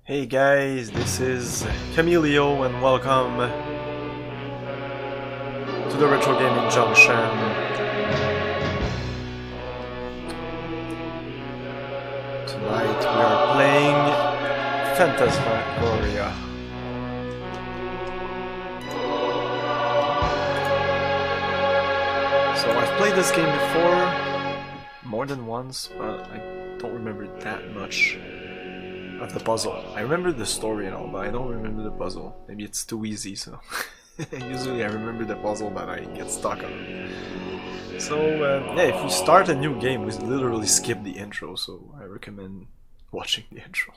Hey guys, this is Camilio and welcome to the Retro Gaming Junction. Tonight we are playing Phantasmagoria. So I've played this game before, more than once, but I don't remember that much of the puzzle. I remember the story and all, but I don't remember the puzzle. Maybe it's too easy, so usually I remember the puzzle, but I get stuck on it. So yeah, if we start a new game, we literally skip the intro, so I recommend watching the intro.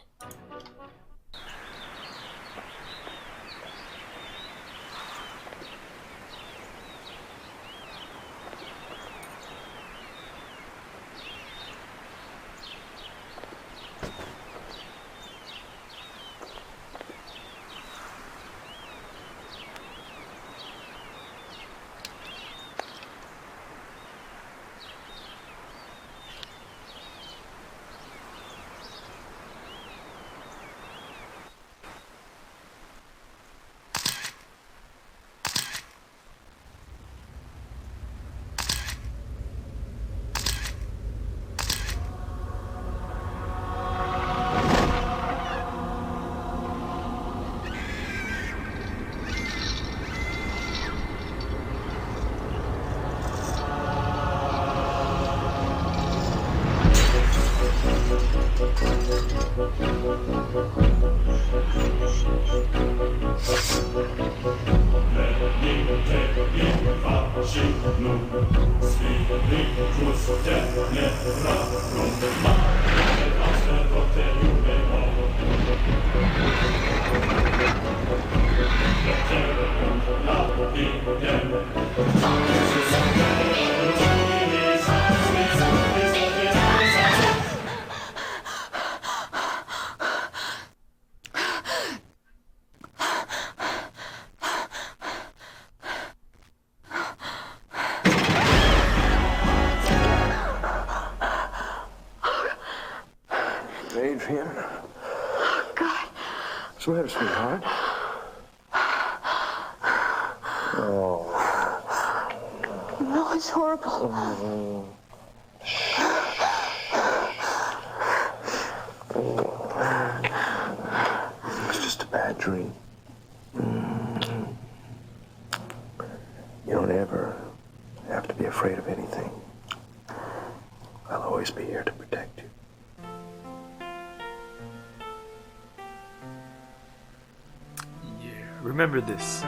Adrian. Oh, God. Swear, sweetheart. Oh. No, it's horrible. Oh. It's just a bad dream. You don't ever have to be afraid of anything. I'll always be here to protect you. Remember this.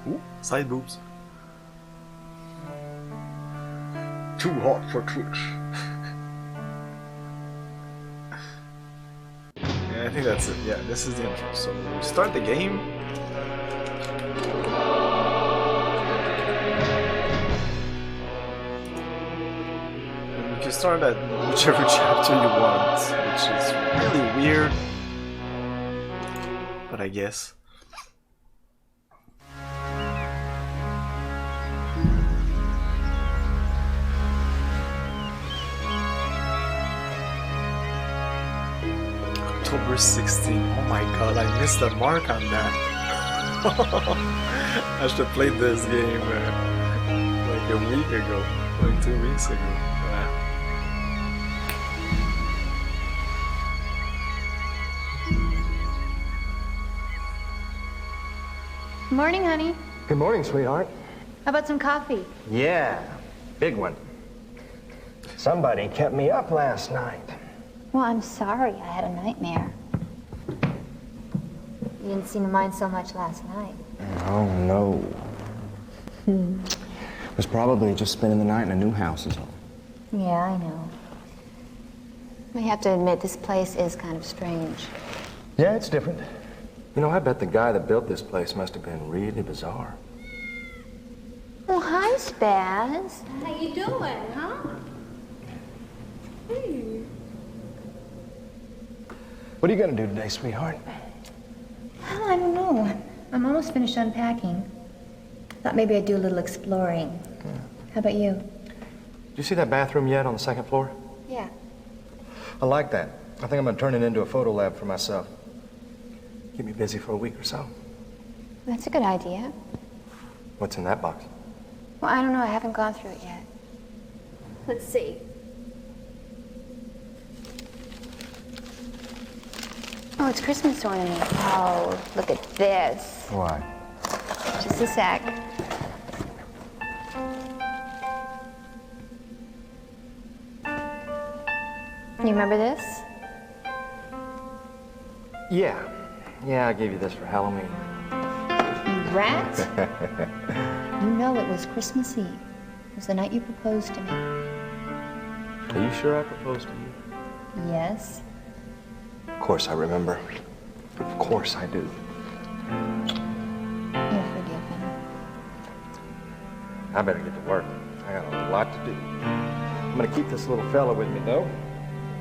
Ooh, side boobs. Too hot for Twitch. Yeah, I think that's it. Yeah, this is the intro. So we start the game. And you can start at whichever chapter you want, which is really weird. But I guess. October 16. Oh my god, I missed the mark on that. I should have played this game like a week ago, like 2 weeks ago. Yeah. Morning, honey. Good morning, sweetheart. How about some coffee? Yeah, big one. Somebody kept me up last night. Well, I'm sorry. I had a nightmare. You didn't seem to mind so much last night. Oh, no. Was probably just spending the night in a new house is all. Yeah, I know. We have to admit, this place is kind of strange. Yeah, it's different. You know, I bet the guy that built this place must have been really bizarre. Well, hi, Spaz. How you doing, huh? Hey. What are you gonna do today, sweetheart? Well, I don't know. I'm almost finished unpacking. Thought maybe I'd do a little exploring. How about you? Did you see that bathroom yet on the second floor? Yeah. I like that. I think I'm gonna turn it into a photo lab for myself. Keep me busy for a week or so. That's a good idea. What's in that box? Well, I don't know. I haven't gone through it yet. Let's see. Oh, it's Christmas ornament. Oh, look at this. Why? Just a sec. You remember this? Yeah. Yeah, I gave you this for Halloween. You rat? You know it was Christmas Eve. It was the night you proposed to me. Are you sure I proposed to you? Yes. Of course I remember. Of course I do. You're forgiven. I better get to work. I got a lot to do. I'm gonna keep this little fella with me, though.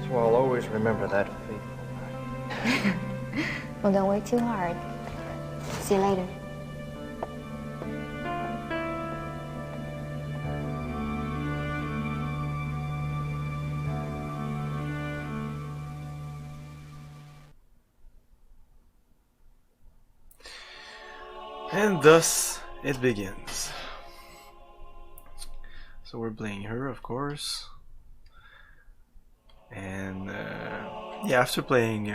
So I'll always remember that fateful night. Well, don't work too hard. See you later. And thus it begins. So we're playing her, of course. And yeah, after playing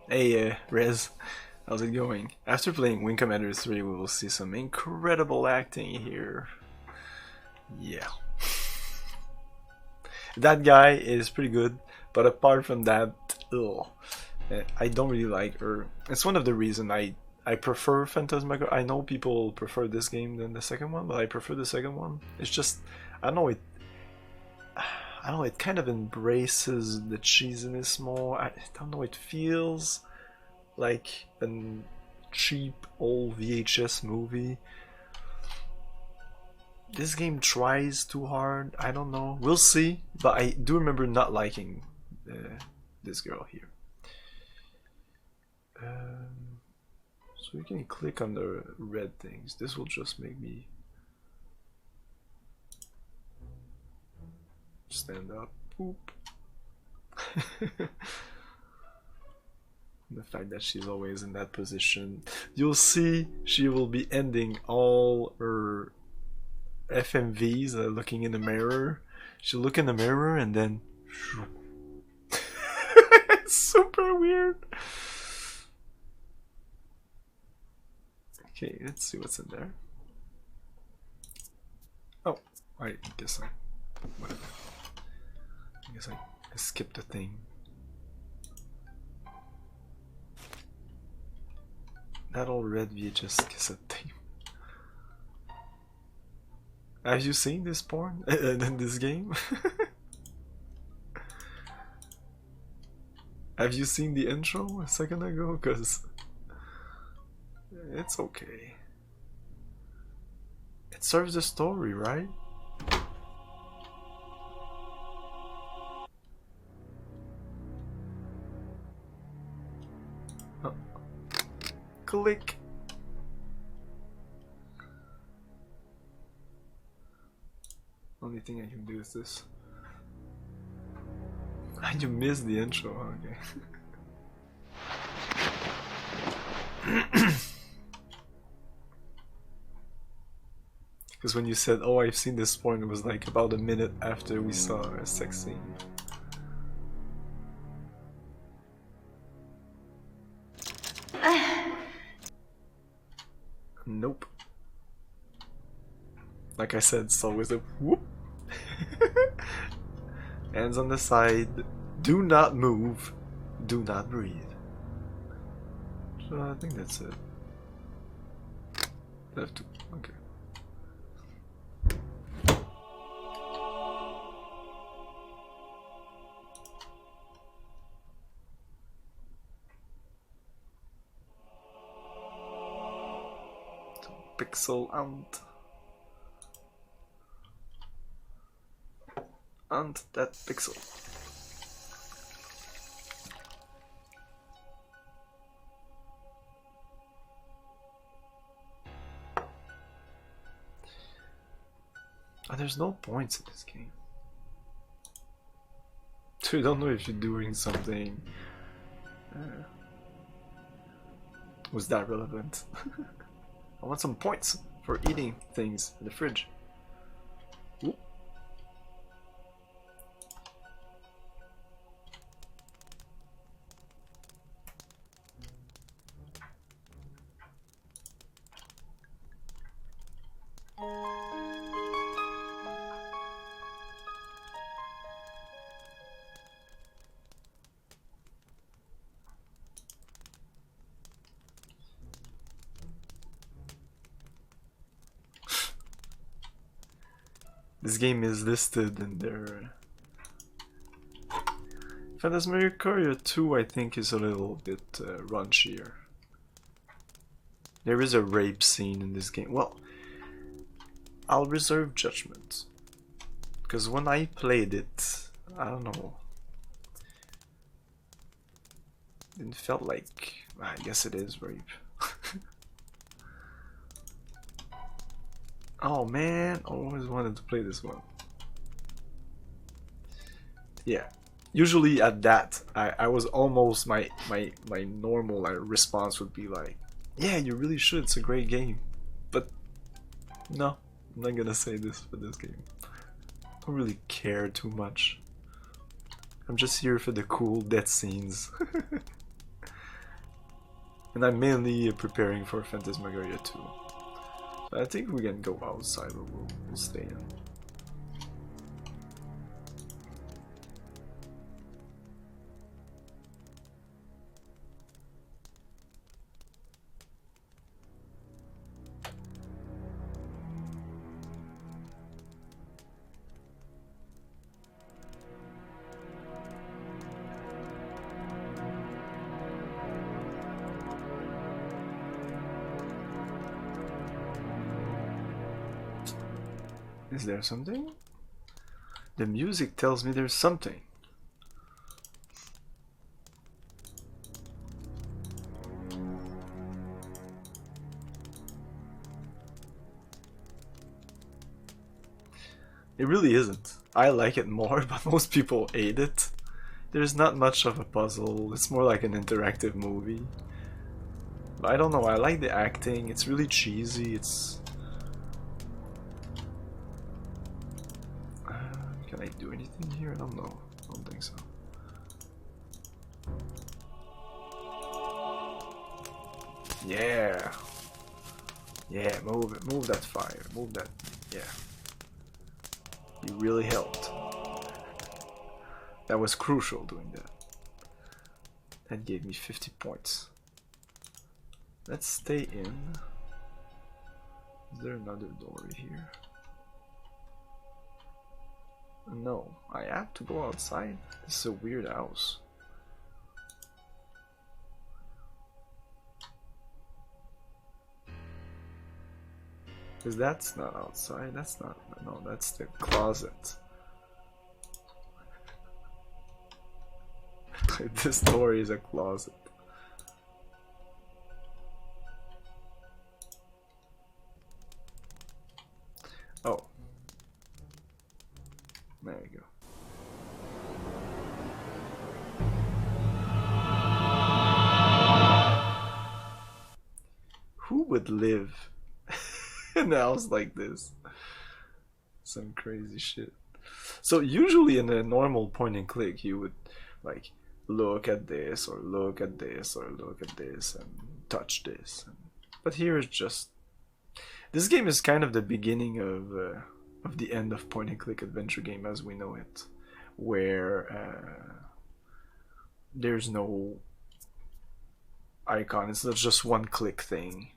hey Rez, how's it going? After playing Wing Commander 3, we will see some incredible acting here. Yeah. That guy is pretty good, but apart from that, ugh, I don't really like her. It's one of the reasons I prefer Phantasmagoria. I know people prefer this game than the second one, but I prefer the second one. It's just, I don't know, it kind of embraces the cheesiness more. I don't know, it feels like a cheap old VHS movie. This game tries too hard. I don't know. We'll see. But I do remember not liking this girl here. So we can click on the red things. This will just make me stand up. Boop. The fact that she's always in that position. You'll see she will be ending all her FMVs looking in the mirror. She'll look in the mirror and then it's super weird. Okay, let's see what's in there. Oh, I guess whatever. I guess I skipped a thing. That old red VHS cassette tape. Have you seen this porn in this game? Have you seen the intro a second ago? Because it's okay. It serves the story, right? Oh. Click. Only thing I can do is this. You missed the intro, okay. Because when you said, oh, I've seen this porn, it was like about a minute after we saw a sex scene. Nope. Like I said, it's always a whoop. Hands on the side. Do not move. Do not breathe. So I think that's it. Left to. Okay. Pixel ant. And that pixel. And there's no points in this game. So you don't know if you're doing something. Was that relevant? I want some points for eating things in the fridge. Ooh. This game is listed in their Phantasmagoria 2, I think, is a little bit raunchier. There is a rape scene in this game. Well, I'll reserve judgment. Because when I played it, I don't know. It felt like, I guess it is rape. Oh man, I always wanted to play this one. Yeah, usually at that, I was almost, my normal response would be like, yeah, you really should, it's a great game. But no, I'm not gonna say this for this game. I don't really care too much. I'm just here for the cool death scenes. And I'm mainly preparing for Phantasmagoria 2. I think we can go outside, but we'll stay in. Is there something? The music tells me there's something. It really isn't. I like it more, but most people hate it. There's not much of a puzzle, it's more like an interactive movie. But I don't know, I like the acting, it's really cheesy, it's... Can I do anything here? I don't know. I don't think so. Yeah. Yeah, move it. Move that fire. Move that. Yeah. You really helped. That was crucial doing that. That gave me 50 points. Let's stay in. Is there another door here? No, I have to go outside. This is a weird house. Because that's not outside, that's not, no, that's the closet. This door is a closet. Oh. There you go. Who would live in a house like this? Some crazy shit. So usually in a normal point and click you would like look at this or look at this or look at this and touch this. But here it's just... This game is kind of the beginning of the end of point and click adventure game as we know it, where there's no icon, it's not just one click thing.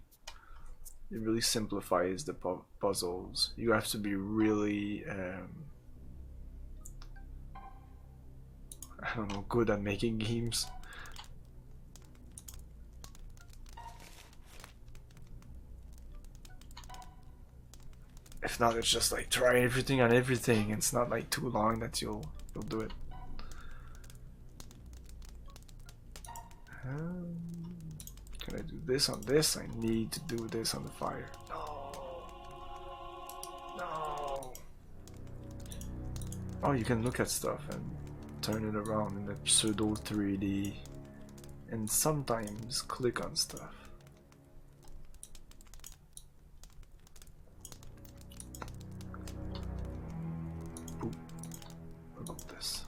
It really simplifies the puzzles. You have to be really I don't know, good at making games. If not, it's just like try everything on everything. It's not like too long that you'll do it. Can I do this on this? I need to do this on the fire. No. No. Oh, you can look at stuff and turn it around in the pseudo 3D and sometimes click on stuff. Boop. What about this?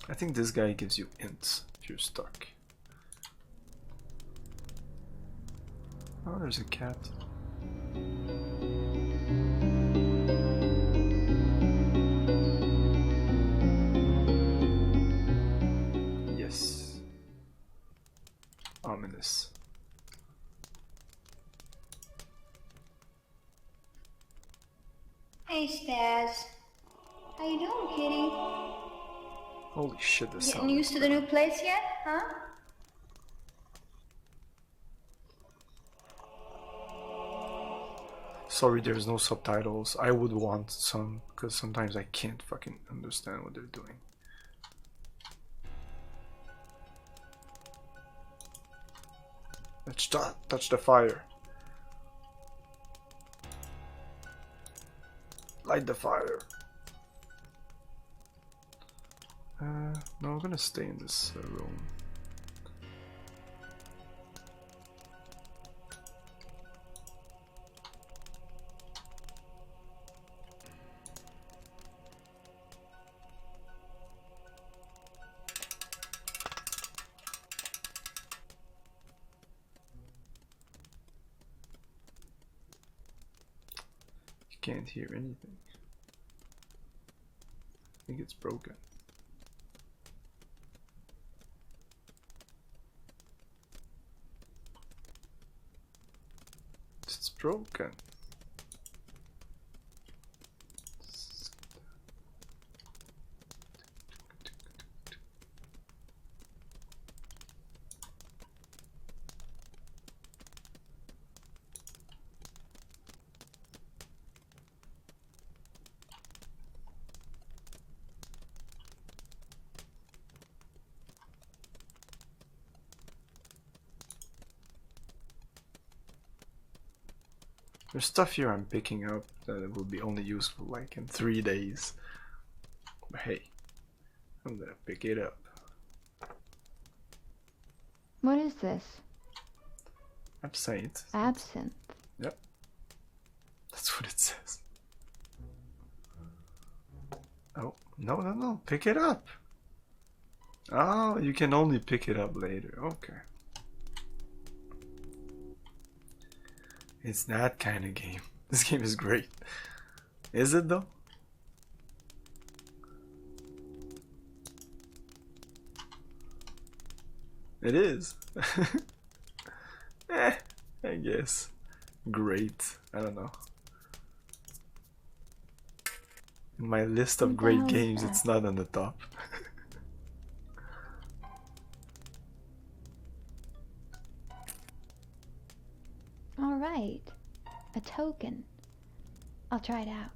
I think this guy gives you hints if you're stuck. Oh, there's a cat. Yes. Ominous. Hey, Staz. How you doing, kitty? Holy shit, this Getting sound. used to the new place yet, huh? Sorry, there's no subtitles. I would want some, because sometimes I can't fucking understand what they're doing. Let's touch the fire. Light the fire. No, I'm gonna stay in this room. You can't hear anything. I think it's broken. It's broken. There's stuff here I'm picking up that will be only useful like in 3 days. But hey, I'm gonna pick it up. What is this? Absinthe. Absinthe. Yep. That's what it says. Oh, no, pick it up. Oh, you can only pick it up later. Okay. It's that kind of game. This game is great. Is it though? It is. I guess. Great. I don't know. In my list of great games, it's not on the top. All right. A token. I'll try it out.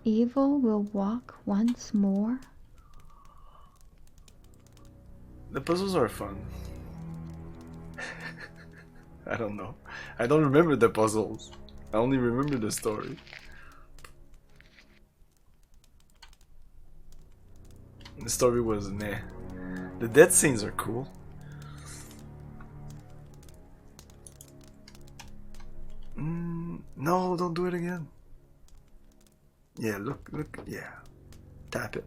Evil will walk once more. The puzzles are fun. I don't know. I don't remember the puzzles. I only remember the story. The story was meh. The death scenes are cool. No, don't do it again. Yeah, look, yeah. Tap it.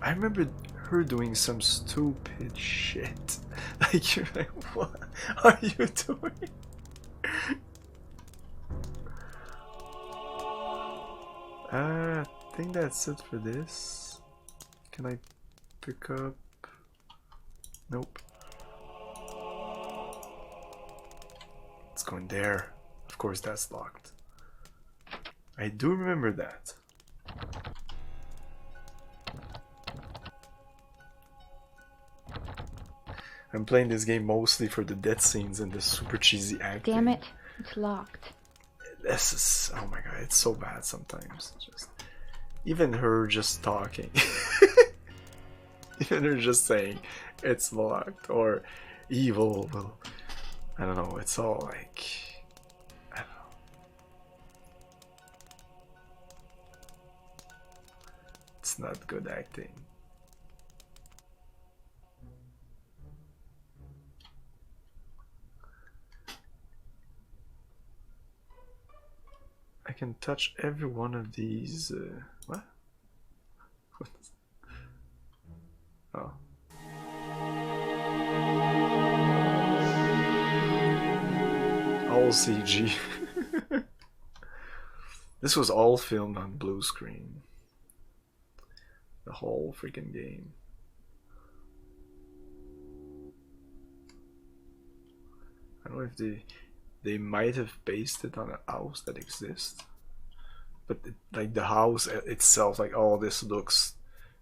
I remember her doing some stupid shit. Like, you're like, what are you doing? think that's it for this. Can I pick up? Nope. It's going there. Of course, that's locked. I do remember that. I'm playing this game mostly for the death scenes and the super cheesy acting. Damn it, it's locked. This is, oh my god, it's so bad sometimes. Just even her just talking. Even her just saying it's locked or evil will, I don't know, it's all like, I don't know. It's not good acting. I can touch every one of these. What? Oh. All CG. This was all filmed on blue screen. The whole freaking game. I don't know if they might have based it on a house that exists, but like the house itself, like all this looks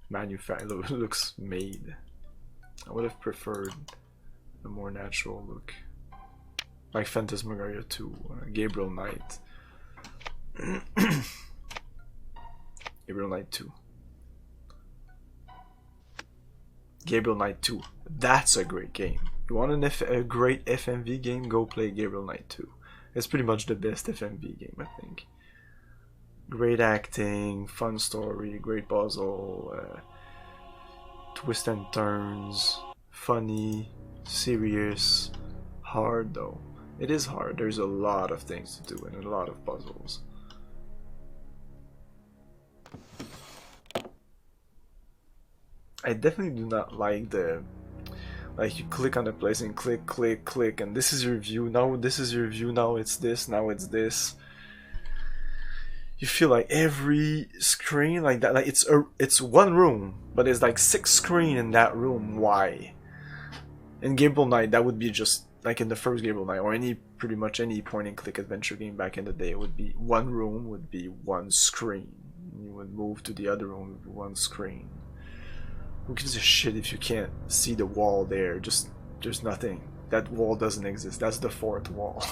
manufactured, looks made. I would have preferred a more natural look, like Phantasmagoria 2, Gabriel Knight. Gabriel Knight 2. Gabriel Knight 2. That's a great game. You want a great FMV game? Go play Gabriel Knight 2. It's pretty much the best FMV game, I think. Great acting, fun story, great puzzle, twists and turns, funny, serious, hard though. It is hard. There's a lot of things to do and a lot of puzzles. I definitely do not like the, like, you click on the place and click, click, click, and this is your view, now this is your view, now it's this, now it's this. You feel like every screen like that, like it's one room, but it's like 6 screens in that room. Why? In Gabriel Knight, that would be just like in the first Gabriel Knight, or pretty much any point and click adventure game back in the day, it would be one room would be one screen. You would move to the other room with one screen. Who gives a shit if you can't see the wall there? Just, there's nothing. That wall doesn't exist. That's the 4th wall.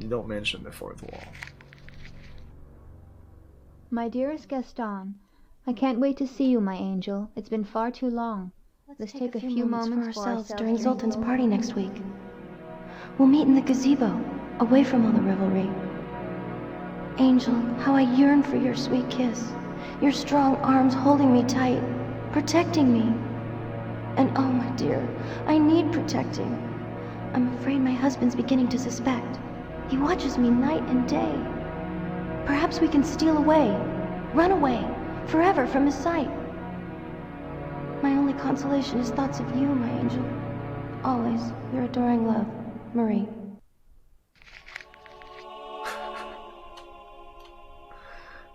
You don't mention the 4th wall. My dearest Gaston, I can't wait to see you, my angel. It's been far too long. Let's take a few moments for ourselves during Zoltan's party next week. We'll meet in the gazebo, away from all the revelry. Angel, how I yearn for your sweet kiss. Your strong arms holding me tight, protecting me. And oh, my dear, I need protecting. I'm afraid my husband's beginning to suspect. He watches me night and day. Perhaps we can steal away, run away, forever from his sight. My only consolation is thoughts of you, my angel. Always, your adoring love, Marie.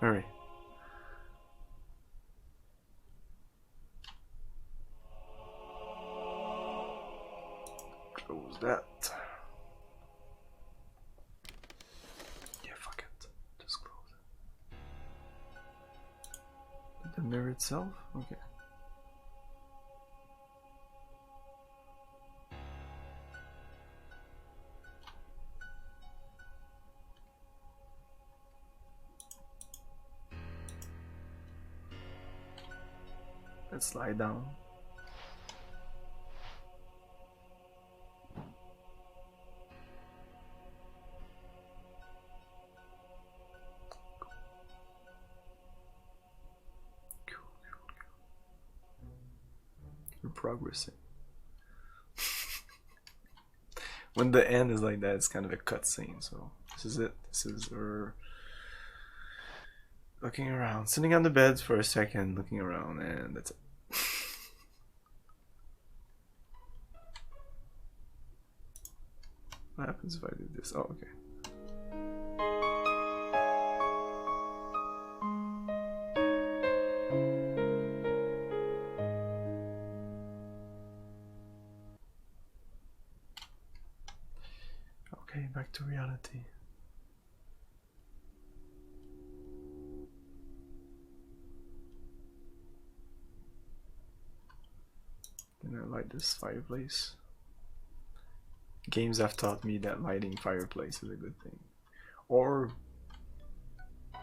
Marie. Close that. Yeah, fuck it. Just close it. The mirror itself? Okay. Let's lie down. You're progressing. When the end is like that, it's kind of a cutscene. So this is it. This is her looking around, sitting on the bed for a second, looking around, and that's it. What happens if I do this? Oh, okay. Back to reality. Can I light this fireplace? Games have taught me that lighting fireplace is a good thing. Or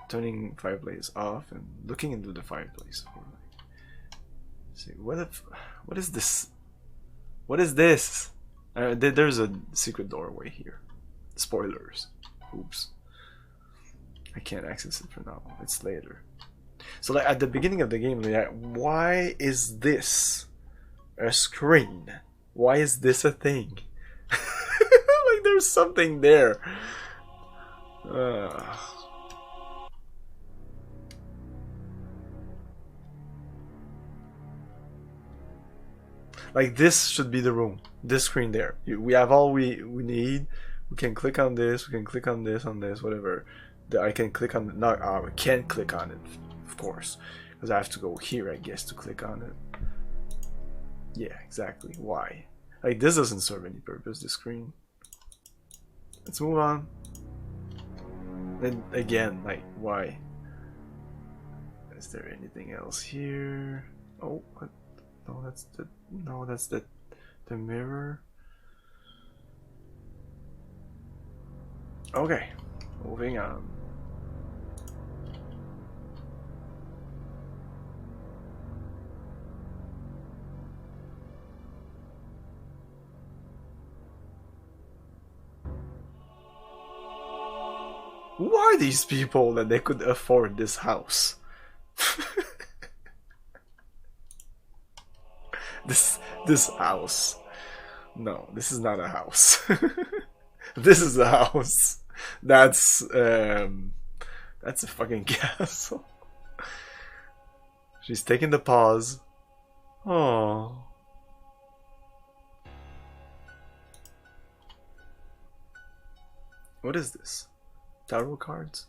turning fireplace off and looking into the fireplace. For like, see, what is this? What is this? There's a secret doorway here. Spoilers. Oops. I can't access it for now. It's later. So like at the beginning of the game, like, why is this a screen? Why is this a thing? Like there's something there. Like this should be the room. This screen there. We have all we need. We can click on this. We can click on this, whatever. I can click on. No, I can't click on it, of course, because I have to go here, I guess, to click on it. Yeah, exactly. Why? Like this doesn't serve any purpose. The screen. Let's move on. Then again, like why? Is there anything else here? Oh, what? No, that's the. No, that's the mirror. Okay, moving on. Who are these people that they could afford this house? This house. No, this is not a house. This is a house. That's a fucking castle. She's taking the pause. Oh. What is this? Tarot cards?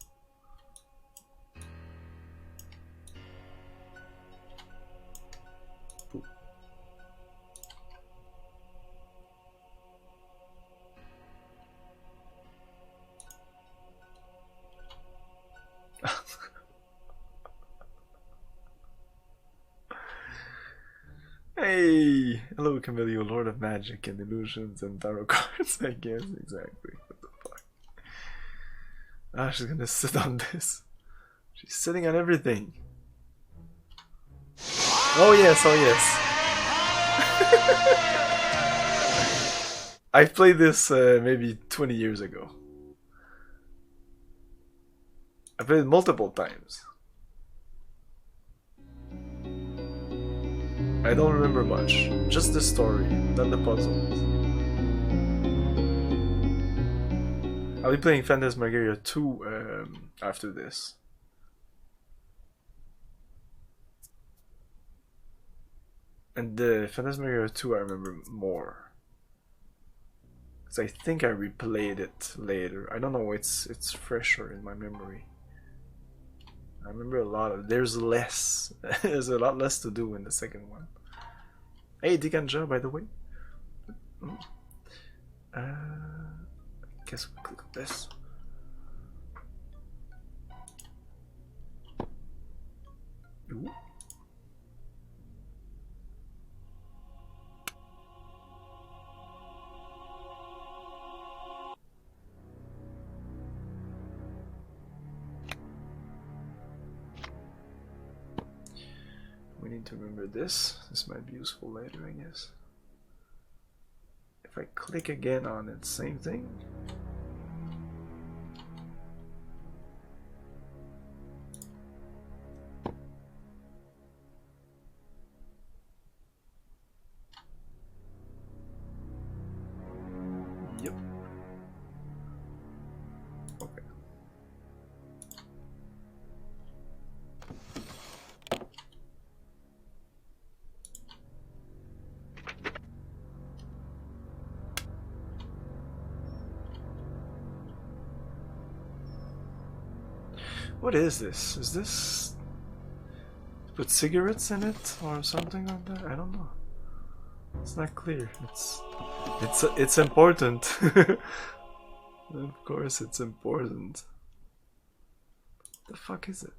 Hey! Hello, Camille, Lord of Magic and Illusions and Tarot cards, I guess. Exactly. What the fuck? Ah, she's gonna sit on this. She's sitting on everything. Oh yes, oh yes. I played this maybe 20 years ago. I played it multiple times. I don't remember much, just the story, not the puzzles. I'll be playing Phantasmagoria 2 after this. And the Phantasmagoria 2 I remember more. Because I think I replayed it later. I don't know, it's fresher in my memory. I remember a lot of. There's less. There's a lot less to do in the second one. Hey, Dikanja, by the way. I guess we'll click on this. Ooh. We need to remember this. This might be useful later, I guess. If I click again on it, same thing. Yep. Okay. What is this? Is this put cigarettes in it or something like that? I don't know. It's not clear. It's important. Of course it's important. The fuck is it?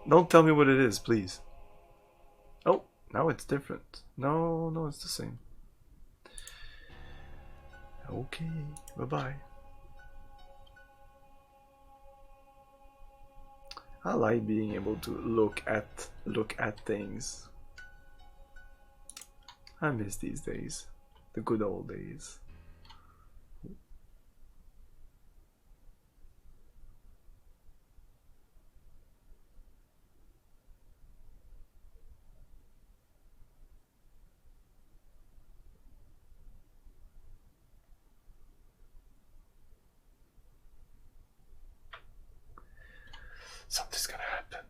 Don't tell me what it is, please. Oh, now it's different. No, no, it's the same. Okay, bye-bye. I like being able to look at things. I miss these days. The good old days. Something's gonna happen.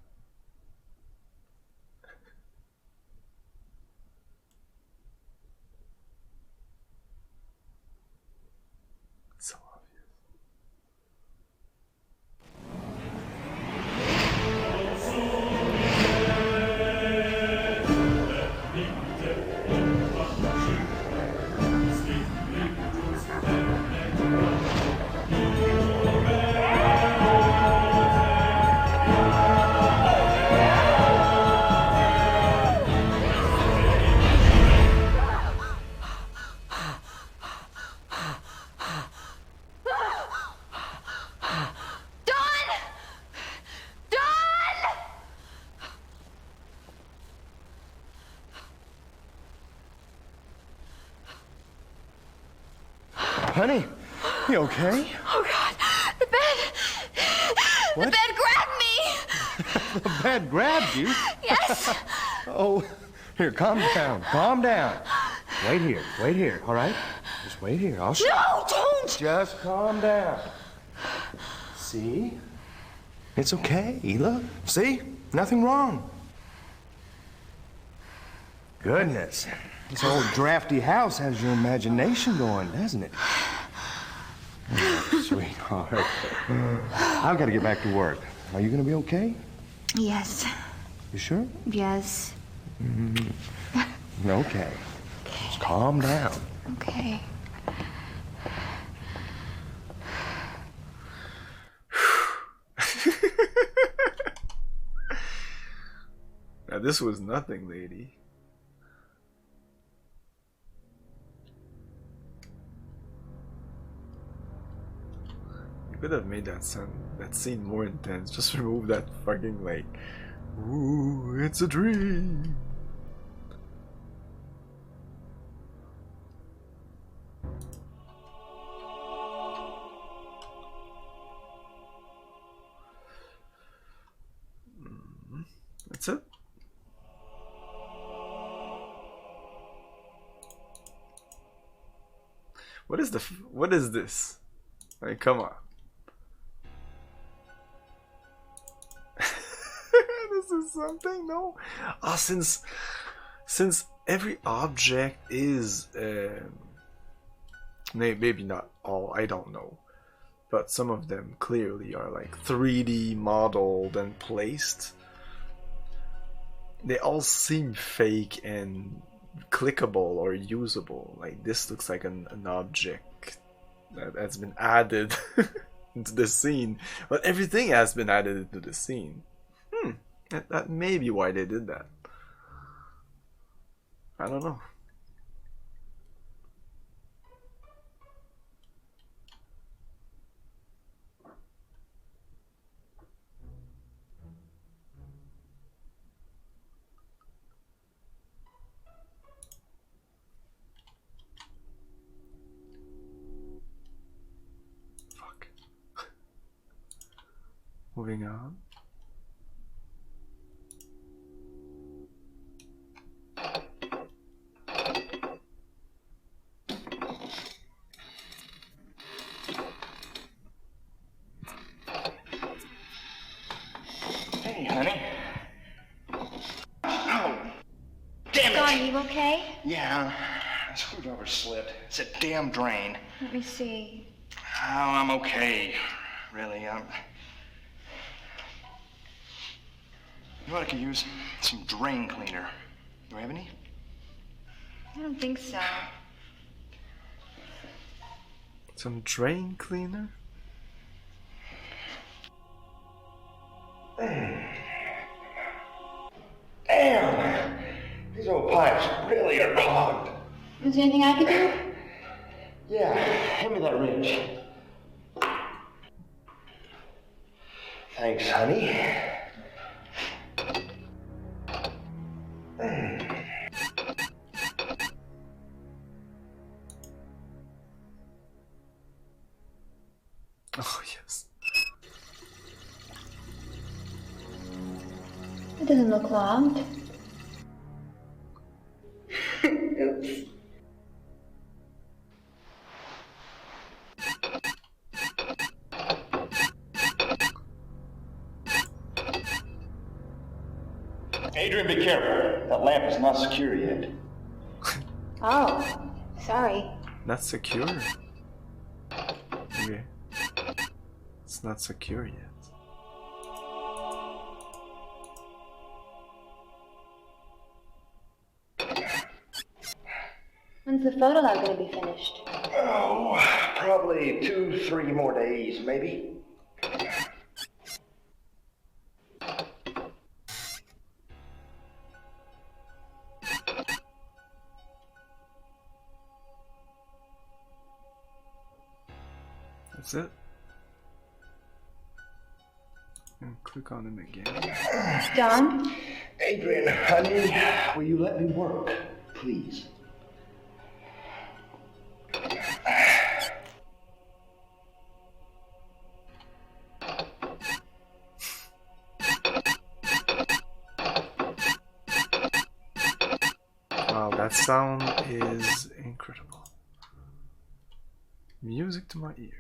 It's so obvious. Honey, you okay? Oh, God. The bed. What? The bed grabbed me. The bed grabbed you? Yes. Oh, here, calm down. Calm down. Wait here, all right? Just wait here. I'll show No, don't. Just calm down. See? It's okay. Look. See? Nothing wrong. Goodness. This old drafty house has your imagination going, doesn't it? Oh, sweetheart. I've got to get back to work. Are you going to be okay? Yes. You sure? Yes. Okay. Just calm down. Okay. Now this was nothing, lady. You could have made that scene more intense. Just remove that fucking like, ooh, it's a dream. That's it. What is this? Like, come on. This is something, no? Ah, since every object is maybe not all, I don't know, but some of them clearly are like 3D modeled and placed. They all seem fake and clickable or usable. Like this looks like an object that has been added into the scene, but everything has been added into the scene. That may be why they did that. I don't know. Fuck. Moving on. Hey, honey. Oh, damn it. Are you okay? Yeah, a screwdriver slipped. It's a damn drain. Let me see. Oh, I'm okay. Really, You know what I could use? Some drain cleaner. Do I have any? I don't think so. Some drain cleaner? Damn! These old pipes really are clogged. Is there anything I can do? Yeah, hand me that wrench. Thanks, honey. Oh, yes. It doesn't look clogged. Oops. Adrian, be careful. That lamp is not secure yet. Oh, sorry. Not secure. Okay. It's not secure yet. When's the photo lab gonna be finished? Oh, probably 2-3 more days, maybe. That's it. And click on him again. Don? Adrian, honey, will you let me work, please? Wow, that sound is incredible. Music to my ears.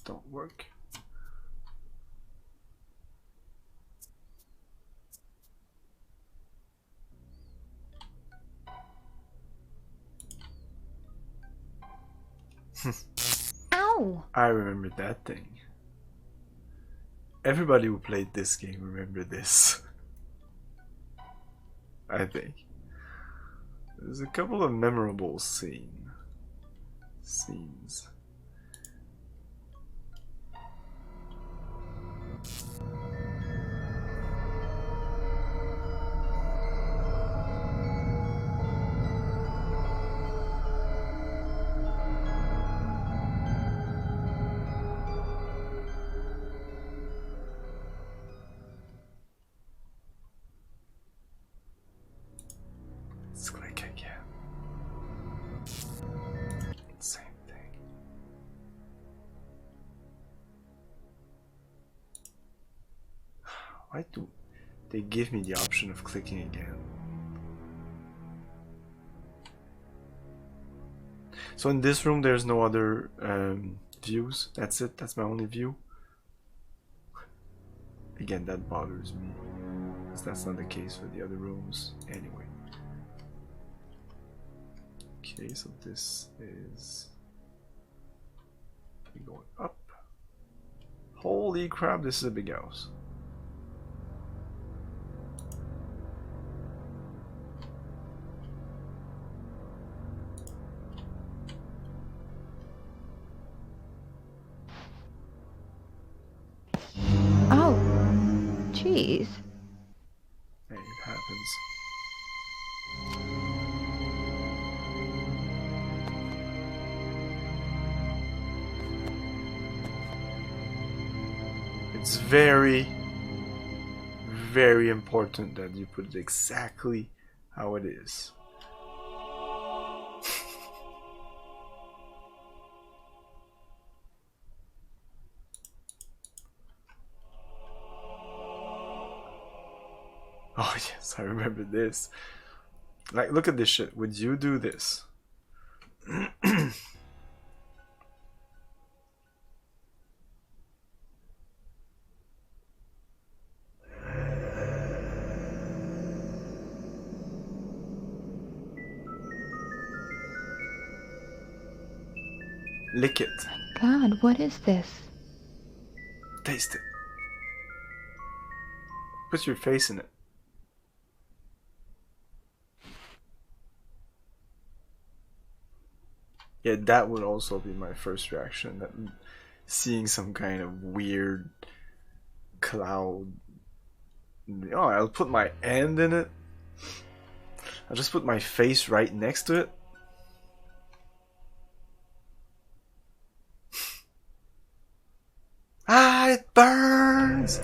Don't work. Ow! I remember that thing. Everybody who played this game remembered this. I think. There's a couple of memorable scenes. Let's click again. Same thing. Why do they give me the option of clicking again? So in this room there's no other views. That's it. That's my only view. Again, that bothers me, because that's not the case for the other rooms anyway. Okay, so this is going up. Holy crap, this is a big house. Oh, jeez. Hey, it happens. It's very, very important that you put it exactly how it is. Oh yes, I remember this. Like, look at this shit. Would you do this? Lick it. God, what is this? Taste it. Put your face in it. Yeah, that would also be my first reaction. That seeing some kind of weird cloud. Oh, I'll put my hand in it. I'll just put my face right next to it. Ah, it burns!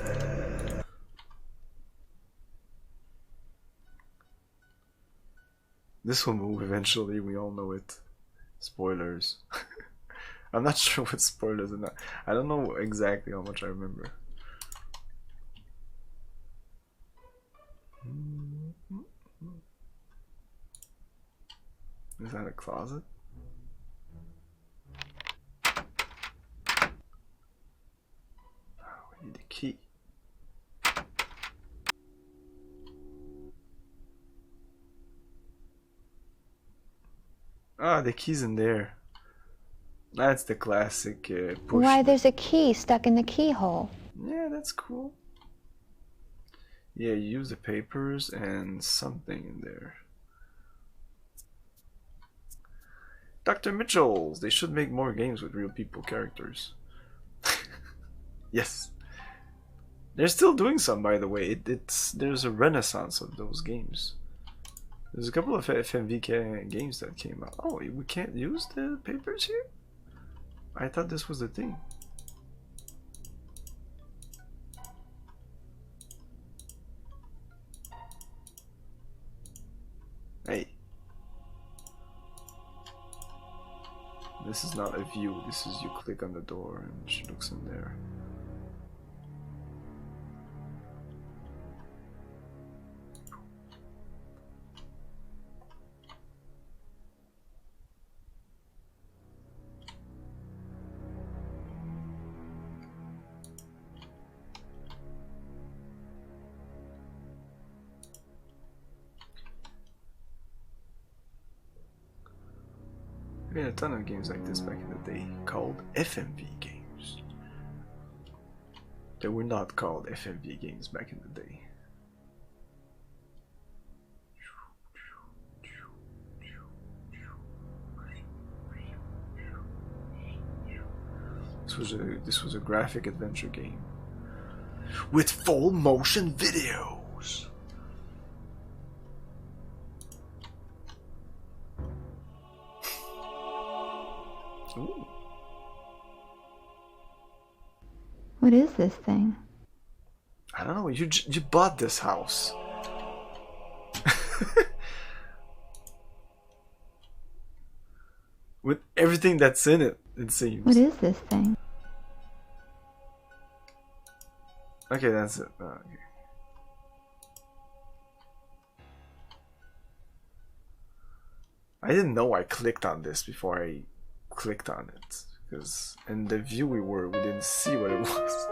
This will move eventually, we all know it. Spoilers. I'm not sure what spoilers are not. I don't know exactly how much I remember. Is that a closet? Oh, we need a key. Ah, the key's in there. That's the classic push. Why, there's a key stuck in the keyhole. Yeah, that's cool. Yeah, you use the papers and something in there. Dr. Mitchell's! They should make more games with real people characters. Yes. They're still doing some, by the way. There's a renaissance of those games. There's a couple of FMV games that came out. Oh, we can't use the papers here? I thought this was the thing. Hey. This is not a view, this is you click on the door and she looks in there. We had a ton of games like this back in the day called FMV games. They were not called FMV games back in the day. This was a graphic adventure game with full motion videos. Ooh. What is this thing? I don't know. You bought this house. With everything that's in it, it seems. What is this thing? Okay, that's it. Oh, okay. I didn't know I clicked on this before I clicked on it, because in the view we didn't see what it was.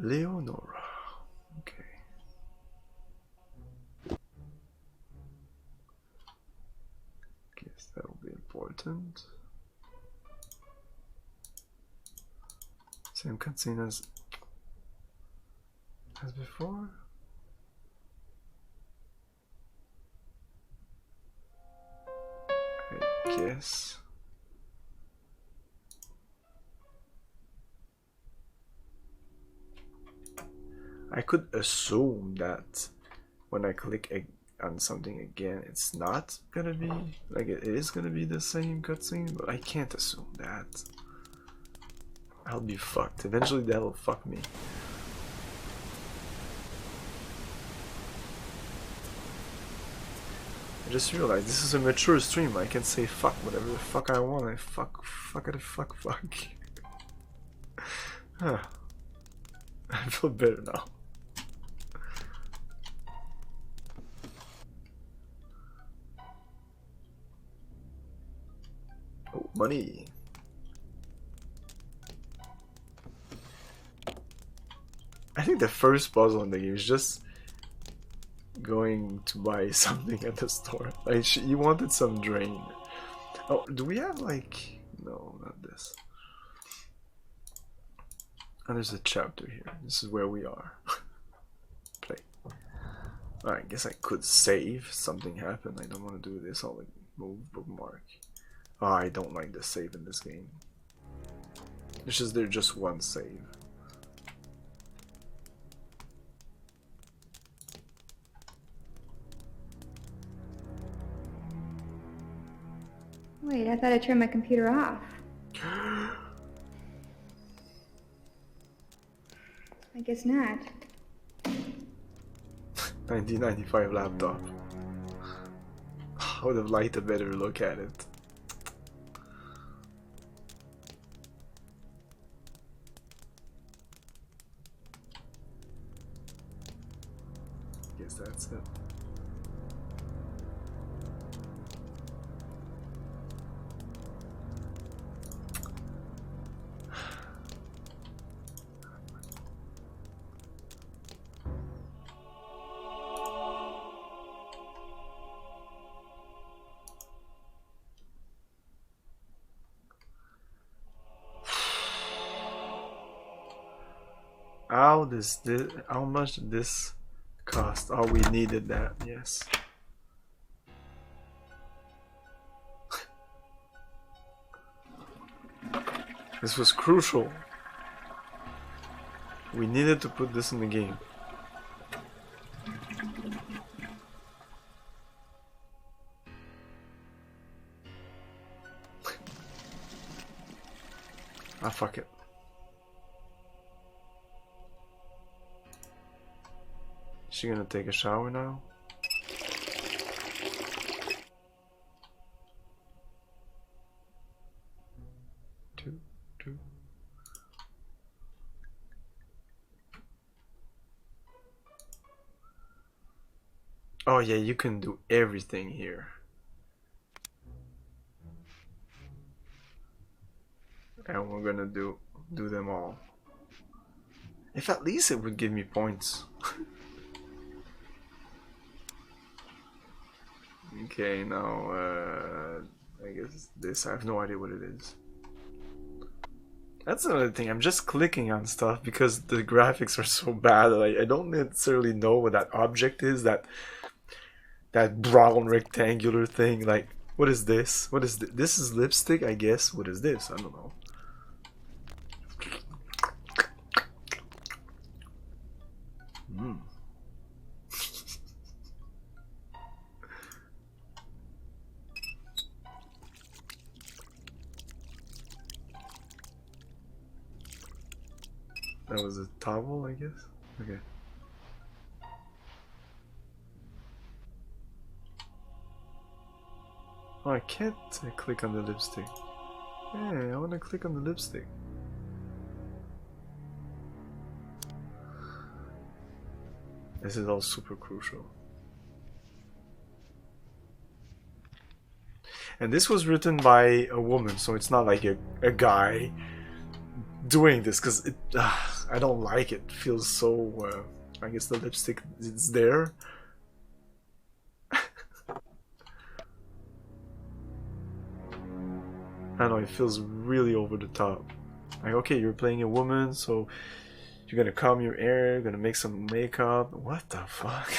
Leonora. Okay. Guess that will be important. Same cutscene as before. I guess. I could assume that when I click on something again, it's not gonna be like it is gonna be the same cutscene, but I can't assume that. I'll be fucked. Eventually that'll fuck me. I just realized this is a mature stream. I can say fuck whatever the fuck I want. I fuck it, fuck. Huh. I feel better now. Oh, money. I think the first puzzle in the game is just going to buy something at the store. Like, you wanted some drain. Oh, do we have like... No, not this. And there's a chapter here. This is where we are. Play. I guess I could save. Something happened. I don't want to do this. I'll like move bookmark. Oh, I don't like the save in this game. It's just there's just one save. Wait, I thought I turned my computer off. I guess not. 1995 laptop. I would have liked a better look at it. Guess that's it. How much did this cost? Oh, we needed that, yes. This was crucial. We needed to put this in the game. Ah, fuck it. Is she gonna take a shower now? Two. Oh yeah, you can do everything here. And we're gonna do them all. If at least it would give me points. Okay, now I guess this, I have no idea what it is. That's another thing, I'm just clicking on stuff because the graphics are so bad that I don't necessarily know what that object is, that brown rectangular thing. Like, what is this? What is this? This is lipstick, I guess. What is this? I don't know. That was a towel, I guess? Okay. Oh, I can't click on the lipstick. Hey, I want to click on the lipstick. This is all super crucial. And this was written by a woman, so it's not like a guy doing this, because I don't like it. It feels so I guess the lipstick is there. I don't know, it feels really over the top. Like, okay, you're playing a woman, so you're gonna comb your hair, you're gonna make some makeup. What the fuck?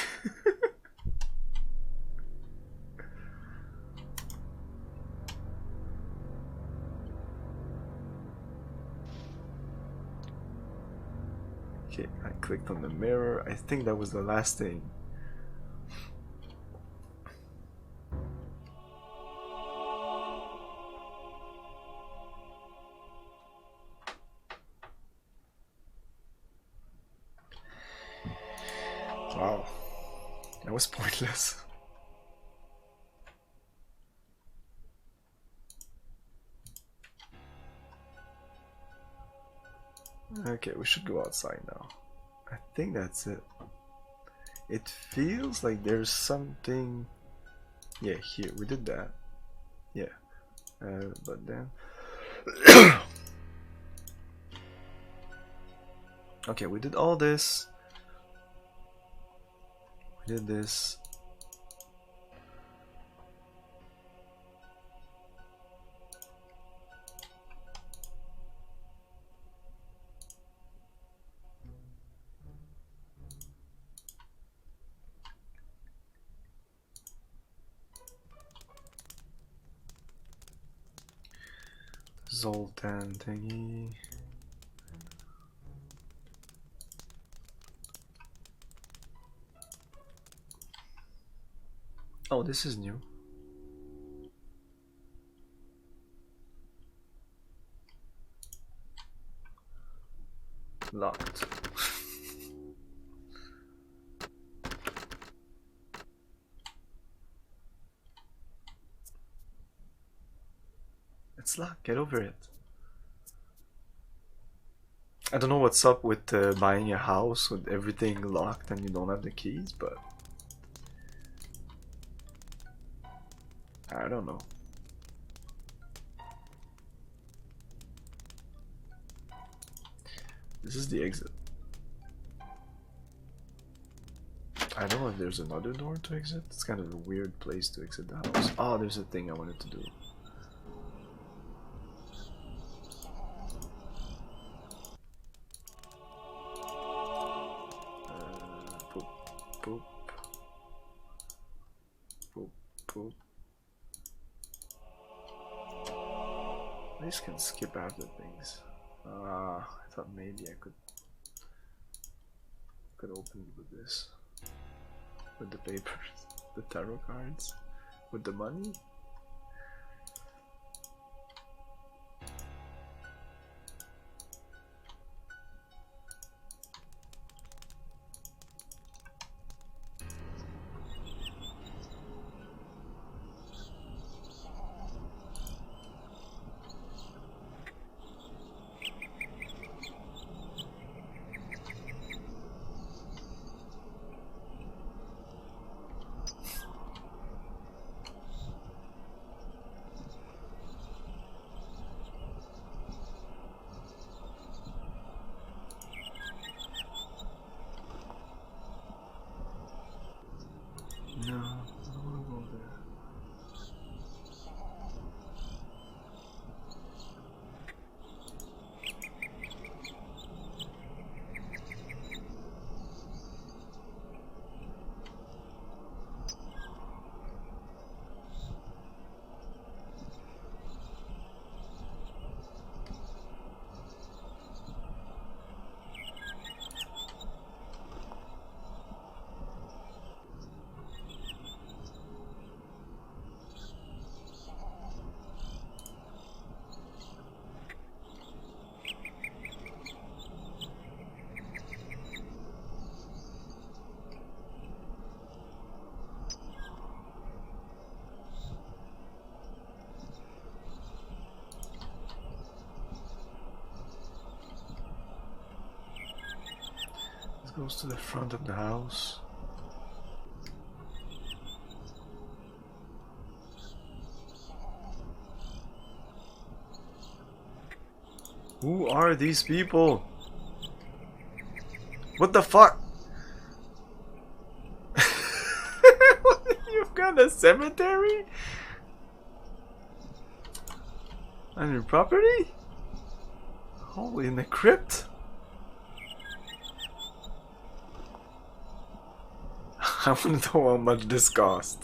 Okay, I clicked on the mirror. I think that was the last thing. Wow. That was pointless. Okay, we should go outside now. I think that's it. It feels like there's something... Yeah, here, we did that. Yeah. But then... Okay, we did all this. We did this. Zoltan thingy. Oh, this is new. Locked. It's locked. Get over it. I don't know what's up with buying a house with everything locked and you don't have the keys, but I don't know. This is the exit. I don't know if there's another door to exit. It's kind of a weird place to exit the house. Oh, there's a thing I wanted to do. Poop, poop, poop, poop. I just can skip after things. I thought maybe I could open it with this. With the papers, the tarot cards, with the money. No, I don't want to go there. Goes to the front of the house. Who are these people? What the fuck? You've got a cemetery on your property? Holy, in the crypt? I want to know how much this cost.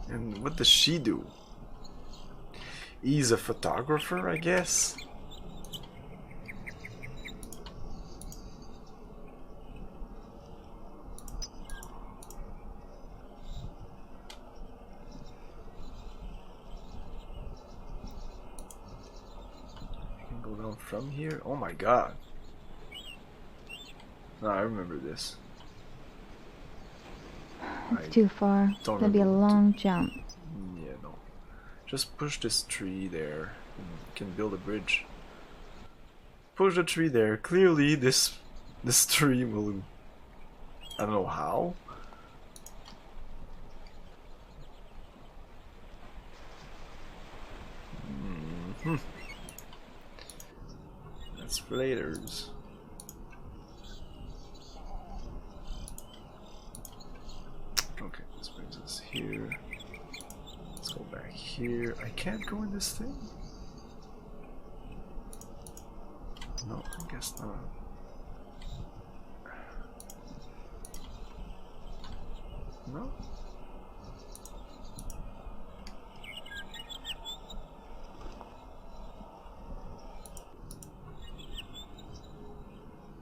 And what does she do? He's a photographer, I guess? I can go down from here? Oh my god. No, I remember this. It's too far. That'd be a long jump. Yeah, no. Just push this tree there and you can build a bridge. Push the tree there. Clearly this tree will... I don't know how. That's for laters. Okay, this brings us here. Let's go back here. I can't go in this thing? No, I guess not. No?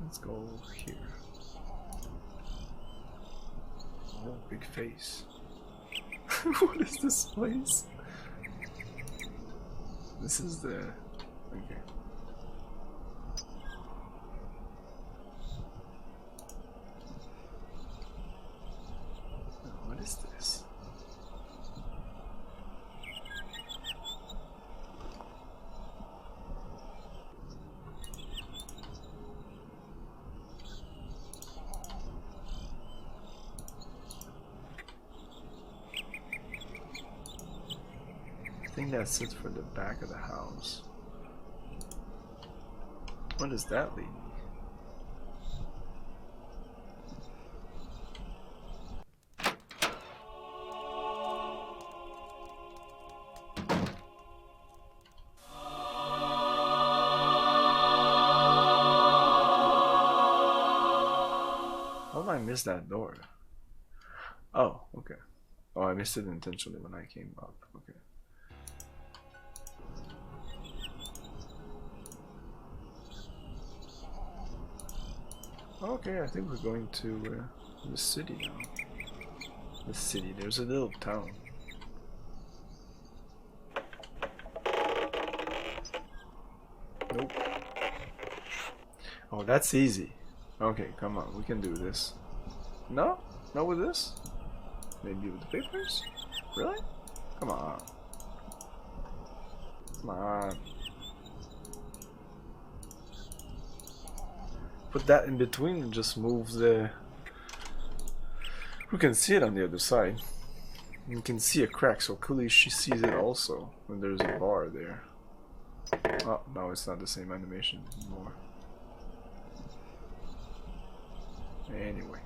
Let's go here. Oh, big face. What is this place? This is the... okay. What is this? I think that's it for the back of the house. What does that lead me? How did I miss that door? Oh, okay. Oh, I missed it intentionally when I came up. Okay. Okay, I think we're going to the city now. The city, there's a little town. Nope. Oh, that's easy. Okay, come on, we can do this. No? Not with this? Maybe with the papers? Really? Come on. Come on. Put that in between and just move the... We can see it on the other side. You can see a crack, so clearly she sees it also when there's a bar there. Oh, no, it's not the same animation anymore. Anyway.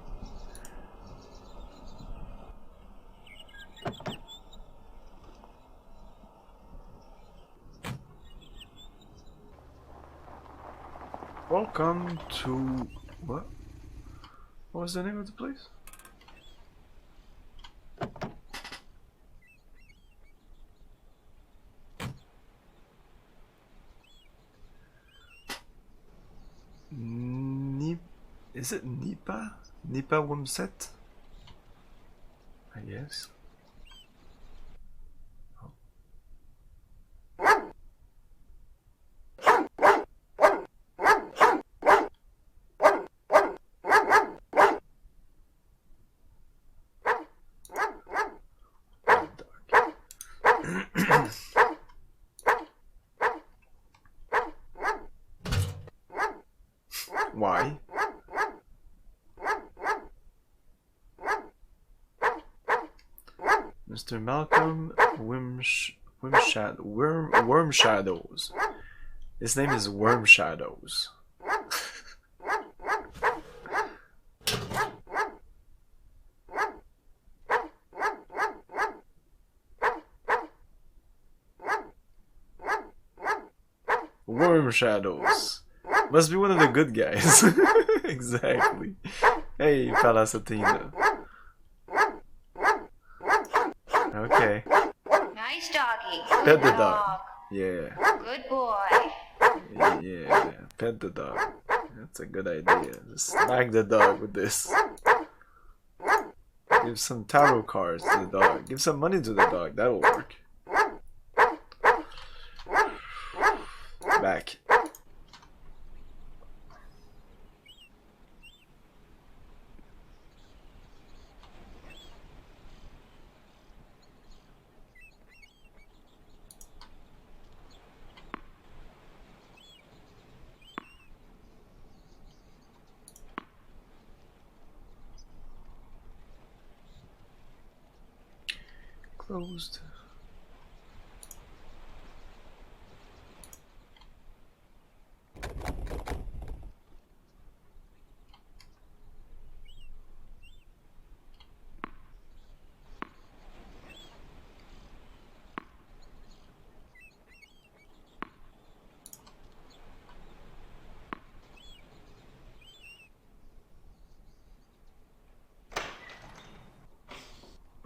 Welcome to... what? What was the name of the place? Is it Nipa? Nipa Wumset? I guess. Oh. Why? Mr. Malcolm Worm Shadows. His name is Worm Shadows. Worm Shadows. Must be one of the good guys. Exactly. Hey, Palasatina. Okay. Nice doggy. Pet the dog. Yeah. Good boy. Yeah. Pet the dog. That's a good idea. Just smack the dog with this. Give some tarot cards to the dog. Give some money to the dog. That'll work. Back. Closed.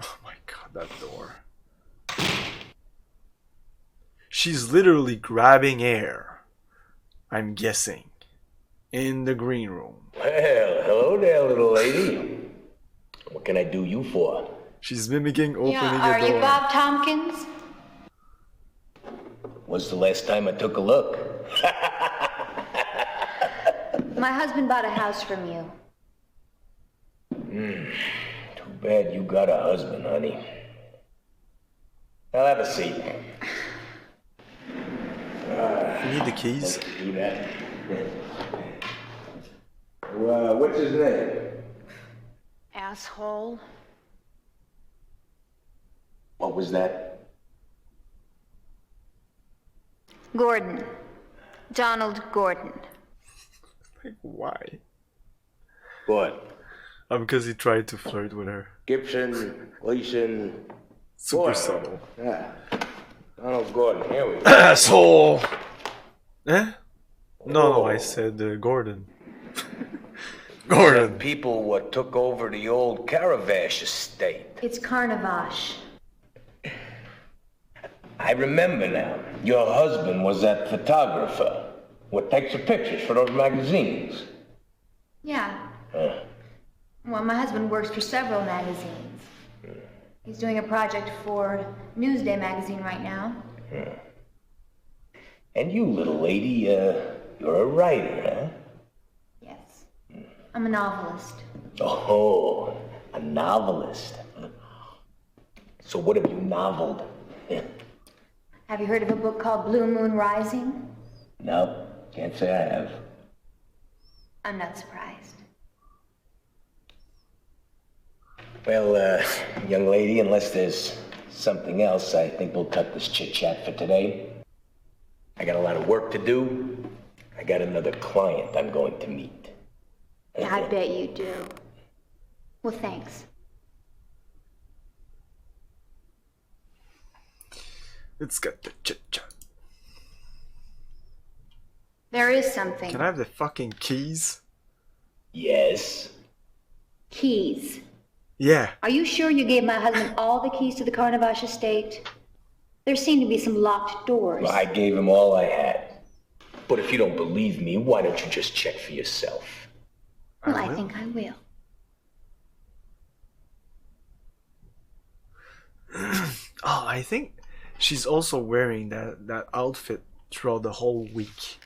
Oh my god, that door. She's literally grabbing air, I'm guessing, in the green room. Well, hello there, little lady. What can I do you for? She's mimicking opening Yeah, a are door. you Bob Tompkins? When's the last time I took a look? My husband bought a house from you. Too bad you got a husband, honey. I'll have a seat. You need the keys? Do that. What's his name? Asshole. What was that? Gordon. Donald Gordon. Like, why? What? Because he tried to flirt with her. Gibson, Gleason. Super Boy. subtle. Yeah. Donald Gordon, here we go. Asshole! Eh? No, I said Gordon. Gordon. People what took over the old Caravash estate. It's Carnavash. I remember now. Your husband was that photographer. What takes the pictures for those magazines? Yeah. Well, my husband works for several magazines. He's doing a project for Newsday magazine right now. And you, little lady, you're a writer, huh? Yes. I'm a novelist. Oh, a novelist. So what have you noveled? Have you heard of a book called Blue Moon Rising? No, can't say I have. I'm not surprised. Well, young lady, unless there's something else, I think we'll cut this chit-chat for today. I got a lot of work to do. I got another client I'm going to meet. Yeah, I bet you do. Well, thanks. It's got the chit chat. There is something. Can I have the fucking keys? Yes? Keys. Yeah. Are you sure you gave my husband all the keys to the Carnavash estate? There seem to be some locked doors. Well, I gave him all I had. But if you don't believe me, why don't you just check for yourself? Well, I think I will. Oh, I think she's also wearing that outfit throughout the whole week.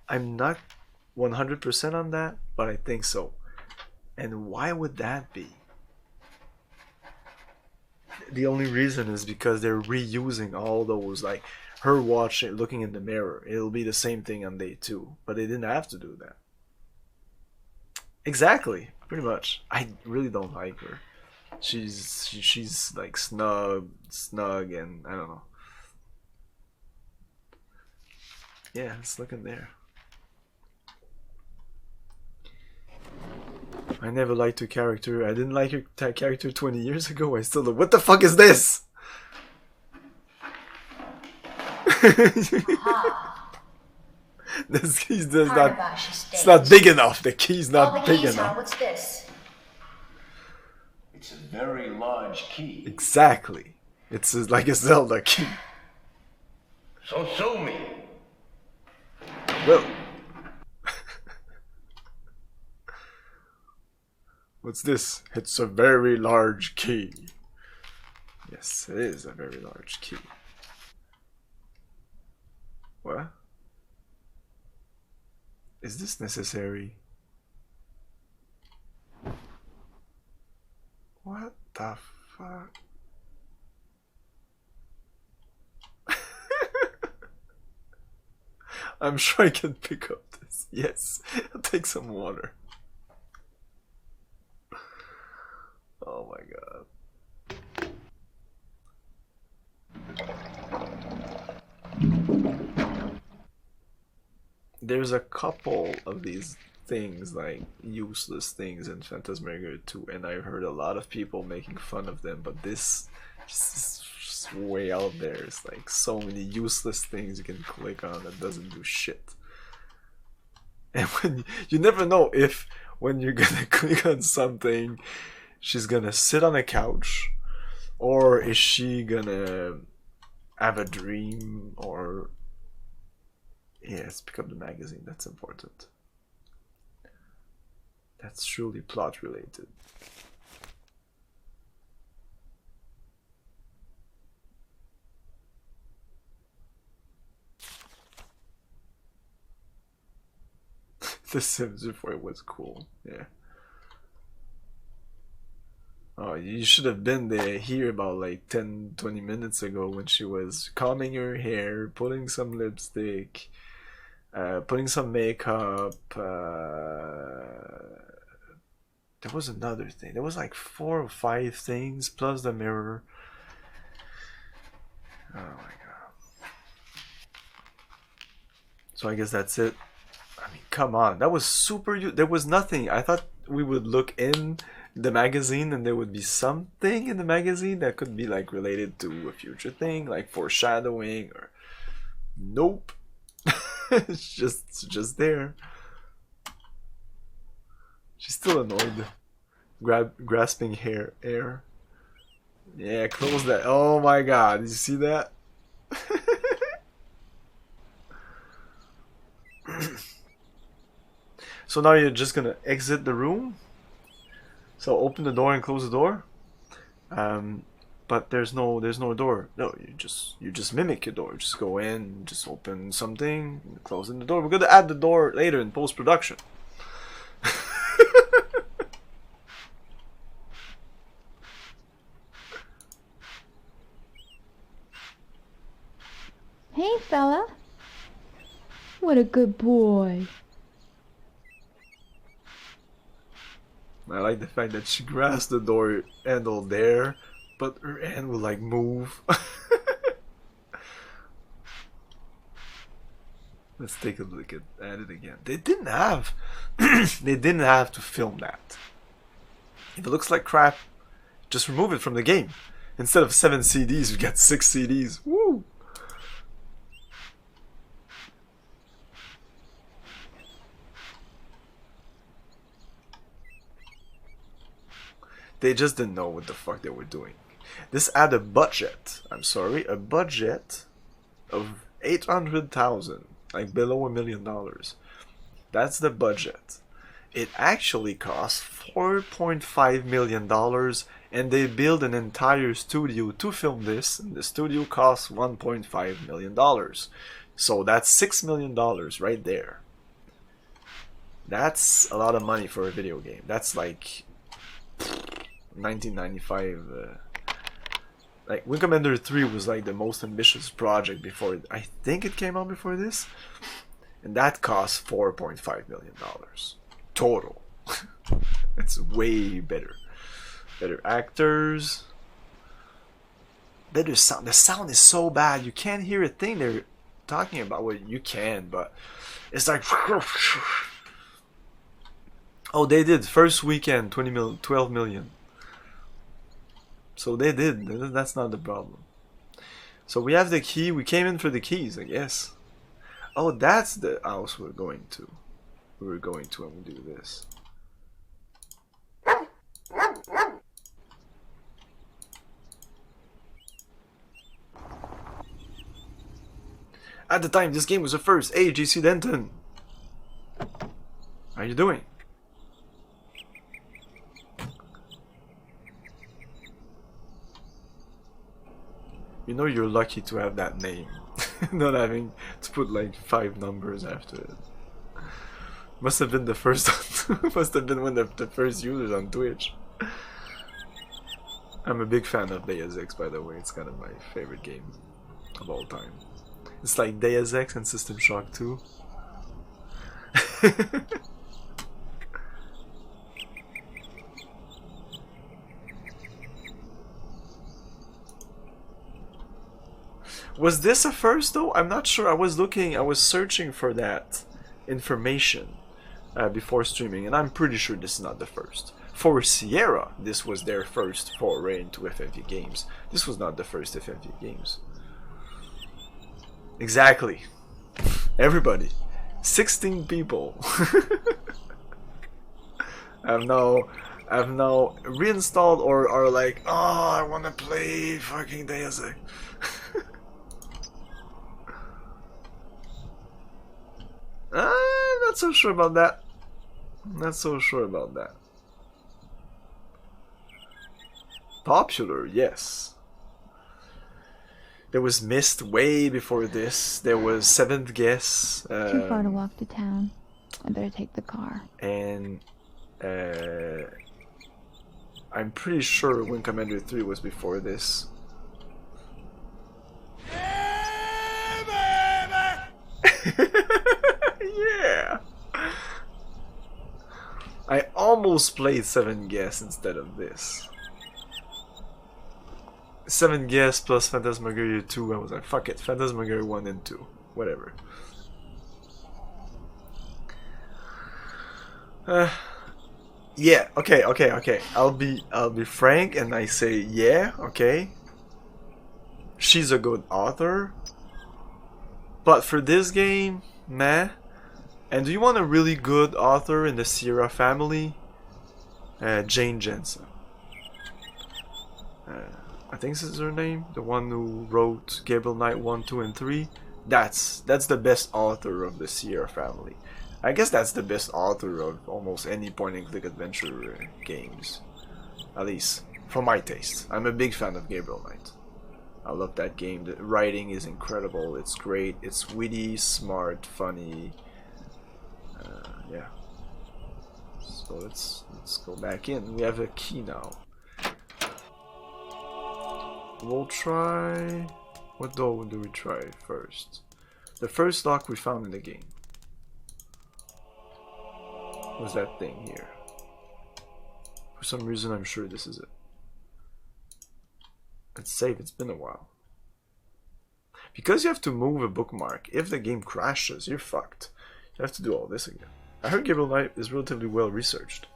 I'm not 100% on that, but I think so. And why would that be? The only reason is because they're reusing all those, like her watching, looking in the mirror. It'll be the same thing on day 2, but they didn't have to do that. Exactly, pretty much. I really don't like her. She's like snug, and I don't know. Yeah, it's looking there. I never liked her character. I didn't like her character 20 years ago. I still don't. What the fuck is this? This key's does not. Carnavash estate. It's not big enough. The key's All the not big keys are. enough. What's this? It's a very large key. Exactly. It's like a Zelda key. So sue me. Well. What's this? It's a very large key. Yes, it is a very large key. What? Is this necessary? What the fuck? I'm sure I can pick up this. Yes, I'll take some water. Oh my god. there's a couple of these things, like useless things in Phantasmagoria 2, and I've heard a lot of people making fun of them, but this is just way out there. It's like so many useless things you can click on that doesn't do shit. And when you never know if when you're gonna click on something, she's gonna sit on a couch, or is she gonna have a dream, or yes, pick up the magazine. That's important. That's truly plot related. The Sims before it was cool. Yeah. Oh, you should have been there here about like 10-20 minutes ago when she was combing her hair, putting some lipstick, putting some makeup. There was another thing. There was like 4 or 5 things plus the mirror. Oh my god. So I guess that's it. I mean, come on. That was super... There was nothing. I thought we would look in the magazine and there would be something in the magazine that could be like related to a future thing, like foreshadowing or... Nope. It's just there. She's still annoyed. Grasping air. Yeah, close that. Oh my god, did you see that? So now you're just gonna exit the room. So open the door and close the door. But there's no door. No, you just mimic your door. Just go in, just open something, closing the door. We're gonna add the door later in post-production. Hey, fella. What a good boy. I like the fact that she grasps the door handle there, but her hand will like move. Let's take a look at it again. They didn't have they didn't have to film that. If it looks like crap, just remove it from the game. Instead of 7 CDs, you get 6 CDs. Woo! They just didn't know what the fuck they were doing. This had a budget, a budget of 800,000, like below $1 million. That's the budget. It actually cost $4.5 million, and they built an entire studio to film this, and the studio cost $1.5 million. So that's $6 million right there. That's a lot of money for a video game. That's like 1995. Like Wing Commander 3 was like the most ambitious project before it. I think it came out before this, and that cost $4.5 million total. It's way better. Better actors, better sound. The sound is so bad you can't hear a thing they're talking about. Well, you can, but it's like... Oh, they did first weekend 12 million. So they did. That's not the problem. So we have the key. We came in for the keys, I guess. Oh, that's the house we're going to. We're going to when we do this. At the time, this game was a first. Hey, GC Denton. How are you doing? You know you're lucky to have that name. Not having to put like 5 numbers after it. Must have been the first must have been one of the first users on Twitch. I'm a big fan of Deus Ex, by the way. It's kind of my favorite game of all time. It's like Deus Ex and System Shock 2. Was this a first though? I'm not sure. I was searching for that information before streaming, and I'm pretty sure this is not the first. For Sierra, this was their first foray into FFV games. This was not the first FFV games. Exactly. Everybody. 16 people. I've now reinstalled or are like, oh, I wanna play fucking Deus Ex. Not so sure about that. Not so sure about that. Popular, yes. There was Mist way before this. There was Seventh Guess. Too far to walk to town. I better take the car. And I'm pretty sure Wing Commander 3 was before this. Yeah. I almost played 7 Guess instead of this. 7 Guess plus Phantasmagoria 2, I was like, fuck it, Phantasmagoria 1 and 2, whatever. Yeah, okay. I'll be frank and I say yeah, okay. She's a good author. But for this game, meh. And do you want a really good author in the Sierra family? Jane Jensen. I think this is her name, the one who wrote Gabriel Knight 1, 2, and 3. That's the best author of the Sierra family. I guess that's the best author of almost any point-and-click adventure games. At least, for my taste. I'm a big fan of Gabriel Knight. I love that game. The writing is incredible. It's great. It's witty, smart, funny. Yeah. So let's go back in. We have a key now. We'll try... What door do we try first? The first lock we found in the game was that thing here. For some reason I'm sure this is it. It's safe, it's been a while. Because you have to move a bookmark, if the game crashes, you're fucked. You have to do all this again. I heard Gabriel Knight is relatively well researched.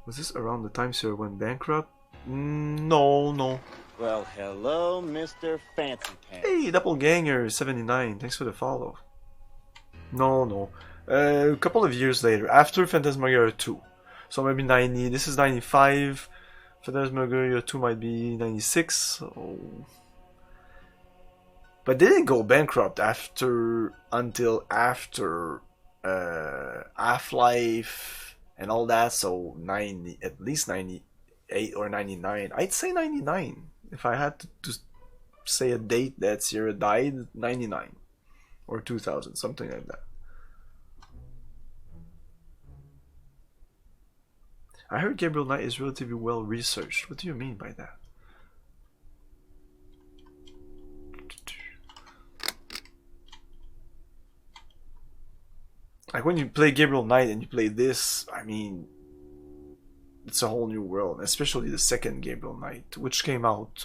Was this around the time Sierra went bankrupt? No. Well, hello, Mr. Fancy Pants. Hey, Doppelganger 79, thanks for the follow. No. A couple of years later, after Phantasmagoria 2. So maybe 90, this is 95. Phantasmagoria 2 might be 96. So... But they didn't go bankrupt until after Half-Life and all that, so at least 98 or 99. I'd say 99. If I had to say a date that Sierra died, 99. Or 2000, something like that. I heard Gabriel Knight is relatively well researched. What do you mean by that? Like when you play Gabriel Knight and you play this, I mean, it's a whole new world. Especially the second Gabriel Knight, which came out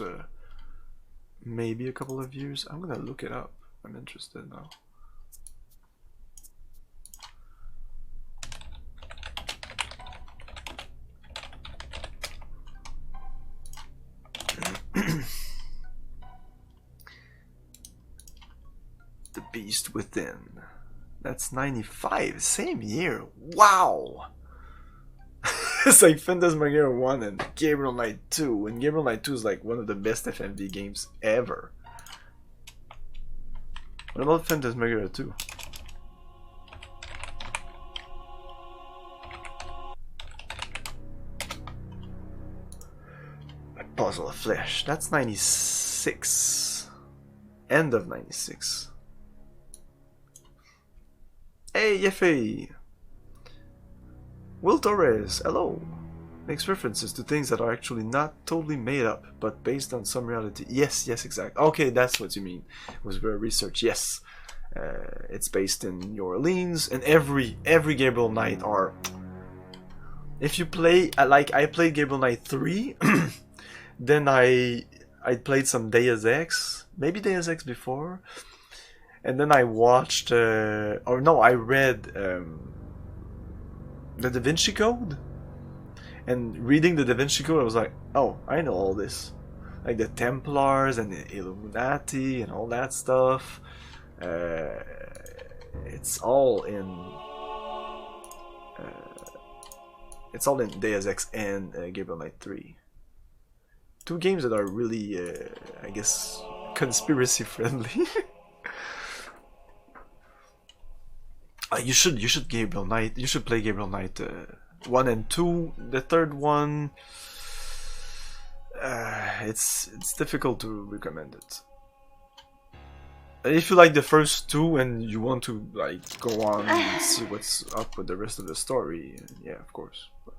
maybe a couple of years. I'm gonna look it up. I'm interested now. The Beast Within. That's 95, same year. Wow! It's like Phantasmagoria 1 and Gabriel Knight 2. And Gabriel Knight 2 is like one of the best FMV games ever. What about Phantasmagoria 2? A Puzzle of Flesh. That's 96. End of 96. Hey, Yefe! Will Torres, hello! Makes references to things that are actually not totally made up, but based on some reality. Yes, exactly. Okay, that's what you mean. It was very research. Yes, it's based in New Orleans, and every Gabriel Knight are. If you play like I played Gabriel Knight 3, then I played some Deus Ex, maybe Deus Ex before, and then I watched, or no, I read the Da Vinci Code. And reading the Da Vinci Code, I was like, oh, I know all this. Like the Templars and the Illuminati and all that stuff. It's all in Deus Ex and Gabriel Knight 3. Two games that are really, I guess, conspiracy friendly. You should Gabriel Knight. You should play Gabriel Knight 1 and 2. The third one, it's difficult to recommend it. If you like the first two and you want to like go on and see what's up with the rest of the story, yeah, of course. But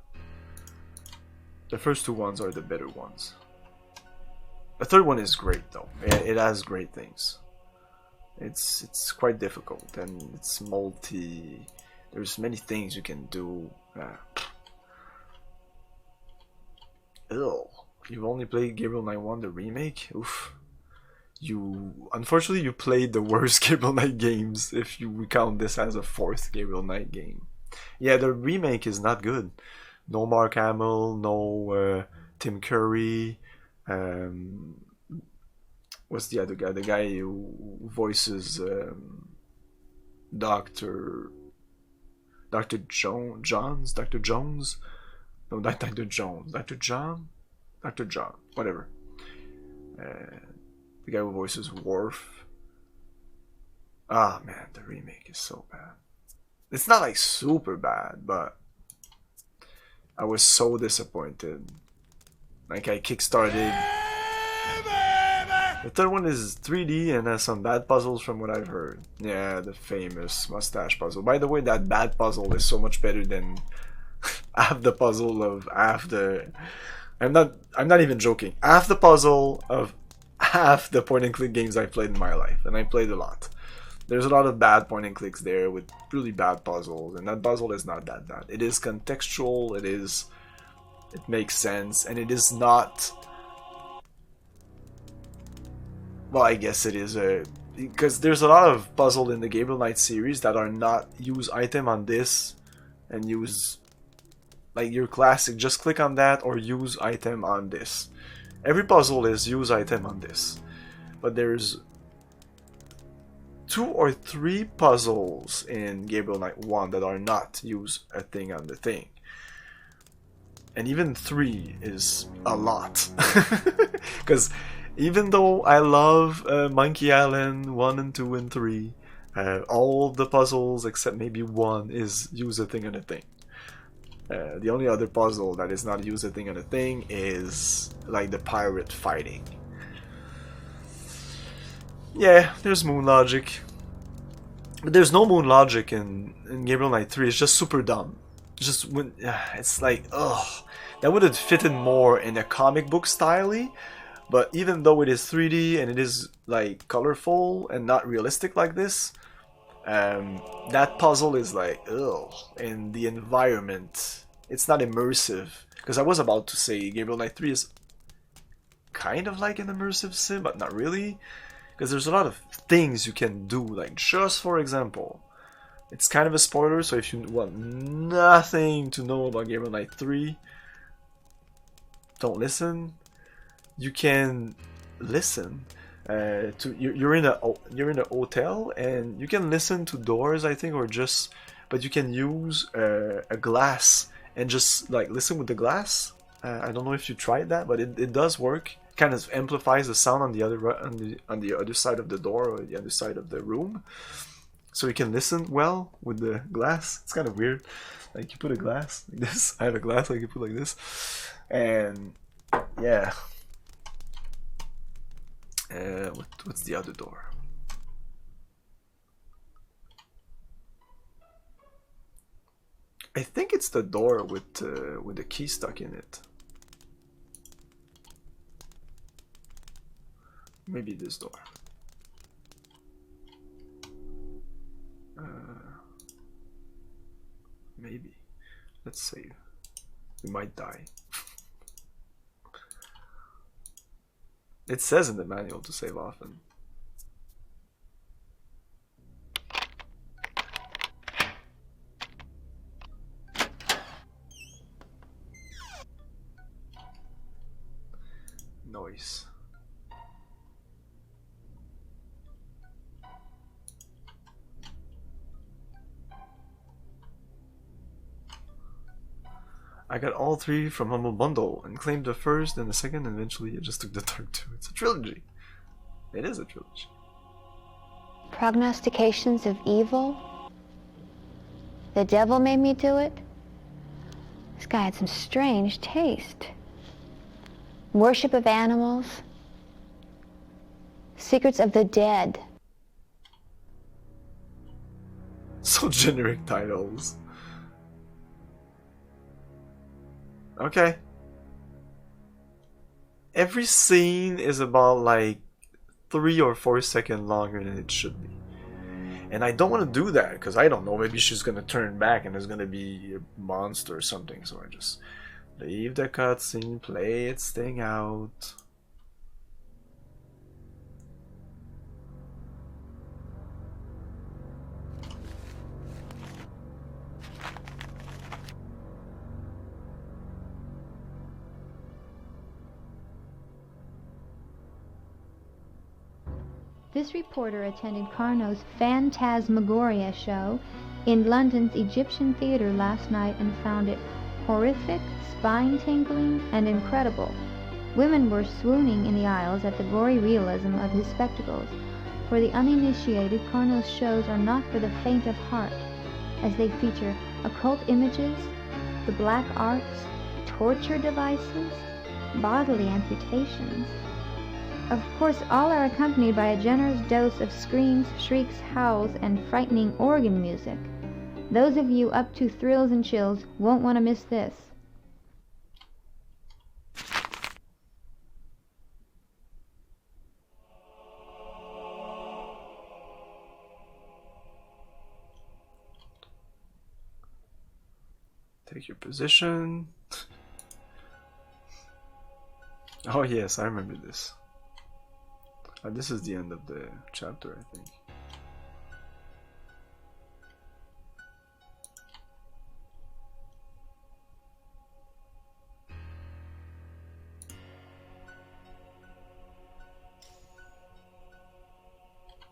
the first two ones are the better ones. The third one is great though. It has great things. It's quite difficult and it's multi. There's many things you can do. Ew. You've only played Gabriel Knight 1, the remake? Oof. Unfortunately, you played the worst Gabriel Knight games if you count this as a fourth Gabriel Knight game. Yeah, the remake is not good. No Mark Hamill, no Tim Curry. What's the other guy? The guy who voices Dr. Jones? Dr. Jones? No, not Dr. Jones. Dr. John? Dr. John. Whatever. The guy who voices Worf. Ah, man, the remake is so bad. It's not like super bad, but I was so disappointed. Like, I kickstarted. The third one is 3D and has some bad puzzles from what I've heard. Yeah, the famous mustache puzzle. By the way, that bad puzzle is so much better than half the puzzle of half the... I'm not even joking. Half the puzzle of half the point and click games I've played in my life, and I played a lot. There's a lot of bad point and clicks there with really bad puzzles, and that puzzle is not that bad. It is contextual, it makes sense, and it is not... Well, I guess it is because there's a lot of puzzle in the Gabriel Knight series that are not use item on this and use like your classic just click on that or use item on this. Every puzzle is use item on this, but there's 2 or 3 puzzles in Gabriel Knight 1 that are not use a thing on the thing. And even 3 is a lot. Because even though I love Monkey Island 1 and 2 and 3, all the puzzles except maybe 1 is use a thing on a thing. The only other puzzle that is not use a thing on a thing is like the pirate fighting. Yeah, there's moon logic. But there's no moon logic in Gabriel Knight 3. It's just super dumb. Just when it's like, ugh, that would have fitted more in a comic book style. But even though it is 3D and it is like colorful and not realistic like this, that puzzle is like, ugh, and the environment, it's not immersive. Because I was about to say Gabriel Knight 3 is kind of like an immersive sim, but not really. Because there's a lot of things you can do, like just for example, it's kind of a spoiler, so if you want nothing to know about Gabriel Knight 3, don't listen. You can listen to you're in a hotel and you can listen to doors, I think, or just, but you can use a glass and just like listen with the glass. I don't know if you tried that, but it does work. Kind of amplifies the sound on the other side of the door or the other side of the room, so you can listen well with the glass. It's kind of weird. Like you put a glass like this. I have a glass like you put like this, and yeah. What's the other door? I think it's the door with the key stuck in it. Maybe this door. Maybe. Let's save. We might die. It says in the manual to save often. noise. I got all three from Humble Bundle and claimed the first and the second, and eventually I just took the third too. It's a trilogy. It is a trilogy. Prognostications of evil? The devil made me do it? This guy had some strange taste. Worship of animals? Secrets of the dead? So generic titles. Okay. Every scene is about like 3 or 4 seconds longer than it should be. And I don't want to do that because I don't know, maybe she's gonna turn back and there's gonna be a monster or something, so I just leave the cutscene, play its thing out. This reporter attended Carnot's Phantasmagoria show in London's Egyptian Theatre last night and found it horrific, spine-tingling, and incredible. Women were swooning in the aisles at the gory realism of his spectacles. For the uninitiated, Carnot's shows are not for the faint of heart, as they feature occult images, the black arts, torture devices, bodily amputations. Of course, all are accompanied by a generous dose of screams, shrieks, howls, and frightening organ music. Those of you up to thrills and chills won't want to miss this. Take your position. Oh yes, I remember this. This is the end of the chapter, I think.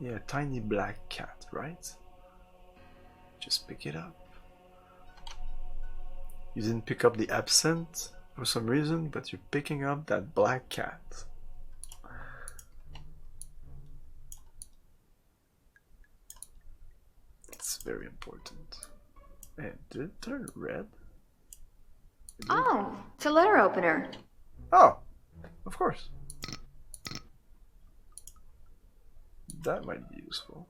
Yeah, tiny black cat, right? Just pick it up. You didn't pick up the absinthe for some reason, but you're picking up that black cat. It's very important. And did it turn red? Oh, it's a letter opener. Oh, of course. That might be useful.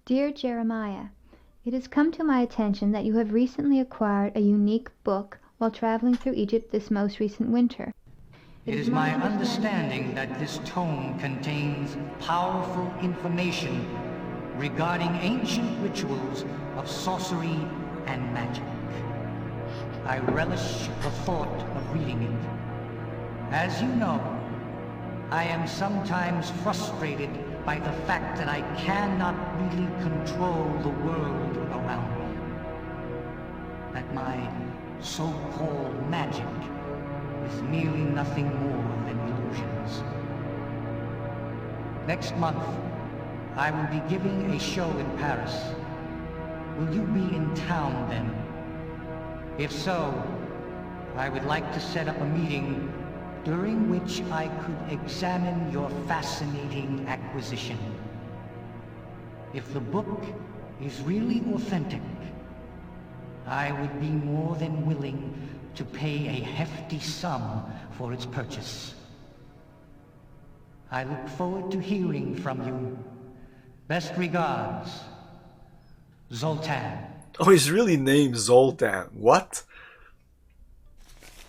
Dear Jeremiah, it has come to my attention that you have recently acquired a unique book while traveling through Egypt this most recent winter. It is my understanding that this tome contains powerful information regarding ancient rituals of sorcery and magic. I relish the thought of reading it. As you know, I am sometimes frustrated by the fact that I cannot really control the world around me. That my so-called magic is merely nothing more than illusions. Next month, I will be giving a show in Paris. Will you be in town then? If so, I would like to set up a meeting during which I could examine your fascinating acquisition. If the book is really authentic, I would be more than willing to pay a hefty sum for its purchase. I look forward to hearing from you. Best regards, Zoltan. Oh, he's really named Zoltan. What?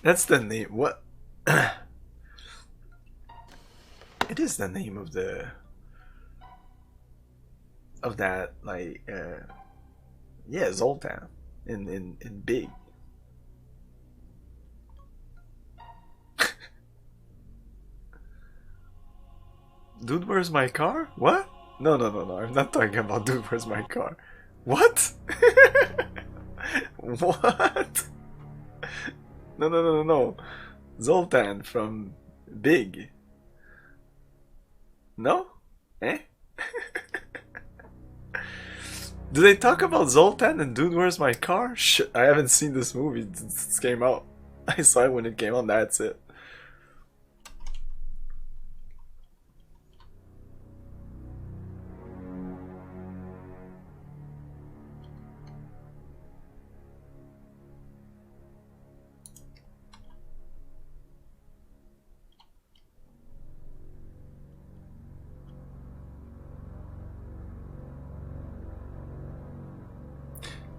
That's the name. What? It is the name of of that, like, yeah, Zoltan in Big. Dude, where's my car? What? No, I'm not talking about Dude, where's my car? What? What? No. Zoltan from Big. No? Eh? Do they talk about Zoltan and Dude, where's my car? Shit, I haven't seen this movie since it came out. I saw it when it came out, that's it.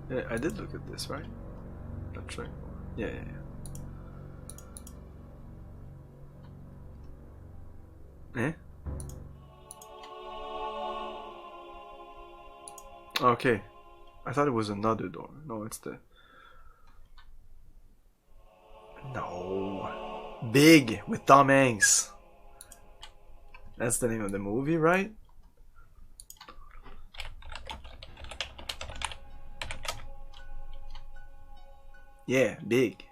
Yeah, I did look at this, right? That's right. Yeah. Eh? Okay. I thought it was another door. No, it's the... No. Big with Tom Hanks. That's the name of the movie, right? Yeah, Big.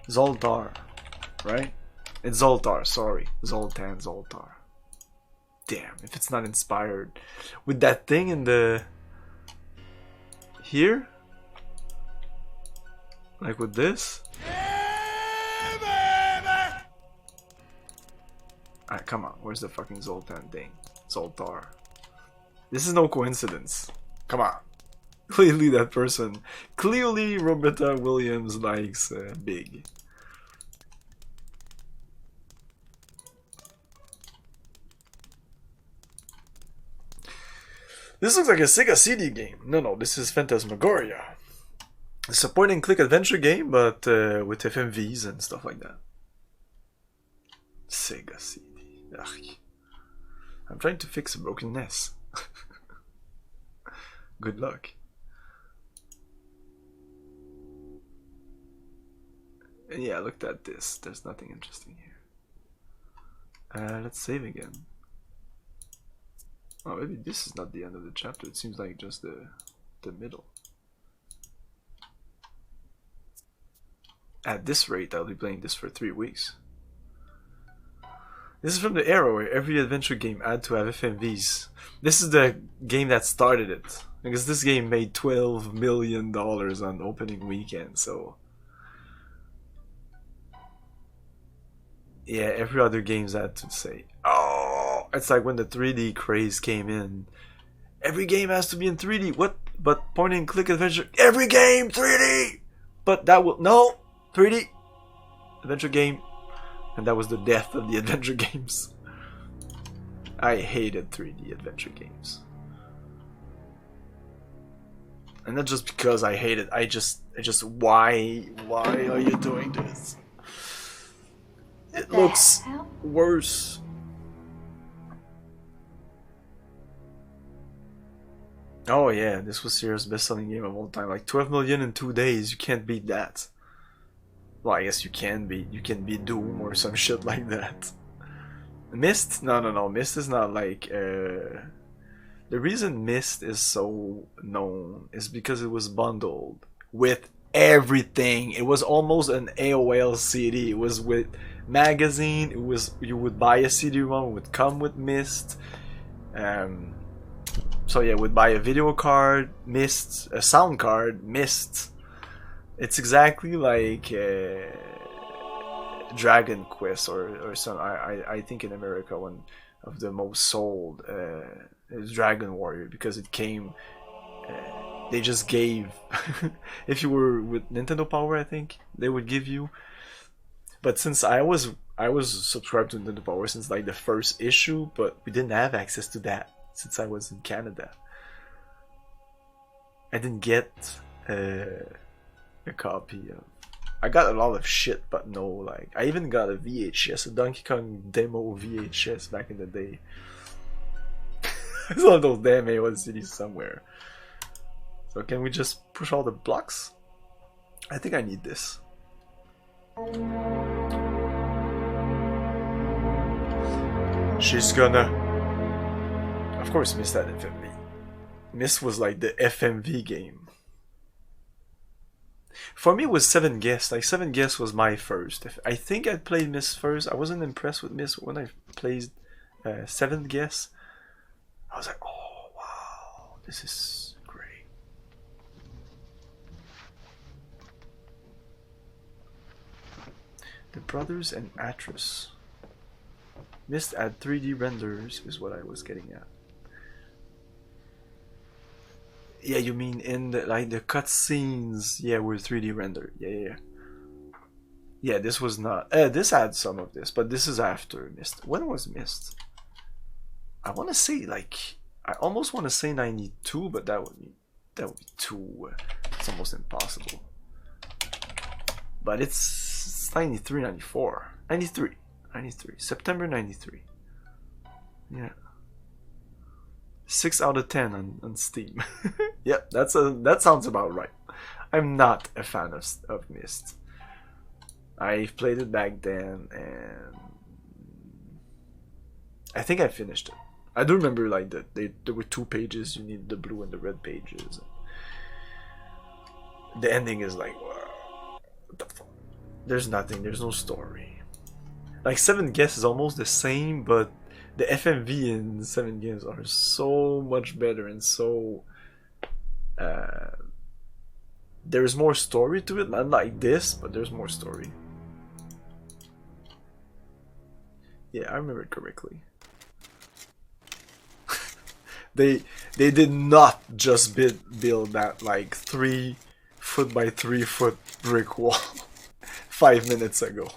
Zoltar, right? It's Zoltar, sorry. Zoltan, Zoltar. Damn, if it's not inspired with that thing in the... Here? Like with this? Alright, come on. Where's the fucking Zoltan thing? Zoltar. This is no coincidence. Come on. Clearly that person, clearly Roberta Williams likes Big. This looks like a Sega CD game. No, this is Phantasmagoria. It's a point and click adventure game, but with FMVs and stuff like that. Sega CD. Ugh. I'm trying to fix a broken NES. Good luck. And yeah, I looked at this. There's nothing interesting here. Let's save again. Oh, maybe this is not the end of the chapter. It seems like just the middle. At this rate, I'll be playing this for 3 weeks. This is from the era where every adventure game had to have FMVs. This is the game that started it. Because this game made $12 million on opening weekend, so... Yeah, every other game's had to say, oh, it's like when the 3D craze came in. Every game has to be in 3D. What? But point and click adventure, every game 3D. But that will no 3D adventure game, and that was the death of the adventure games. I hated 3D adventure games, and not just because I hate it. I just why are you doing this? It looks worse. Oh yeah, this was Sierra's best-selling game of all time. Like 12 million in 2 days. You can't beat that. Well, I guess you can beat Doom or some shit like that. Myst? No. Myst is not like... The reason Myst is so known is because it was bundled with everything. It was almost an AOL CD. It was with magazine. It was, you would buy a CD-ROM, it would come with Myst. So yeah, would buy a video card, Myst, a sound card, Myst. It's exactly like Dragon Quest or some. I think in America one of the most sold is Dragon Warrior, because it came. They just gave. If you were with Nintendo Power, I think they would give you. But since I was subscribed to Nintendo Power since like the first issue, but we didn't have access to that since I was in Canada. I didn't get a copy of... I got a lot of shit, but no, like, I even got a VHS, a Donkey Kong demo VHS back in the day. It's one of those damn A1 cities somewhere. So can we just push all the blocks? I think I need this. She's gonna... Of course, Miss had FMV. Miss was like the FMV game. For me, it was 7 Guess. Like 7 Guess was my first. I think I played Miss first. I wasn't impressed with Miss when I played 7th Guess. I was like, oh wow, this is great. The Brothers and Atlas. Missed at 3D renders is what I was getting at. Yeah, you mean in the like the cutscenes? Yeah, were 3D rendered. Yeah. Yeah, this was not. This had some of this, but this is after Mist. When was Mist? I want to say like I almost want to say 92, but that would be too. It's almost impossible. But it's 93, 94, 93, 93, September 93. Yeah. 6 out of 10 on Steam. Yep, that sounds about right. I'm not a fan of Myst. I played it back then, and I think I finished it. I do remember like that there were 2 pages. You need the blue and the red pages. The ending is like, what the fuck? There's nothing. There's no story. Like 7 Guess is almost the same, but the FMV in 7 Games are so much better and so there's more story to it. Not like this, but there's more story. Yeah, I remember it correctly. They did not just build that like 3 foot by 3 foot brick wall 5 minutes ago.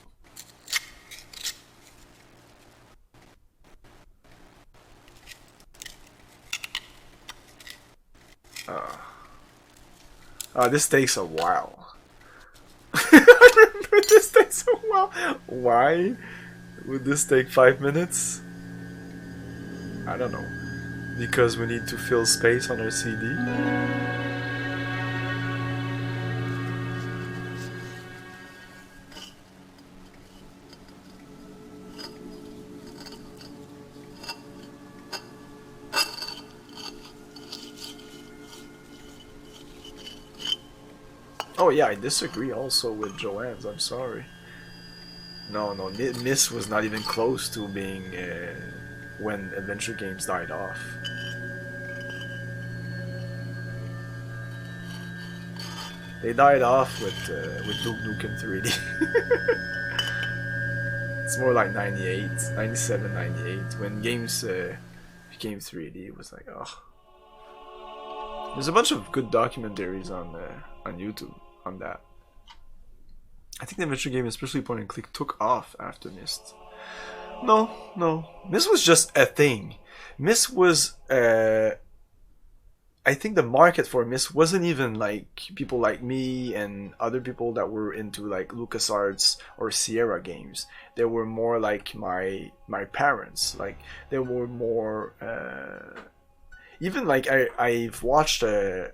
This takes a while. I remember this takes a while. Why would this take 5 minutes? I don't know. Because we need to fill space on our CD? Oh yeah, I disagree also with Joanne's, I'm sorry. No, Miss was not even close to being when adventure games died off. They died off with Duke Nukem 3D. It's more like 98, 97, 98. When games became 3D, it was like, oh. There's a bunch of good documentaries on YouTube on that. I think the adventure game, especially point and click, took off after Myst. No. Myst was just a thing. Myst was, I think the market for Myst wasn't even like people like me and other people that were into like LucasArts or Sierra games. They were more like my parents. Like they were more, even like I've watched a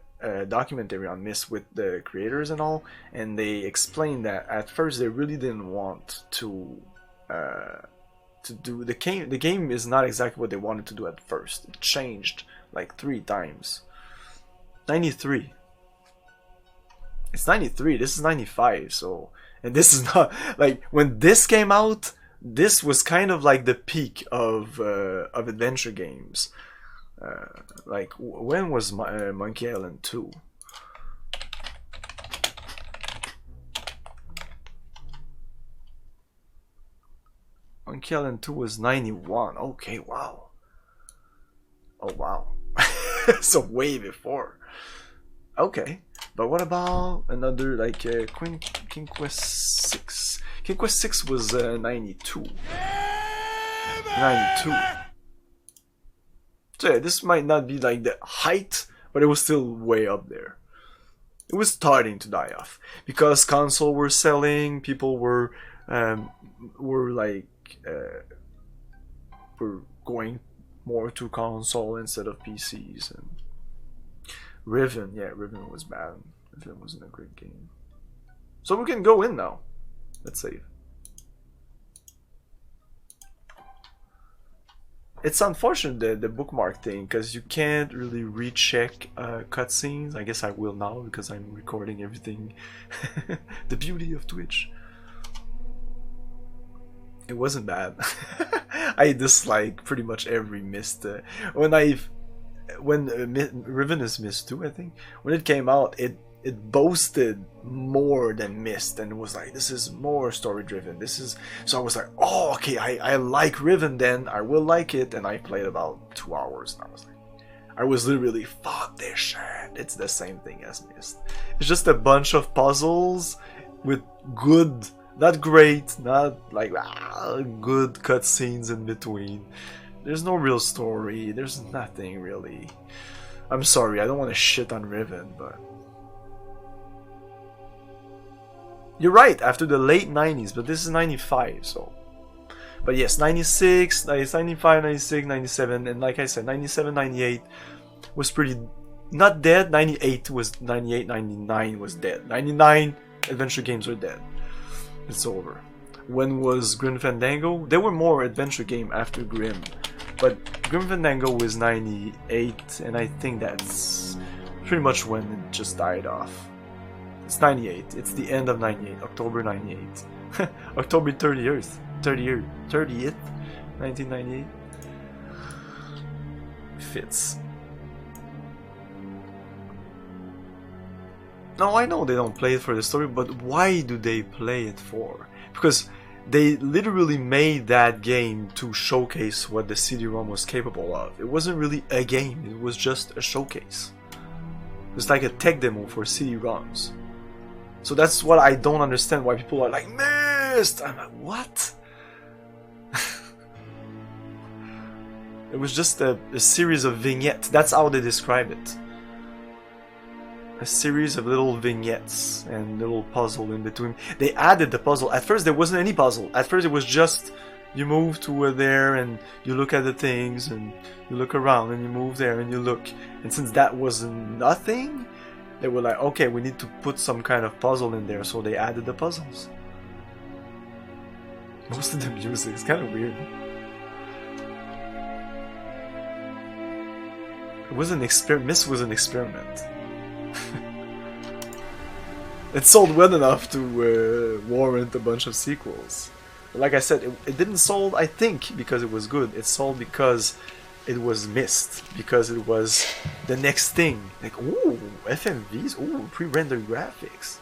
documentary on Myst with the creators and all, and they explained that at first they really didn't want to do the game. The game is not exactly what they wanted to do at first. It changed like 3 times. 93. It's 93. This is 95. So, and this is not like when this came out. This was kind of like the peak of adventure games. Like when was Monkey Island 2? Monkey Island 2 was 91. Okay, wow. Oh wow. So way before. Okay, but what about another like King Quest 6? King Quest 6 was 92. 92. So yeah, this might not be like the height, but it was still way up there. It was starting to die off because console were selling, people were like were going more to console instead of PCs. And Riven, yeah, Riven was bad. Riven wasn't a great game. So we can go in now. Let's save. It's unfortunate the bookmark thing, because you can't really recheck cutscenes. I guess I will now because I'm recording everything. The beauty of Twitch. It wasn't bad. I dislike pretty much every missed. When Riven is Mist 2, I think, when it came out, it boasted more than Mist, and it was like, this is more story driven. This is, so I was like, oh, okay, I like Riven, then I will like it. And I played about 2 hours, and I was like, I was literally, fuck this shit. It's the same thing as Mist. It's just a bunch of puzzles with good, not great, not like good cutscenes in between. There's no real story. There's nothing really. I'm sorry, I don't want to shit on Riven, but you're right, after the late 90s, but this is 95, so. But yes, 96, 95, 96, 97, and like I said, 97, 98 was pretty, not dead. 98 was, 98, 99 was dead. 99, adventure games were dead. It's over. When was Grim Fandango? There were more adventure game after Grim, but Grim Fandango was 98, and I think that's pretty much when it just died off. It's 98. It's the end of 98. October 98. October 30th, 1998. Fits. No, I know they don't play it for the story, but why do they play it for? Because they literally made that game to showcase what the CD-ROM was capable of. It wasn't really a game, it was just a showcase. It was like a tech demo for CD-ROMs. So that's what I don't understand, why people are like, Mist! I'm like, what? It was just a series of vignettes. That's how they describe it. A series of little vignettes and little puzzle in between. They added the puzzle. At first there wasn't any puzzle. At first it was just you move to there and you look at the things and you look around and you move there and you look. And since that was nothing, they were like, okay, we need to put some kind of puzzle in there, so they added the puzzles. Most of the music is kind of weird. It was an experiment. Mist was an experiment. It sold well enough to warrant a bunch of sequels. But like I said, it didn't sold, I think, because it was good. It sold because it was Mist, because it was the next thing. Like, ooh, FMVs, ooh, pre-rendered graphics.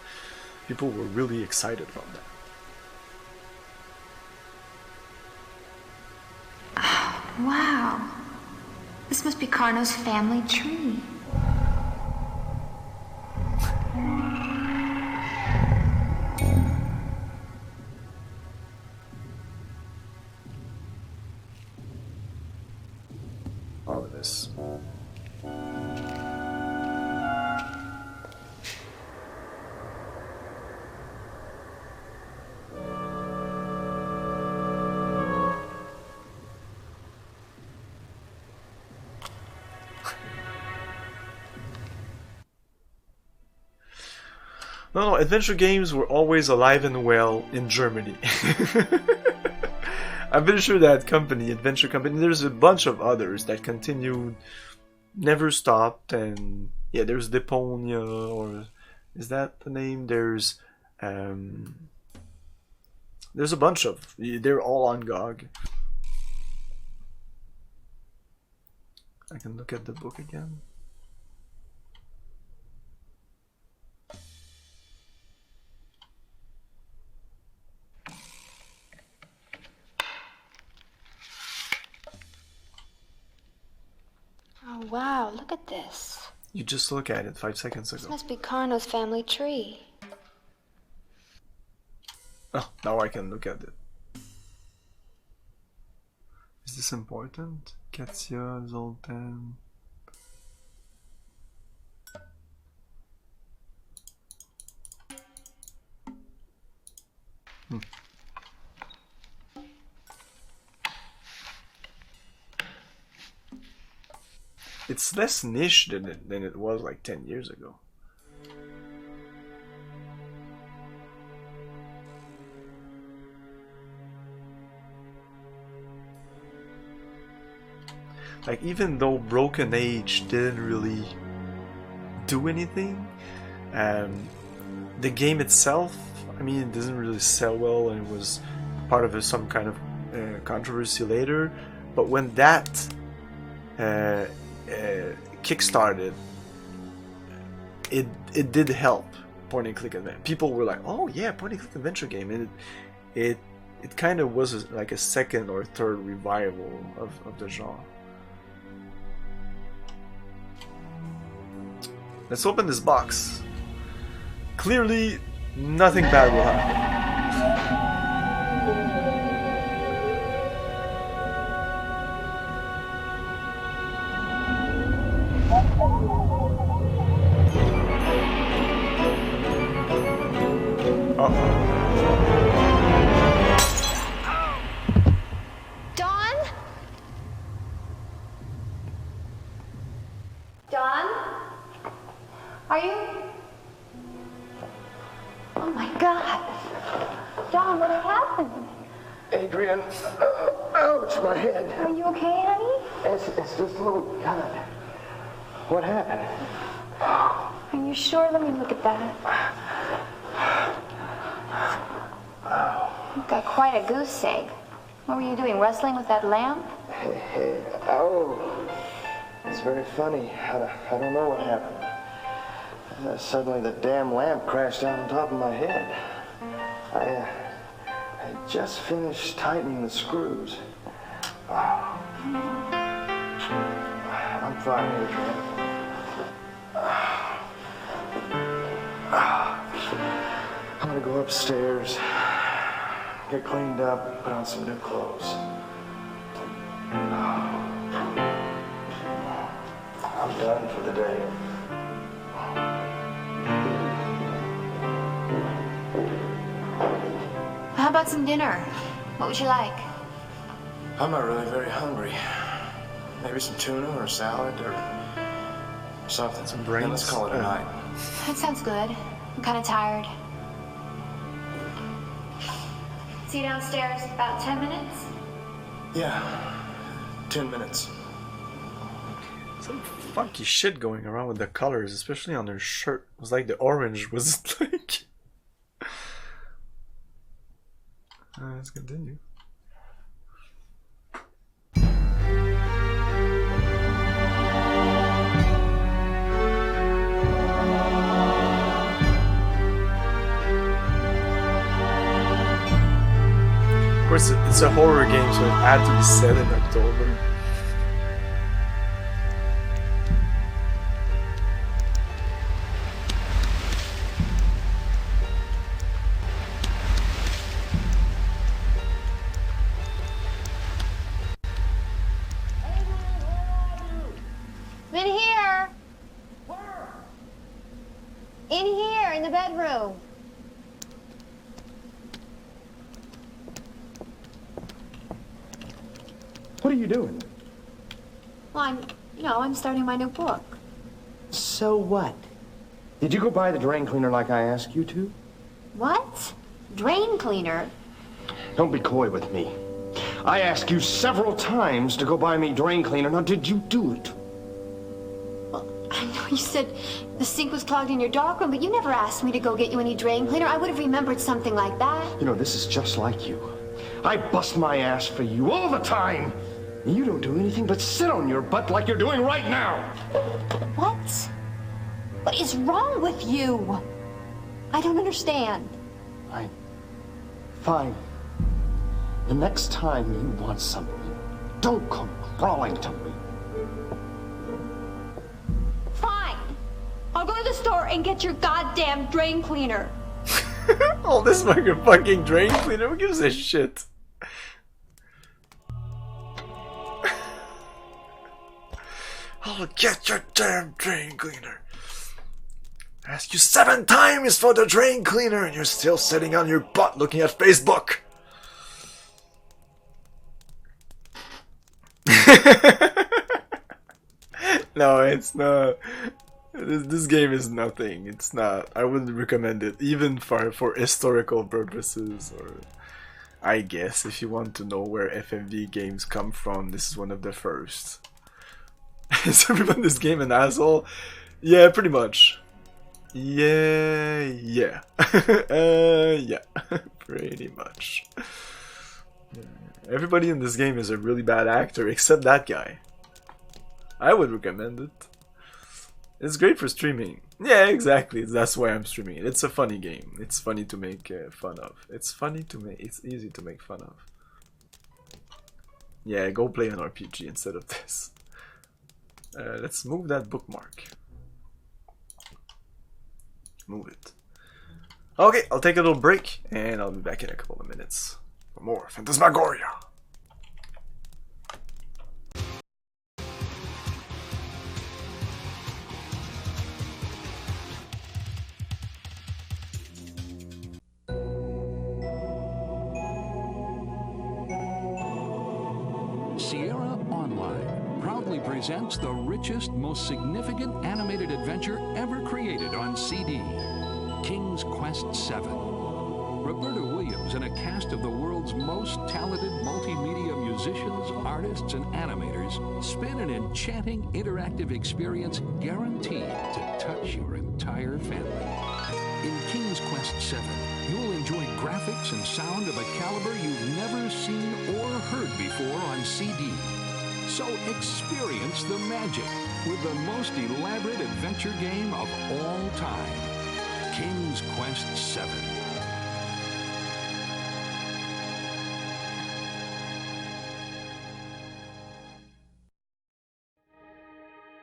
People were really excited about that. Wow. This must be Carno's family tree. All of this. No, adventure games were always alive and well in Germany. I'm pretty sure that company, Adventure Company, there's a bunch of others that continued, never stopped, and yeah, there's Deponia, or is that the name? There's a bunch of, they're all on GOG. I can look at the book again. Oh, wow, look at this. You just look at it 5 seconds ago. This must be Carno's family tree. Oh, now I can look at it. Is this important? Katya, Zoltan. it's less niche than it was like 10 years ago. Like, even though Broken Age didn't really do anything, the game itself, I mean, it doesn't really sell well, and it was part of some kind of controversy later. But when that kickstarted, it did help point and click adventure. People were like, "Oh yeah, point and click adventure game," and it kind of was like a second or third revival of the genre. Let's open this box. Clearly, nothing bad will happen. Dawn? Dawn? Are you? Oh my God. Dawn, what happened? Adrian, ouch, my head. Are you okay, honey? It's just a little cut. What happened? Are you sure? Let me look at that. You've got quite a goose egg. What were you doing, wrestling with that lamp? Oh, it's very funny. I don't know what happened. Suddenly the damn lamp crashed down on top of my head. I just finished tightening the screws. I'm fine, Adrian. I'm gonna go upstairs, get cleaned up, put on some new clothes. I'm done for the day. How about some dinner? What would you like? I'm not really very hungry. Maybe some tuna or a salad or something. Some brains. And let's call it a night. That sounds good. I'm kind of tired. See you downstairs in about 10 minutes? Yeah, 10 minutes. Some funky shit going around with the colors, especially on her shirt. It was like the orange was like... let's continue. Of course, it's a horror game, so it had to be set in October. In here. In here, in the bedroom. What are you doing? Well, I'm starting my new book. So what? Did you go buy the drain cleaner like I asked you to? What? Drain cleaner? Don't be coy with me. I asked you several times to go buy me drain cleaner. Now, did you do it? Well, I know you said the sink was clogged in your darkroom, but you never asked me to go get you any drain cleaner. I would have remembered something like that. You know, this is just like you. I bust my ass for you all the time. You don't do anything but sit on your butt like you're doing right now. What? What is wrong with you? I don't understand. Fine. The next time you want something, don't come crawling to me. Fine. I'll go to the store and get your goddamn drain cleaner. Oh, this fucking drain cleaner, who gives a shit? I'll get your damn drain cleaner. I asked you 7 times for the drain cleaner and you're still sitting on your butt looking at Facebook. No, it's not. This game is nothing. It's not. I wouldn't recommend it, even for historical purposes, or I guess if you want to know where FMV games come from, this is one of the first. Is everyone in this game an asshole? Yeah, pretty much. Yeah. Yeah, pretty much. Everybody in this game is a really bad actor, except that guy. I would recommend it. It's great for streaming. Yeah, exactly. That's why I'm streaming it. It's a funny game. It's funny to make fun of. It's funny to make. It's easy to make fun of. Yeah, go play an RPG instead of this. Let's move that bookmark. Move it. Okay, I'll take a little break, and I'll be back in a couple of minutes for more Phantasmagoria. Sierra Online proudly presents the richest, most significant animated adventure ever created on CD, King's Quest VII. Roberta Williams and a cast of the world's most talented multimedia musicians, artists, and animators spin an enchanting interactive experience guaranteed to touch your entire family. In King's Quest VII, you'll enjoy graphics and sound of a caliber you've never seen or heard before on CD. So experience the magic with the most elaborate adventure game of all time, King's Quest VII.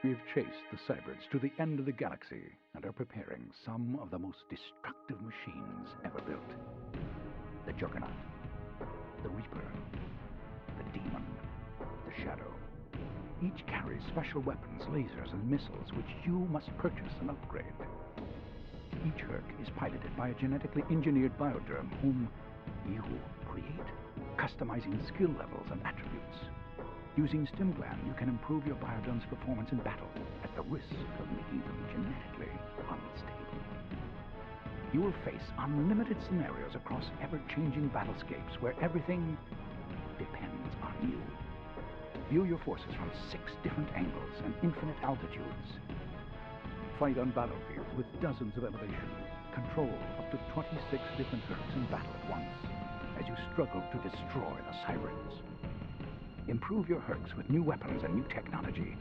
We've chased the cybrids to the end of the galaxy and are preparing some of the most destructive machines ever built. The Juggernaut, the Reaper, the Demon, the Shadow. Each carries special weapons, lasers, and missiles which you must purchase and upgrade. Each Herc is piloted by a genetically engineered bioderm whom you create, customizing skill levels and attributes. Using StimGlan, you can improve your bioderm's performance in battle at the risk of making them genetically unstable. You will face unlimited scenarios across ever-changing battlescapes where everything depends on you. View your forces from 6 different angles and infinite altitudes. Fight on battlefields with dozens of elevations. Control up to 26 different Hercs in battle at once as you struggle to destroy the Cybrids. Improve your Hercs with new weapons and new technology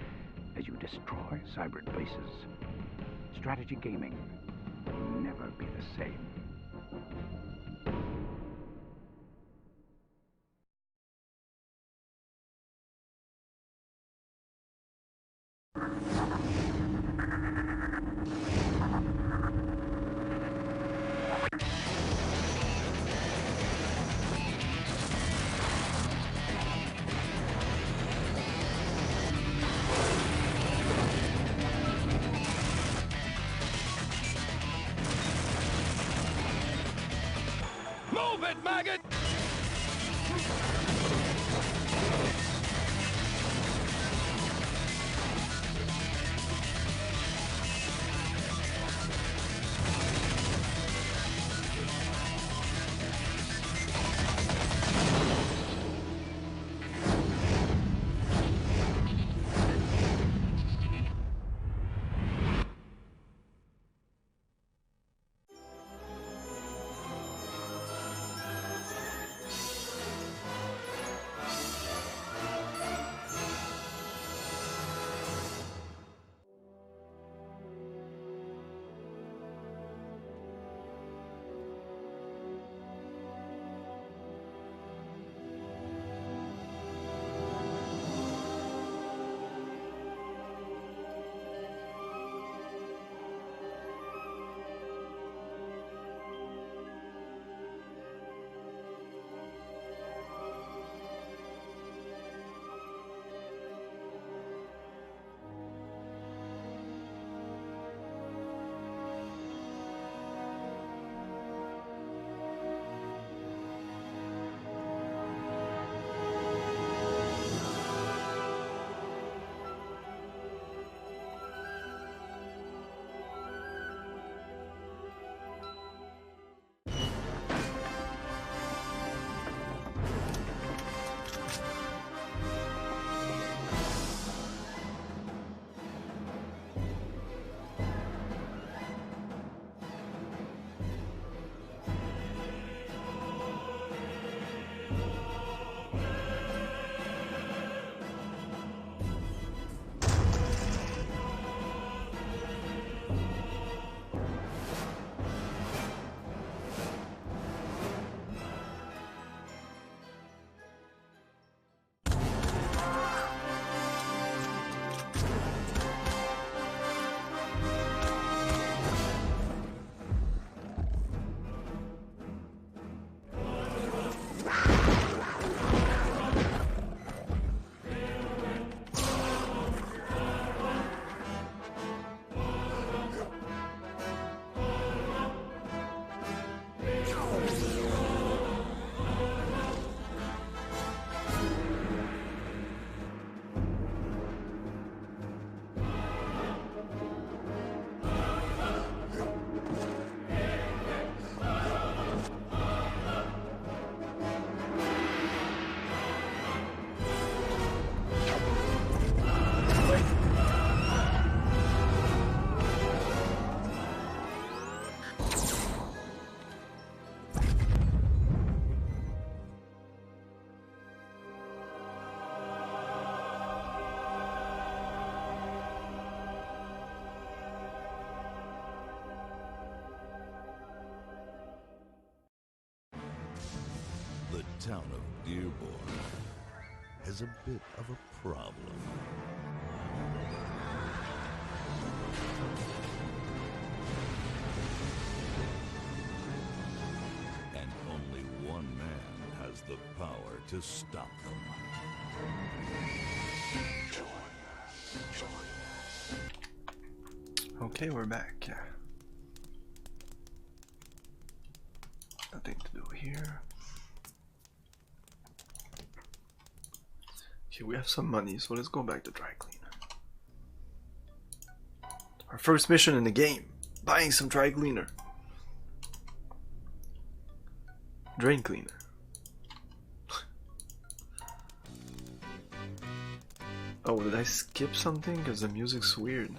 as you destroy Cybrid bases. Strategy gaming will never be the same. Move it, maggot! town of Dearborn has a bit of a problem. And only one man has the power to stop them. Okay, we're back. Nothing to do here. Okay, we have some money, so let's go back to dry cleaner. Our first mission in the game, buying some dry cleaner. Drain cleaner. Oh, did I skip something? Because the music's weird.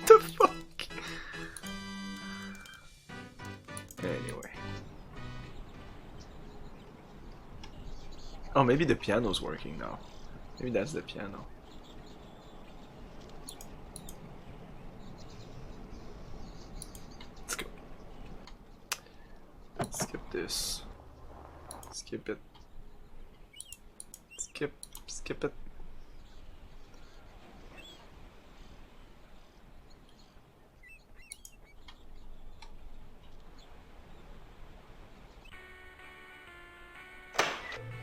The fuck? Anyway. Oh, maybe the piano's working now. Maybe that's the piano. Let's go. Skip this. Skip it. Skip it.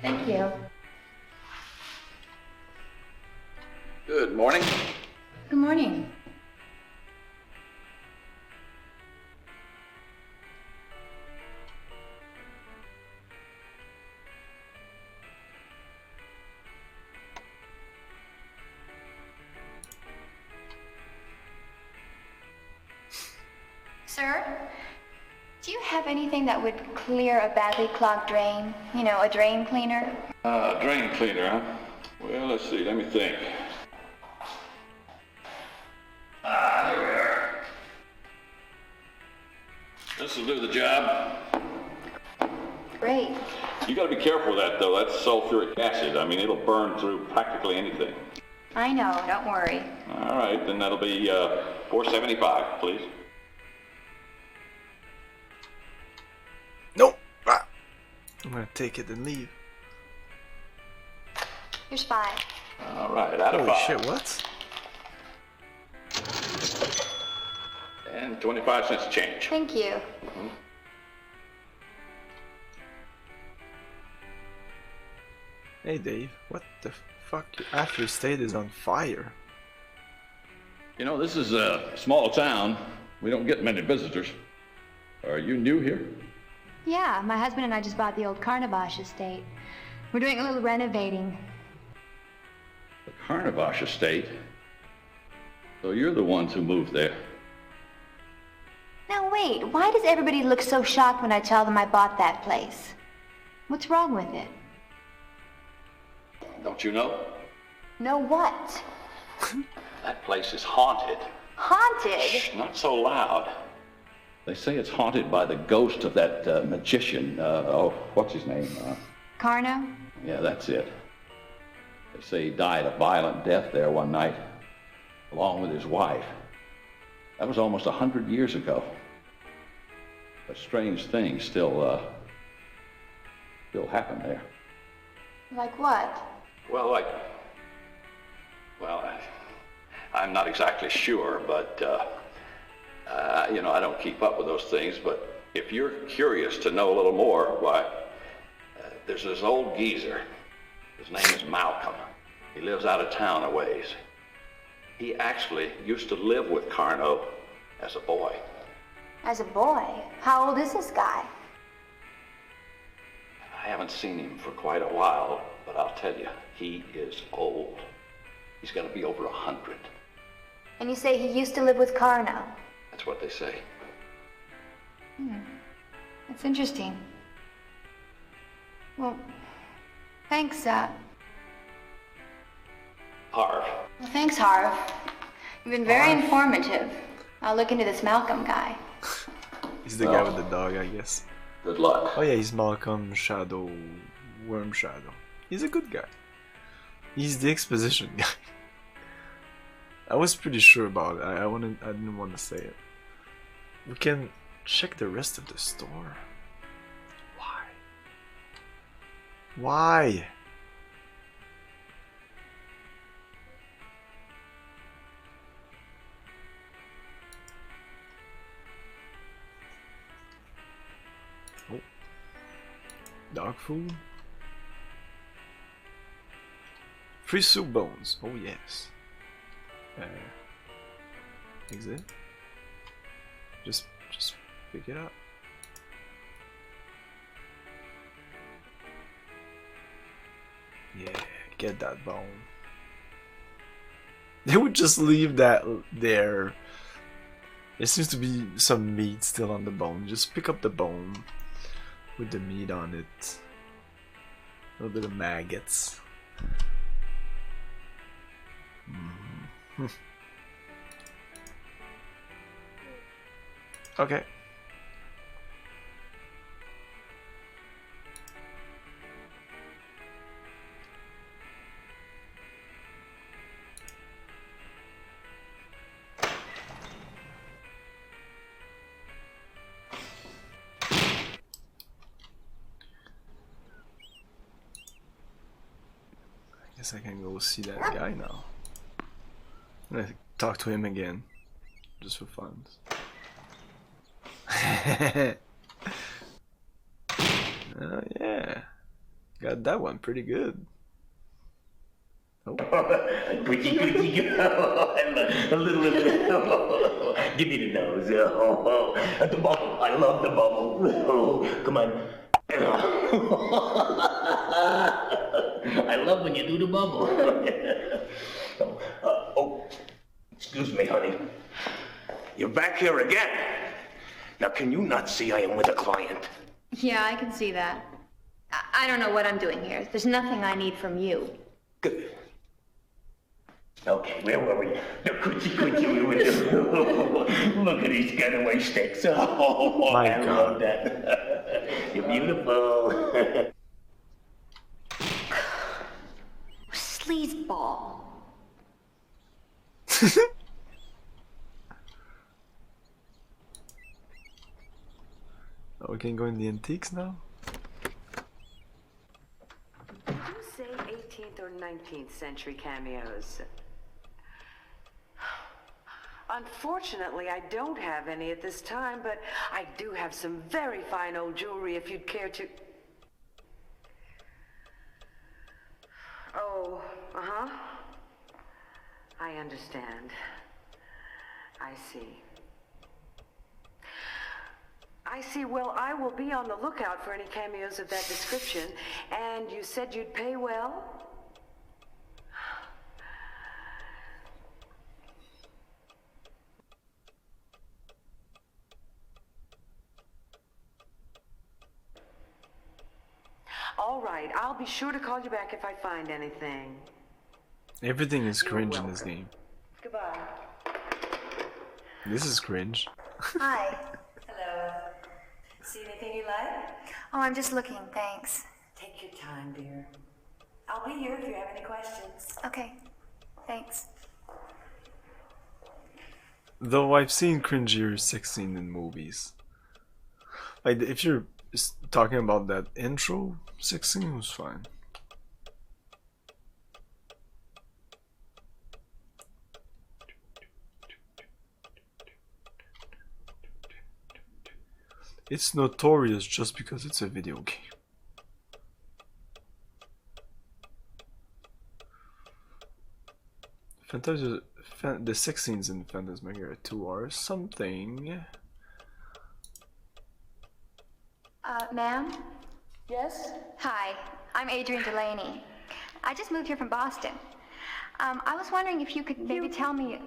Thank you. Good morning. Good morning. Sir, do you have anything that would clear a badly clogged drain? You know, a drain cleaner? Drain cleaner, huh? Well, let's see, let me think. Here we are. This'll do the job. Great. You gotta be careful with that, though. That's sulfuric acid. I mean, it'll burn through practically anything. I know, don't worry. All right, then that'll be $4.75, please. Nope. Ah. I'm gonna take it and leave. Here's 5. All right, out of Holy 5. shit, what? And 25 cents change. Thank you. Hey Dave, what the fuck? Your after state is on fire. You know, this is a small town. We don't get many visitors. Are you new here? Yeah, my husband and I just bought the old Carnavash estate. We're doing a little renovating. The Carnavash estate? So you're the ones who moved there. Now wait, why does everybody look so shocked when I tell them I bought that place? What's wrong with it? Don't you know? Know what? That place is haunted. Haunted? Shh, not so loud. They say it's haunted by the ghost of that magician. What's his name? Carno? Yeah, that's it. They say he died a violent death there one night, along with his wife. That was almost 100 years ago. But strange things still happen there. Like what? Well, I'm not exactly sure, but, you know, I don't keep up with those things, but if you're curious to know a little more, why, there's this old geezer. His name is Malcolm. He lives out of town a ways. He actually used to live with Carno as a boy. As a boy? How old is this guy? I haven't seen him for quite a while, but I'll tell you, he is old. He's got to be over 100. And you say he used to live with Carno? That's what they say. That's interesting. Well, thanks, Harv. Well, thanks, Harv. You've been very informative. I'll look into this Malcolm guy. He's the guy with the dog, I guess. Good luck. Oh yeah, he's Malcolm Shadow, Worm Shadow. He's a good guy. He's the exposition guy. I was pretty sure about it. I didn't want to say it. We can check the rest of the store. Why? Why? Oh. Dog food? Free soup bones. Oh yes. Exit. Just pick it up. Yeah, get that bone. They would just leave that there. There seems to be some meat still on the bone. Just pick up the bone with the meat on it. A little bit of maggots. Okay. I guess I can go see that guy now. I'm gonna talk to him again, just for fun. Oh yeah, got that one pretty good. Oh. Pretty girl. A little. Give me the nose. The bubble. I love the bubble. Come on. I love when you do the bubble. Oh, excuse me, honey. You're back here again. Now, can you not see I am with a client? Yeah, I can see that. I don't know what I'm doing here. There's nothing I need from you. Good. Okay, where were we? The coochie we were doing. Look at these getaway sticks. Oh, my I God. love that. You're beautiful. Sleazeball. Oh, we can go in the antiques now? Did you say 18th or 19th century cameos? Unfortunately, I don't have any at this time, but I do have some very fine old jewelry if you'd care to... Oh, uh-huh. I understand. I see. I see. Well, I will be on the lookout for any cameos of that description. And you said you'd pay well? All right, I'll be sure to call you back if I find anything. Everything is cringe in this game. Goodbye. This is cringe. Hi. Hello. See anything you like? Oh, I'm just looking, thanks. Take your time, dear. I'll be here if you have any questions. Okay, thanks. Though I've seen cringier sex scene in movies. Like, if you're talking about that intro sex scene, was fine. It's notorious just because it's a video game. The sex scenes in Phantasmagoria 2 are something. Ma'am? Yes? Hi, I'm Adrian Delaney. I just moved here from Boston. I was wondering if you could maybe tell me...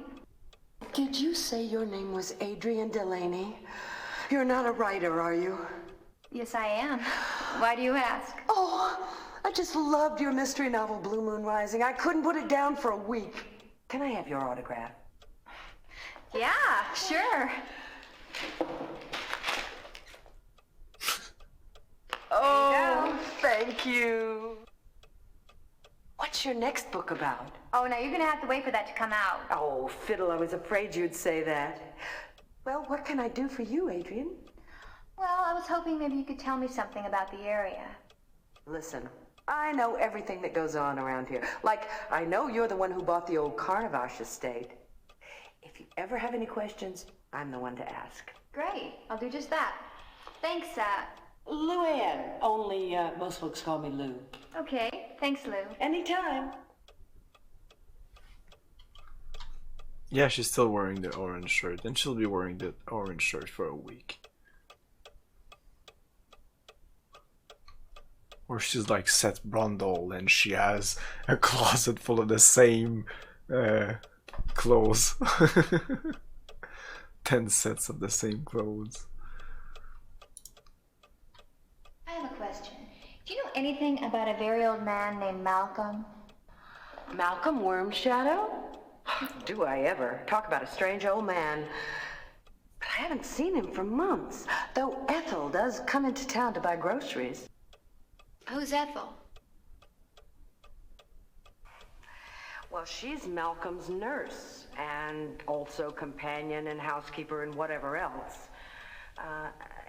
Did you say your name was Adrian Delaney? You're not a writer, are you? Yes, I am. Why do you ask? Oh, I just loved your mystery novel, Blue Moon Rising. I couldn't put it down for a week. Can I have your autograph? Yeah, sure. Oh, thank you. What What's your next book about? Oh, now you're gonna have to wait for that to come out. Oh, fiddle, I was afraid you'd say that. Well, what can I do for you, Adrian? Well, I was hoping maybe you could tell me something about the area. Listen, I know everything that goes on around here. Like, I know you're the one who bought the old Carnavash estate. If you ever have any questions, I'm the one to ask. Great, I'll do just that. Thanks, Luann, only most folks call me Lou. Okay, thanks, Lou. Anytime. Yeah, she's still wearing the orange shirt, and she'll be wearing the orange shirt for a week. Or she's like Seth Brundle, and she has a closet full of the same clothes. 10 sets of the same clothes. I have a question. Do you know anything about a very old man named Malcolm? Malcolm Wormshadow? Do I ever. Talk about a strange old man. But I haven't seen him for months, though Ethel does come into town to buy groceries. Who's Ethel? Well, she's Malcolm's nurse, and also companion and housekeeper and whatever else.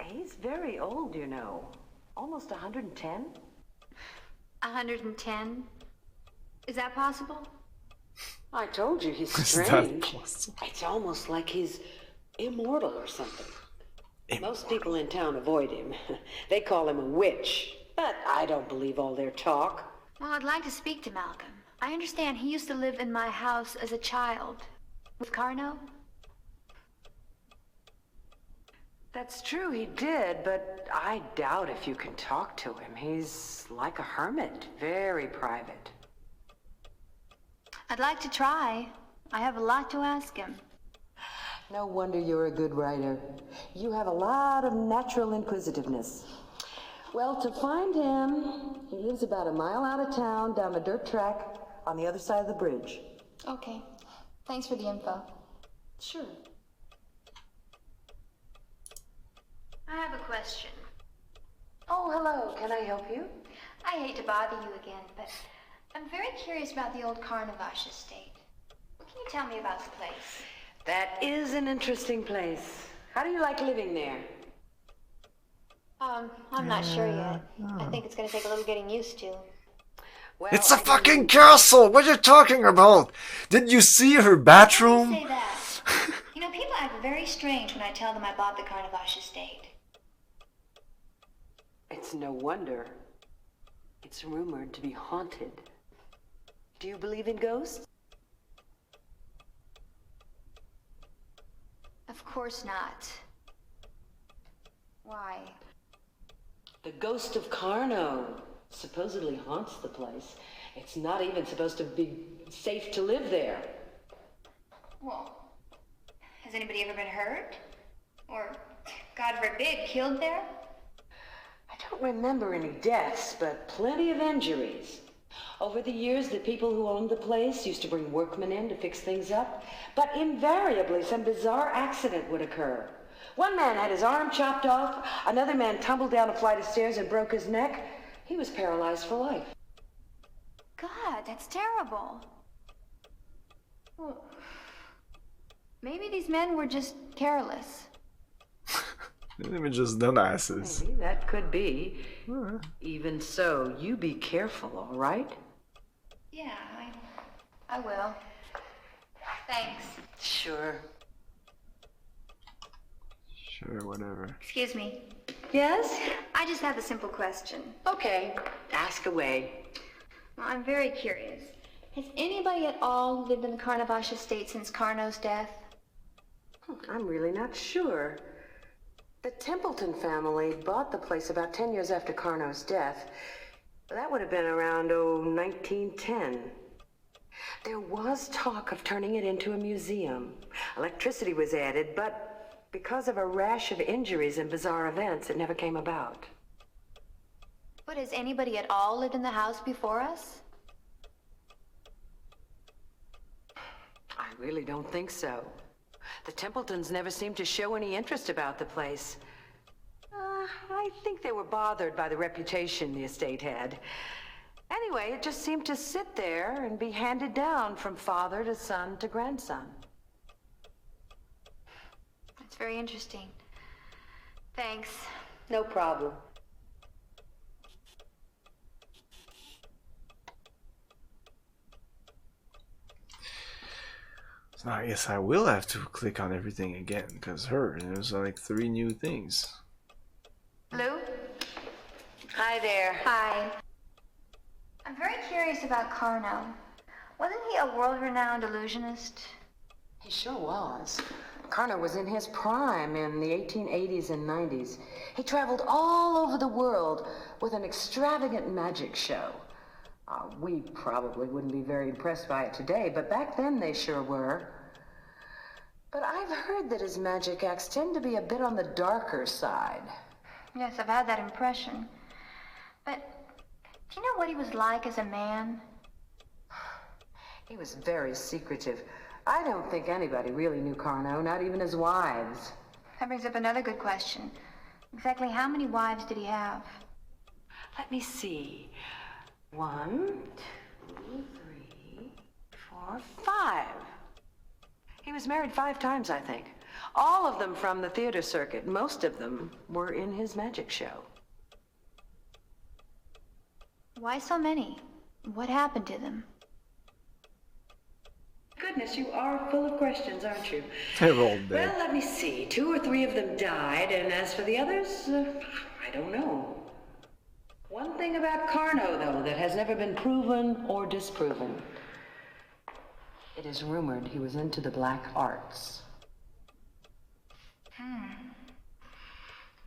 He's very old, you know. Almost 110. 110? Is that possible? I told you he's strange. It's almost like he's immortal or something. Most people in town avoid him. They call him a witch, but I don't believe all their talk. Well, I'd like to speak to Malcolm. I understand he used to live in my house as a child. With Carno? That's true, he did, but I doubt if you can talk to him. He's like a hermit, very private. I'd like to try. I have a lot to ask him. No wonder you're a good writer. You have a lot of natural inquisitiveness. Well, to find him, he lives about a mile out of town, down a dirt track, on the other side of the bridge. Okay. Thanks for the info. Sure. I have a question. Oh, hello. Can I help you? I hate to bother you again, but I'm very curious about the old Carnavash estate. What can you tell me about the place? That is an interesting place. How do you like living there? I'm not sure yet. I think it's gonna take a little getting used to. Well, It's a fucking castle! What are you talking about? Did you see her bathroom? Don't say that. You know, people act very strange when I tell them I bought the Carnavash estate. It's no wonder. It's rumored to be haunted. Do you believe in ghosts? Of course not. Why? The ghost of Carno supposedly haunts the place. It's not even supposed to be safe to live there. Well, has anybody ever been hurt? Or, God forbid, killed there? I don't remember any deaths, but plenty of injuries. Over the years, the people who owned the place used to bring workmen in to fix things up, but invariably some bizarre accident would occur. One man had his arm chopped off, another man tumbled down a flight of stairs and broke his neck. He was paralyzed for life. God, that's terrible. Well, maybe these men were just careless. They were just dumbasses. Maybe that could be. Even so, you be careful, all right? Yeah, I will. Thanks. Sure. Sure, whatever. Excuse me. Yes? I just have a simple question. Okay, ask away. Well, I'm very curious. Has anybody at all lived in the Carnavash estate since Carno's death? I'm really not sure. The Templeton family bought the place about 10 years after Carno's death. That would have been around, 1910. There was talk of turning it into a museum. Electricity was added, but because of a rash of injuries and bizarre events, it never came about. But has anybody at all lived in the house before us? I really don't think so. The Templetons never seemed to show any interest about the place. I think they were bothered by the reputation the estate had. Anyway, it just seemed to sit there and be handed down from father to son to grandson. That's very interesting. Thanks. No problem. So I guess I will have to click on everything again, because there's like 3 new things. Lou? Hi there. Hi. I'm very curious about Carno. Wasn't he a world-renowned illusionist? He sure was. Carno was in his prime in the 1880s and 90s. He traveled all over the world with an extravagant magic show. We probably wouldn't be very impressed by it today, but back then they sure were. But I've heard that his magic acts tend to be a bit on the darker side. Yes, I've had that impression. But do you know what he was like as a man? He was very secretive. I don't think anybody really knew Carno, not even his wives. That brings up another good question. Exactly how many wives did he have? Let me see. 1, 2, 3, 4, 5. He was married 5 times, I think. All of them from the theater circuit. Most of them were in his magic show. Why so many? What happened to them? Goodness, you are full of questions, aren't you? They're all dead. Well, let me see. 2 or 3 of them died, and as for the others, I don't know. One thing about Carno, though, that has never been proven or disproven. It is rumored he was into the black arts.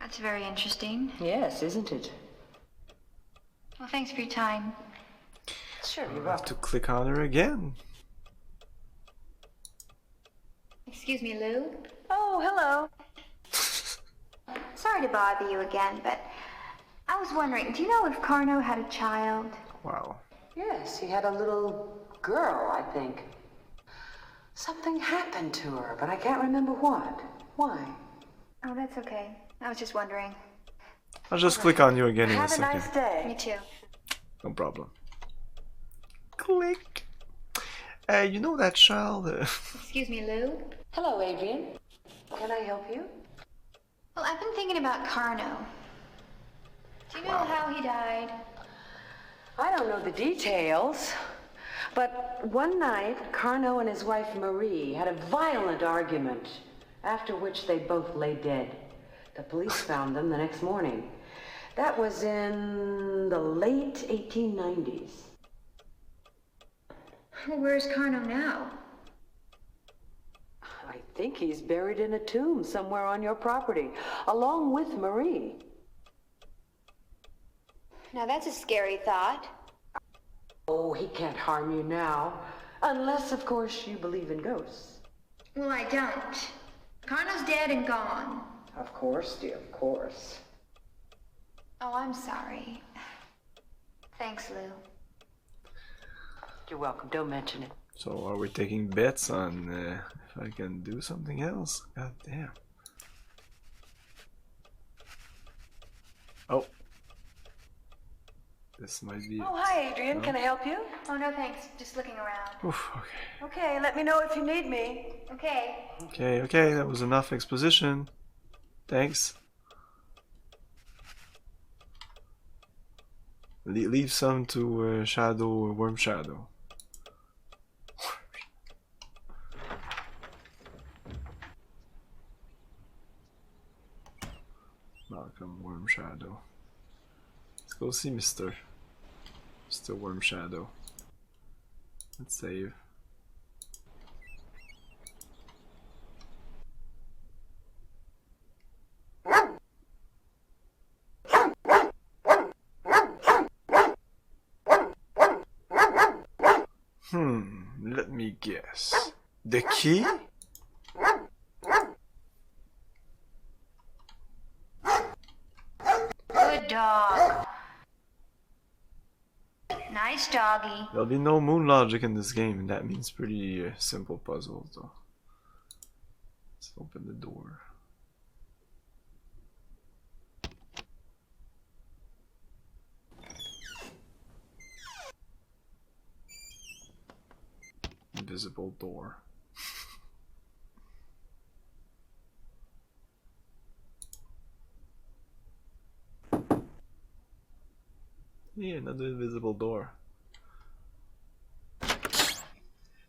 That's very interesting. Yes, isn't it? Well, thanks for your time. Sure, you're I have welcome. to click on her again. Excuse me, Lou? Oh, hello. Sorry to bother you again, but I was wondering, do you know if Carno had a child? Wow. Yes, he had a little girl, I think. Something happened to her, but I can't remember what. Why? Oh, that's okay. I was just wondering. I'll just click on you again in a Have a second. nice day. Me too. No problem. Click. You know that child? Excuse me, Lou? Hello, Adrian. Can I help you? Well, I've been thinking about Carno. Do you know how he died? I don't know the details, but one night, Carno and his wife Marie had a violent argument, after which they both lay dead. The police found them the next morning. That was in the late 1890s. Well, where's Carno now? I think he's buried in a tomb somewhere on your property, along with Marie. Now that's a scary thought. Oh, he can't harm you now. Unless, of course, you believe in ghosts. Well, I don't. Carno's dead and gone. Of course, dear, of course. Oh, I'm sorry. Thanks, Lou. You're welcome. Don't mention it. So are we taking bets on if I can do something else? God damn. Oh. This might be Oh, it. hi, Adrian. No? Can I help you? Oh, no thanks. Just looking around. Oof, okay. Okay, let me know if you need me. Okay. Okay, that was enough exposition. Thanks. Leave some to Worm Shadow. Malcolm Worm Shadow. Let's go see Mr. Worm Shadow. Let's save. Let me guess. The key? Good dog. Nice doggy. There'll be no moon logic in this game, and that means pretty simple puzzles, though. Let's open the door. invisible door. Yeah, another invisible door.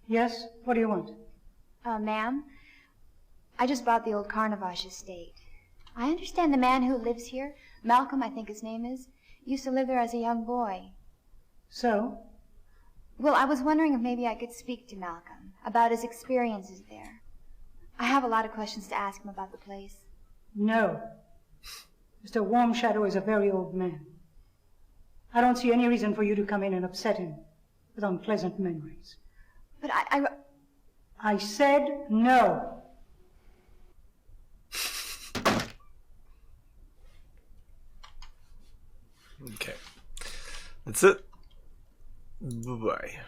Yes? What do you want? Ma'am, I just bought the old Carnavash estate. I understand the man who lives here, Malcolm, I think his name is, used to live there as a young boy. So? Well, I was wondering if maybe I could speak to Malcolm about his experiences there. I have a lot of questions to ask him about the place. No. Mr. Warm Shadow is a very old man. I don't see any reason for you to come in and upset him with unpleasant memories. But I said no. Okay. That's it. Bye-bye.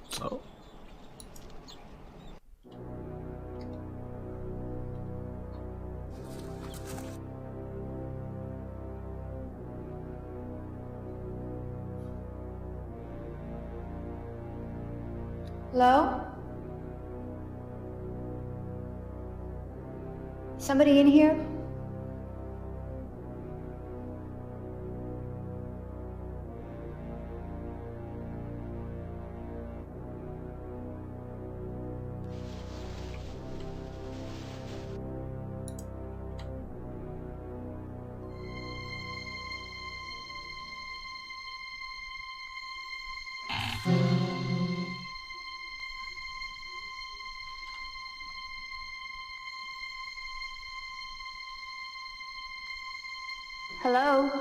So. Hello? Somebody in here? Hello?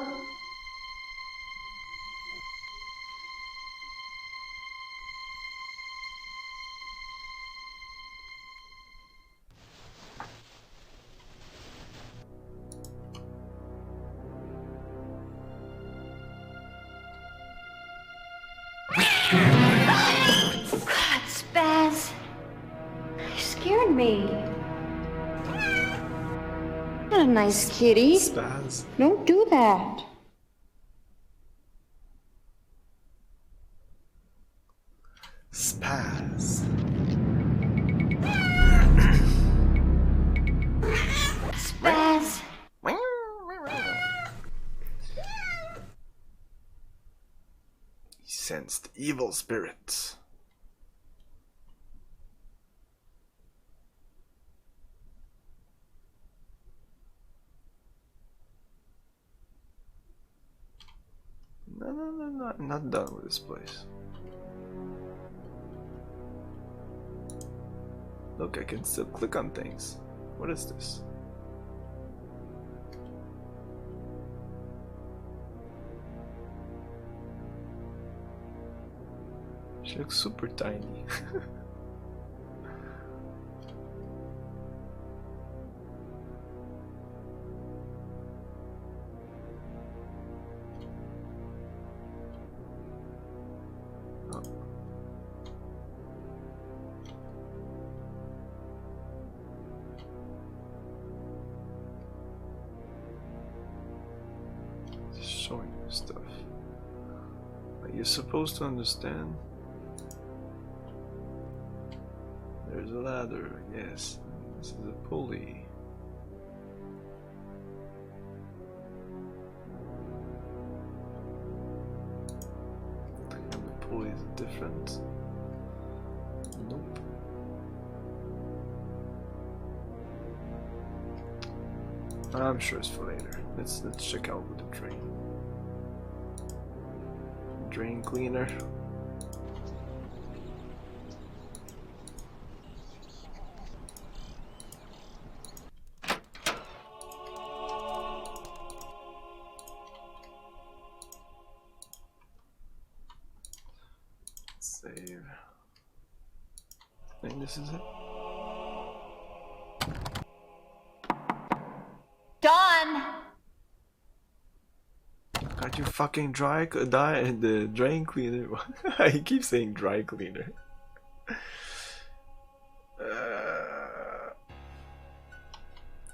God, Spaz. You scared me. Not a nice kitty. Spaz. Don't do that. Spaz. Spaz. He sensed evil spirits. No, I'm not done with this place. Look, I can still click on things. What is this? She looks super tiny. Showing you stuff. Are you supposed to understand? There's a ladder, yes. This is a pulley. And the pulley is different. Nope. I'm sure it's for later. Let's check out with the drain. Drain cleaner. Save. I think this is it. Dawn! Can't you fucking the drain cleaner? I keep saying dry cleaner.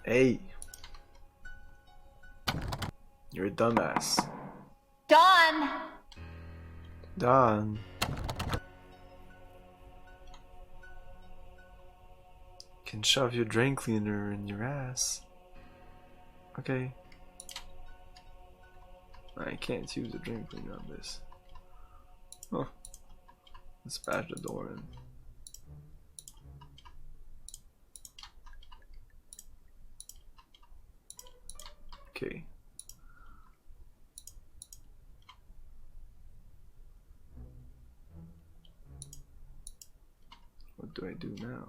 Hey. You're a dumbass. Dawn! Dawn. Can shove your drain cleaner in your ass. Okay. I can't use a drain cleaner on this. Huh. Let's bash the door in. Okay. What do I do now?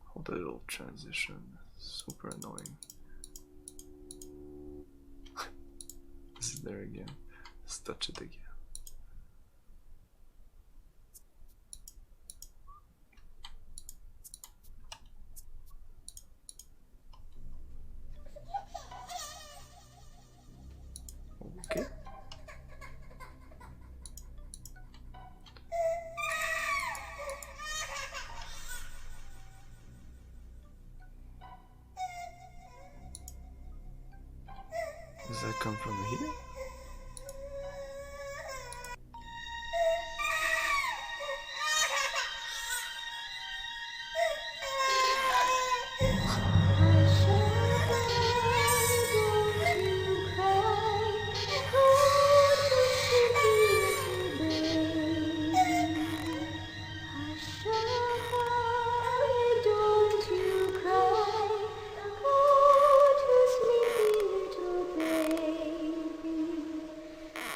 Hold a little transition. Super annoying. This is there again. Let's touch it again. Okay. Does that come from here?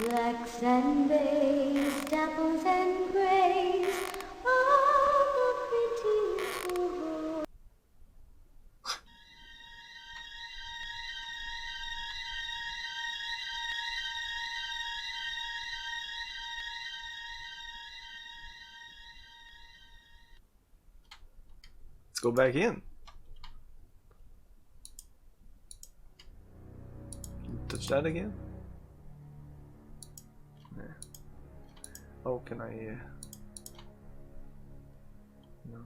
Flax and bays, dapples and grays, all the pretty little boys. Let's go back in. Can you touch that again? Yeah. Oh, can I? No.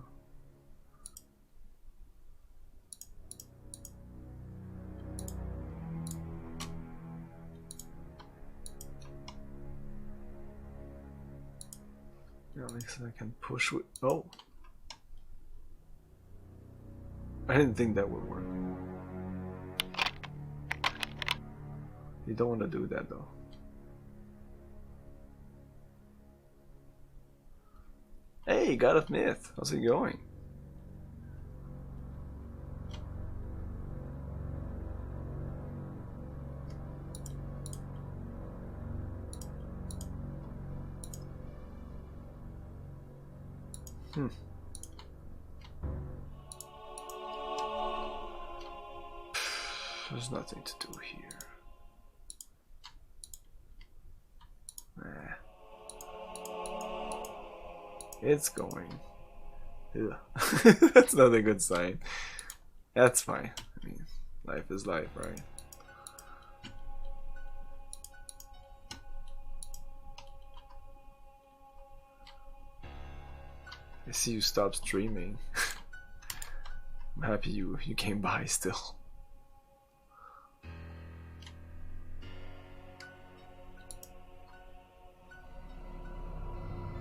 Yeah, at least I can push with. Oh. I didn't think that would work. You don't want to do that though. Hey, God of Myth, how's it going? There's nothing to do here. It's going. Ugh. That's not a good sign. That's fine. I mean, life is life, right? I see you stopped streaming. I'm happy you came by still.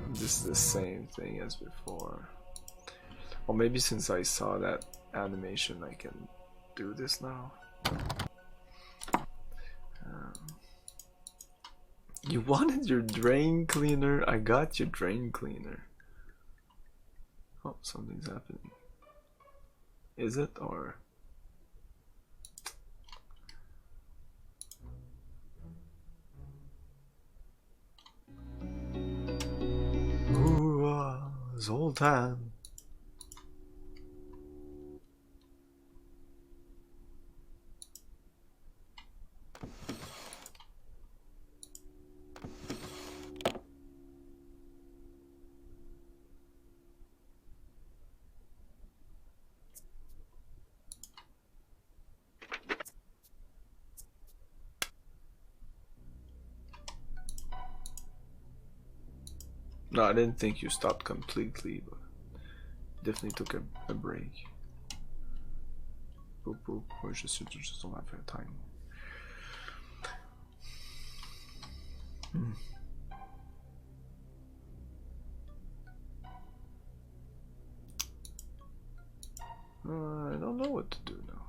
This is the same thing as before. Or maybe since I saw that animation I can do this now. You wanted your drain cleaner? I got your drain cleaner. Oh, something's happening. Is it, or? Ooh, Zoltan. No, I didn't think you stopped completely, but definitely took a break. Boop boop. Or just don't have time. I don't know what to do now.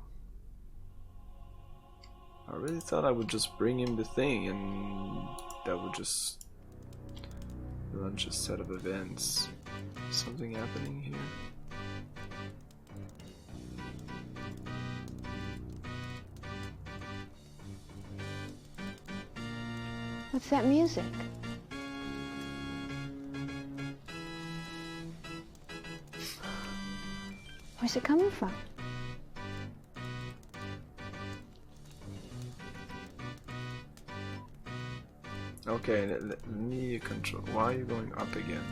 I really thought I would just bring him the thing and that would just launch a set of events. Something happening here? What's that music? Where's it coming from? Okay, let me control. Why are you going up again?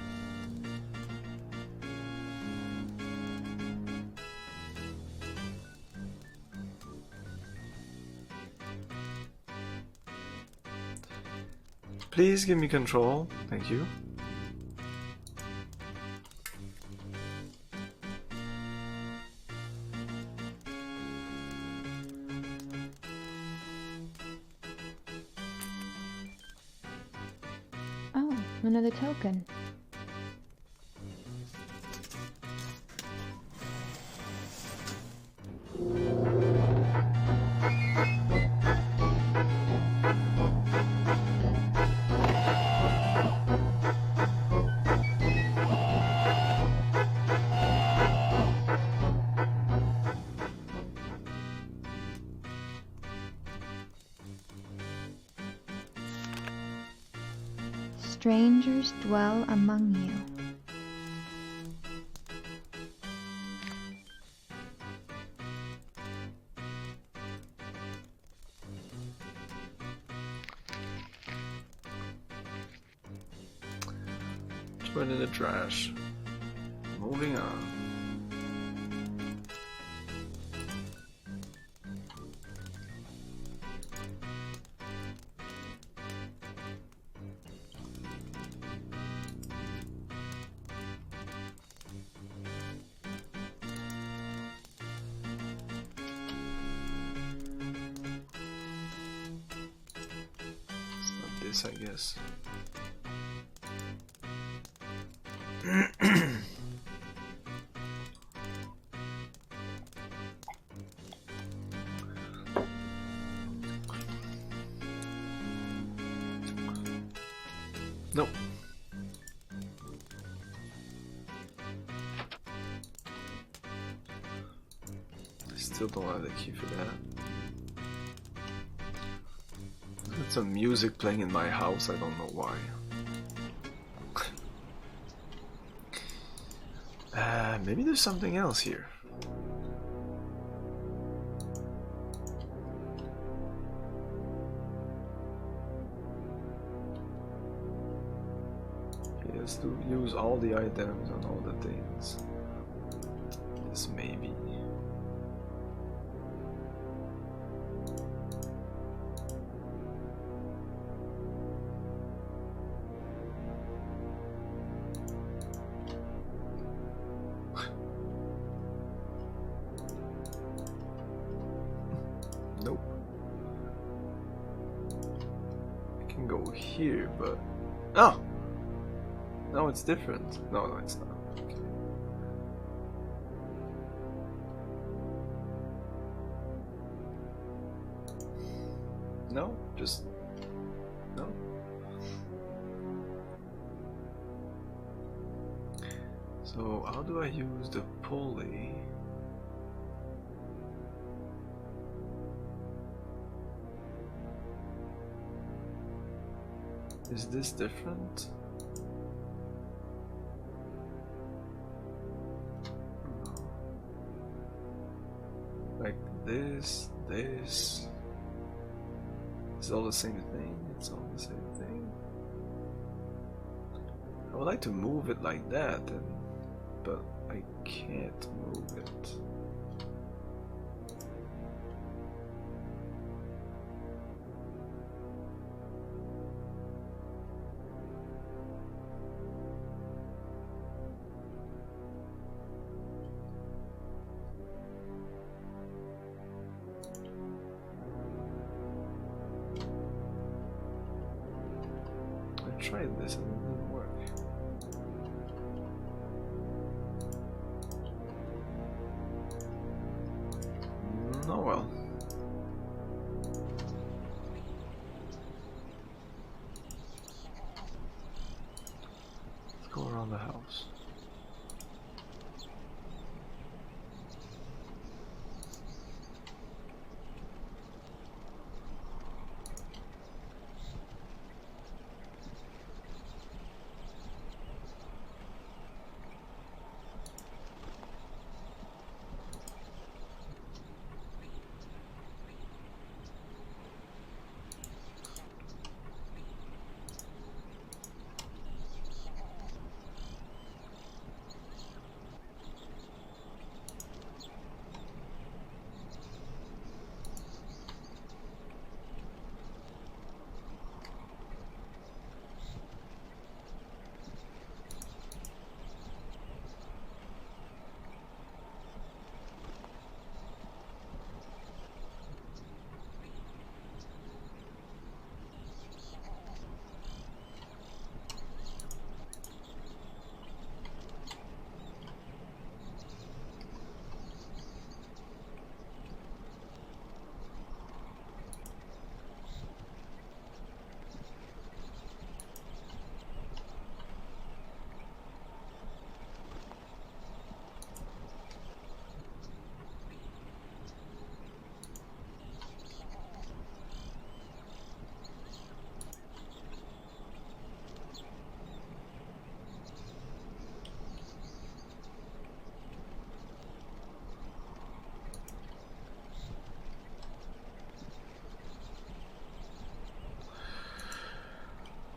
Please give me control. Thank you. Oh, another token. Strangers dwell among you. Put it in the trash. Moving on. It's not this, I guess. Nope. I still don't have the key for that. There's some music playing in my house, I don't know why. Maybe there's something else here. He has to use all the items on all the things. This maybe. Nope. I can go here, but... Oh! No, it's different. No, it's not. Okay. No? Just... No? So, how do I use the pulley? Is this different? No. Like this. It's all the same thing. It's all the same thing. I would like to move it like that, but I can't move it. tried this and it didn't work. Oh well. Let's go around the house.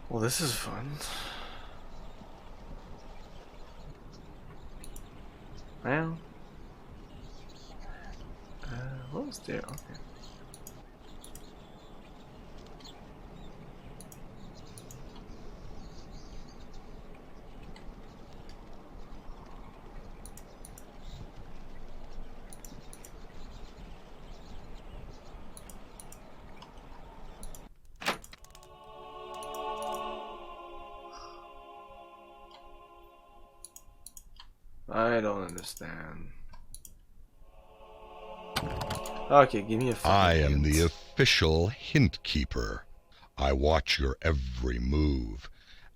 Well, this is fun. Well, what was there? Okay. I don't understand. Okay, give me a I am hint. the official hint keeper. I watch your every move.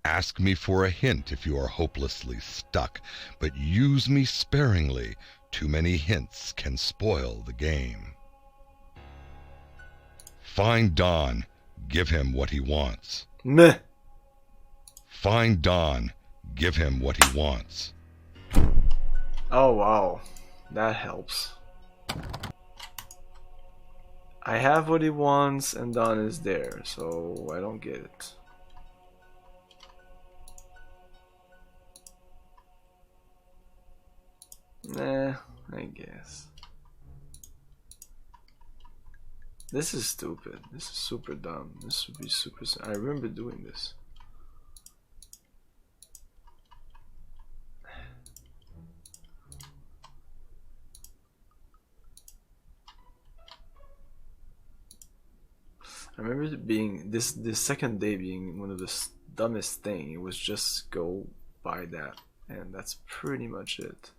Ask me for a hint if you are hopelessly stuck, but use me sparingly. Too many hints can spoil the game. Find Don. Give him what he wants. Meh. Find Don. Give him what he wants. Oh wow, that helps. I have what he wants and Don is there, so I don't get it. Nah, I guess. This is stupid. This is super dumb. This would be super... I remember doing this. I remember it being this second day being one of the dumbest thing. It was just go by that, and that's pretty much it.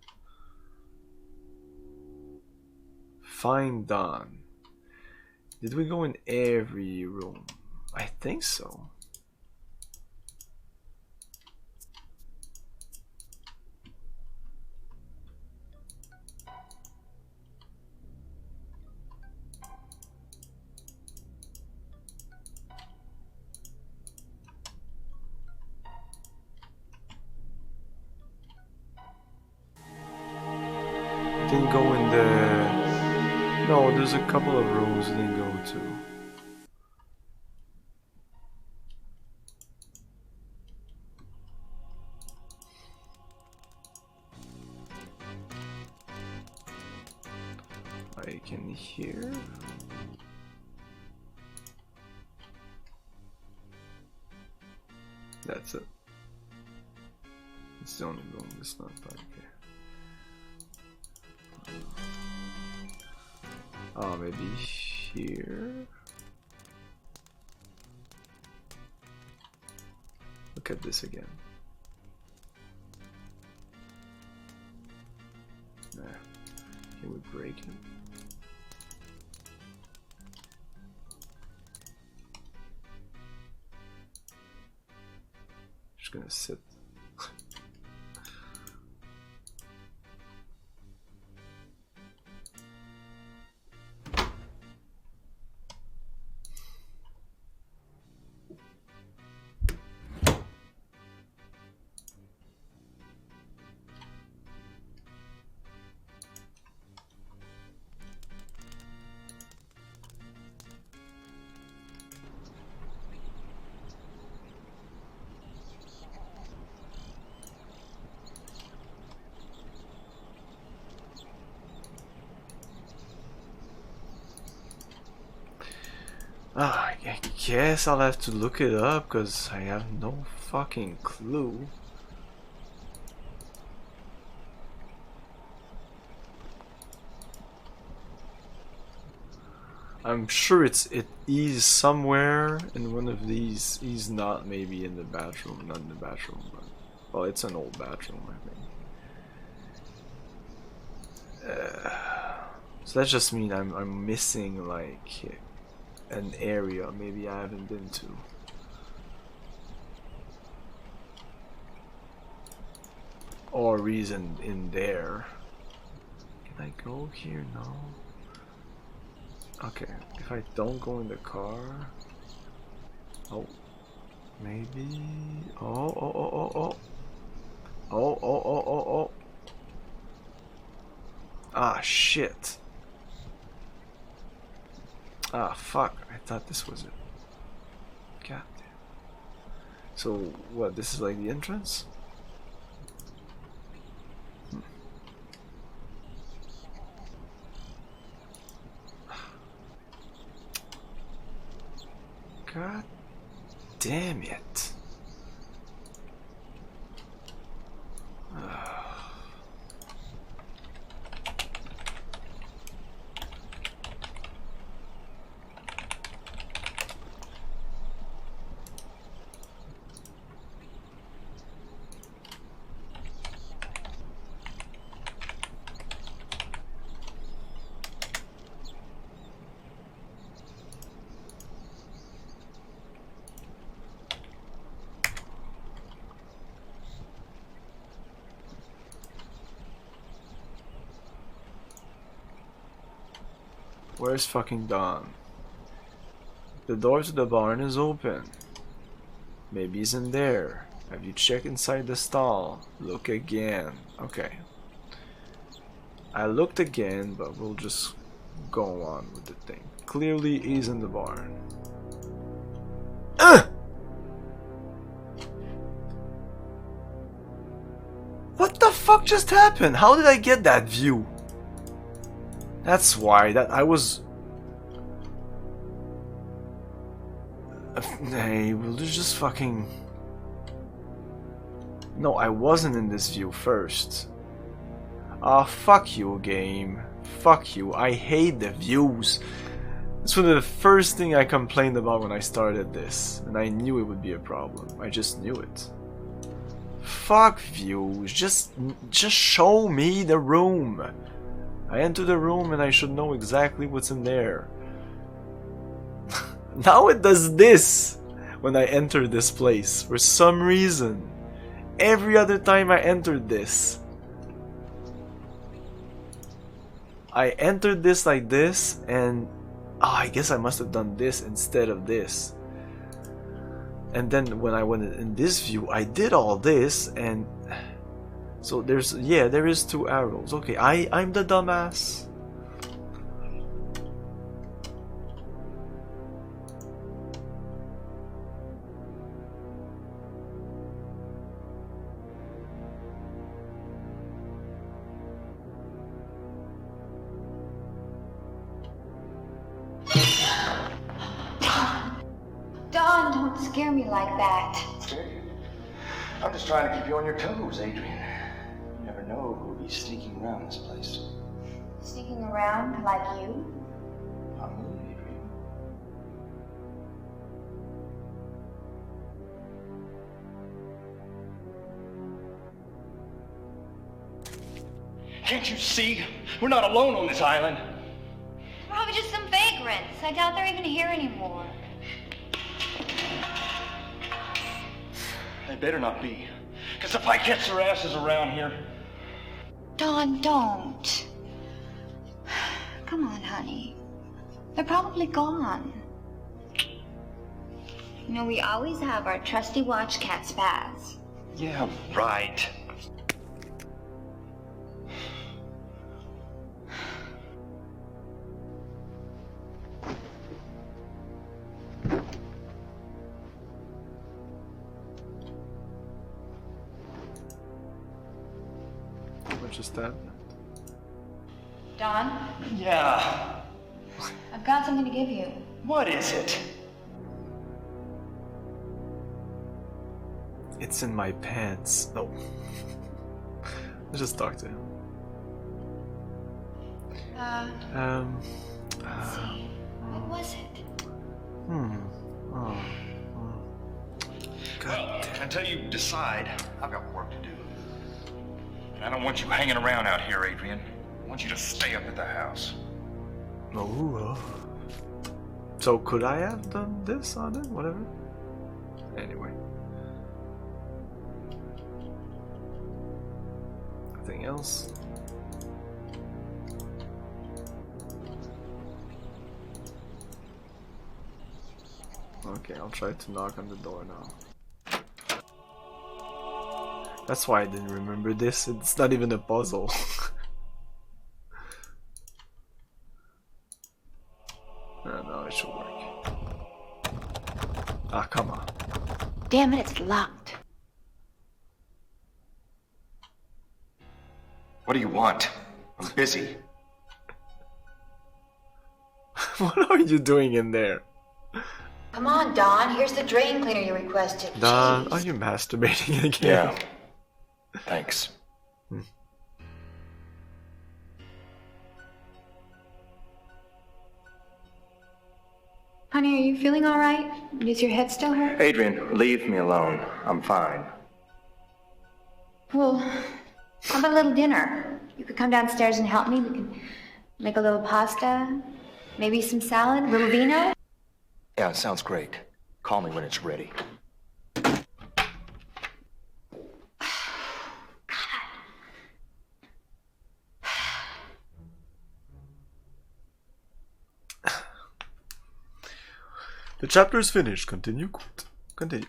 Find Don. Did we go in every room? I think so. Didn't go in the... No, there's a couple of rooms we didn't go to. I can hear. That's it. It's the only room that's not back here. Oh, maybe here. look at this again. Nah. Can we break it? Just gonna sit. I guess I'll have to look it up because I have no fucking clue. I'm sure it is somewhere in one of these. He's not maybe in the bathroom, not in the bathroom, but well, it's an old bathroom, I think. So that just means I'm missing like an area maybe I haven't been to. Or reason in there. Can I go here? No. Okay, if I don't go in the car. Oh, maybe. Oh. Oh. Ah, shit. Ah, fuck. I thought this was it. God damn. So, what? This is like the entrance? God damn it. Where's fucking Don? The door to the barn is open. Maybe he's in there. Have you checked inside the stall? Look again. Okay. I looked again, but we'll just go on with the thing. Clearly he's in the barn. What the fuck just happened? How did I get that view? That's why I was. Hey, we'll just fucking. No, I wasn't in this view first. Ah, fuck you, game. Fuck you. I hate the views. This was the first thing I complained about when I started this, and I knew it would be a problem. I just knew it. Fuck views. Just show me the room. I enter the room and I should know exactly what's in there. Now it does this when I enter this place for some reason. Every other time I entered this, I entered this like this, and I guess I must have done this instead of this. And then when I went in this view, I did all this, and so there is 2 arrows. Okay, I'm the dumbass. Don, don't scare me like that. I'm just trying to keep you on your toes, Adrian. You never know who will be sneaking around this place. Sneaking around like you? Not me, Adrian. can't you see? We're not alone on this island. Probably just some vagrants. I doubt they're even here anymore. They better not be. Because if I catch their asses around here... Don, don't. Come on, honey. They're probably gone. You know, we always have our trusty watch cat Spaz. Yeah, right. What just that? Don? Yeah. I've got something to give you. What is it? It's in my pants. No. Let's just talk to him. Let's see. What was it? Oh. Well, until you decide, I've got work to do. And I don't want you hanging around out here, Adrian. I want you to stay up at the house. Oh. So could I have done this on it? Whatever. Anyway. Nothing else. Okay, I'll try to knock on the door now. That's why I didn't remember this. It's not even a puzzle. No, it should work. Ah, come on. Damn it, it's locked. What do you want? I'm busy. What are you doing in there? Come on, Don. Here's the drain cleaner you requested. Don, Jeez. are you masturbating again? Yeah. Thanks. Honey, are you feeling all right? Does your head still hurt? Adrian, leave me alone. I'm fine. Well, how about a little dinner? You could come downstairs and help me. We can make a little pasta, maybe some salad, a little vino. Yeah, it sounds great. Call me when it's ready. The chapter is finished. Continue. Continue.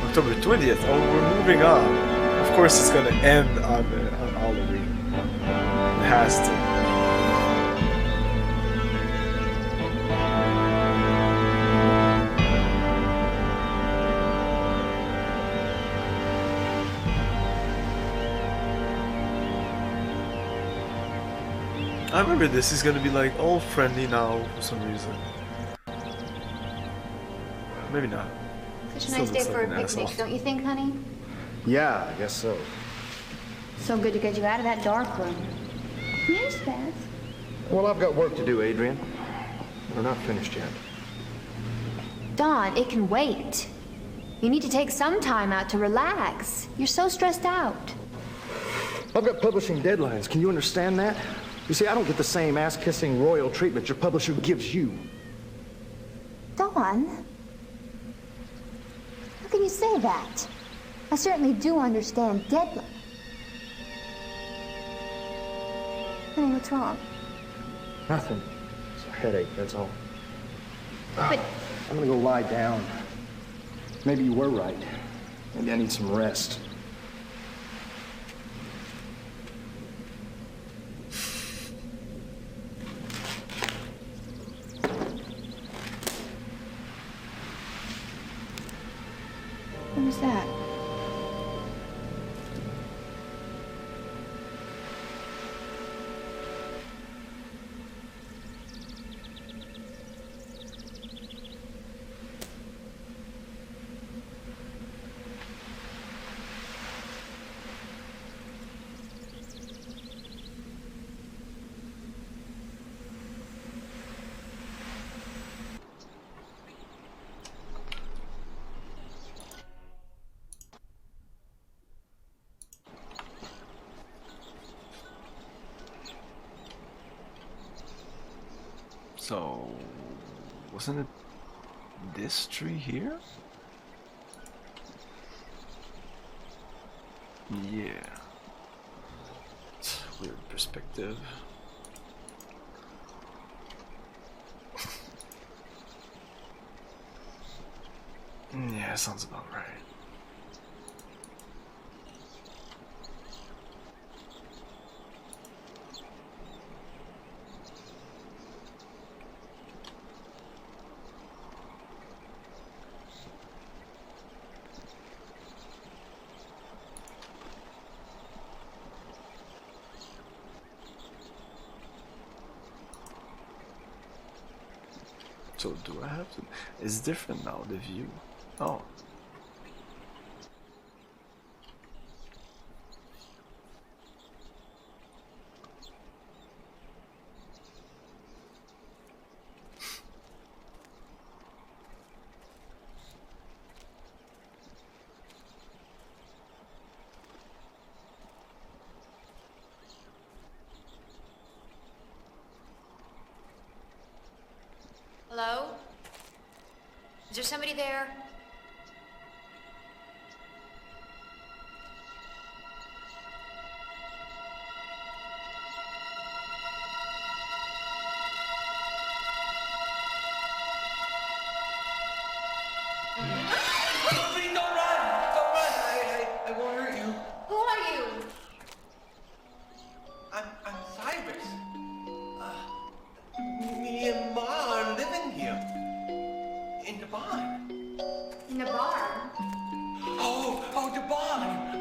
October 20th. Oh, we're moving on. Of course, it's gonna end on Halloween. It has to. I remember this is gonna be like all friendly now for some reason. Maybe not. Such a Still nice day looks for like a an picnic, asshole. don't you think, honey? Yeah, I guess so. So good to get you out of that dark room. Yes, Beth. Well, I've got work to do, Adrian. We're not finished yet. Don, it can wait. You need to take some time out to relax. You're so stressed out. I've got publishing deadlines. Can you understand that? You see, I don't get the same ass-kissing royal treatment your publisher gives you. Don? How can you say that? I certainly do understand deadline. Honey, what's wrong? Nothing. It's a headache, that's all. But I'm gonna go lie down. Maybe you were right. Maybe I need some rest. what was that? So, wasn't it this tree here? Yeah. Weird perspective. Yeah, sounds about right. So do I have to? It's different now, the view. Oh. Hello? Is there somebody there? Please don't run! Don't run! I won't hurt you. Who are you? I'm Cyrus. Me and Ma are living here. In the barn. In the barn? Oh, the barn.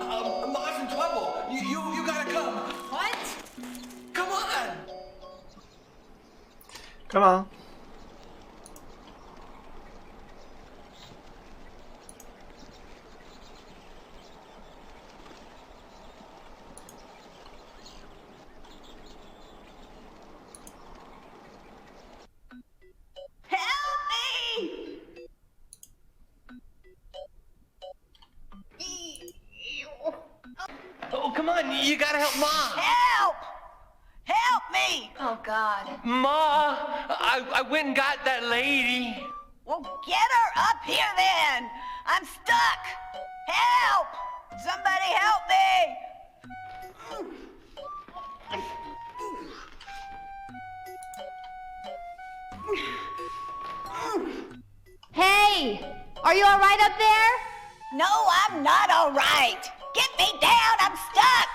Ma's in trouble. You gotta come. What? Come on. Come on. Oh, come on. You gotta help Ma. Help! Help me! Oh, God. Ma, I went and got that lady. Well, get her up here then! I'm stuck! Help! Somebody help me! Hey! Are you alright up there? No, I'm not all right. Get me down, I'm stuck.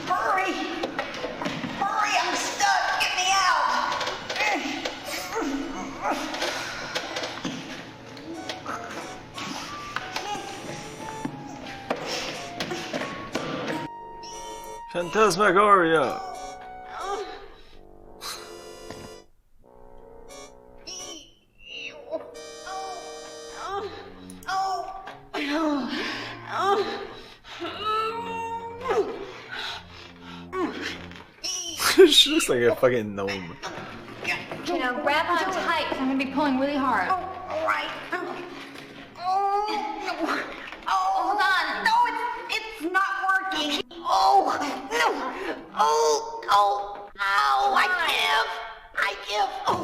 Hurry! Hurry, I'm stuck! Get me out! Phantasmagoria! She looks like a fucking gnome. You know, grab on tight, 'cause I'm gonna be pulling really hard. All right. Hold on. No, it's not working. Oh, no. Oh, ow, I give. Oh.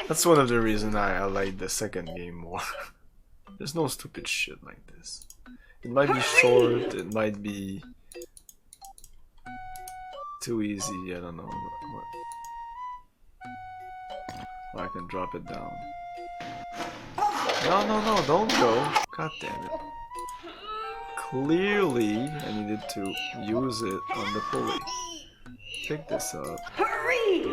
That's one of the reasons I like the second game more. There's no stupid shit like this. It might be short, it might be too easy, I don't know. Or I can drop it down. No, don't go. God damn it. Clearly, I needed to use it on the pulley. Pick this up. Hurry!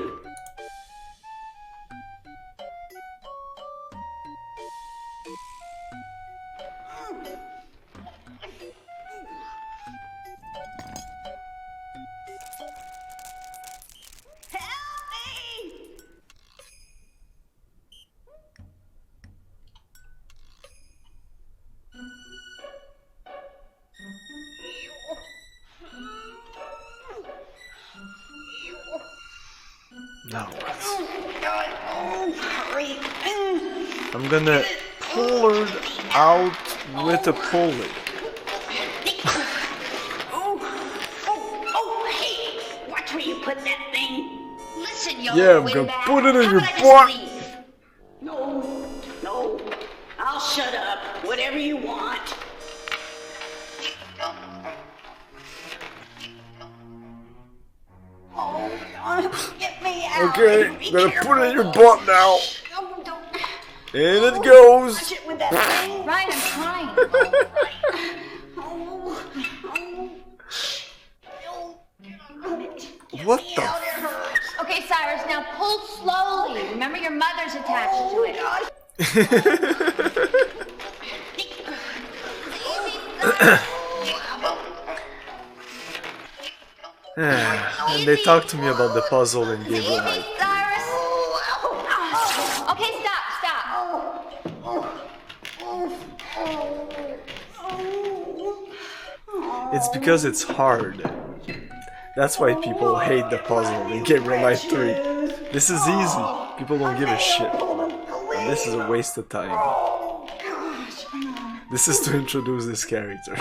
Now what? Hurry. I'm gonna pull her out with a pulley. Oh, hey! Watch where you put that thing. Listen, yo. Yeah, I'm gonna put it in your butt. No. I'll shut up. Whatever you want. Oh, get me out. Okay, Be gonna careful. put it in your butt now. Don't. And it goes. Touch it with that thing. Ryan, I'm trying. What the? Okay, Cyrus, now pull slowly. Remember your mother's attached to it. And they talked to me about the puzzle and gave me like. Cyrus. Okay, stop. It's because it's hard. That's why people hate the puzzle in Gabriel Knight 3. This is easy. People don't give a shit. And this is a waste of time. This is to introduce this character.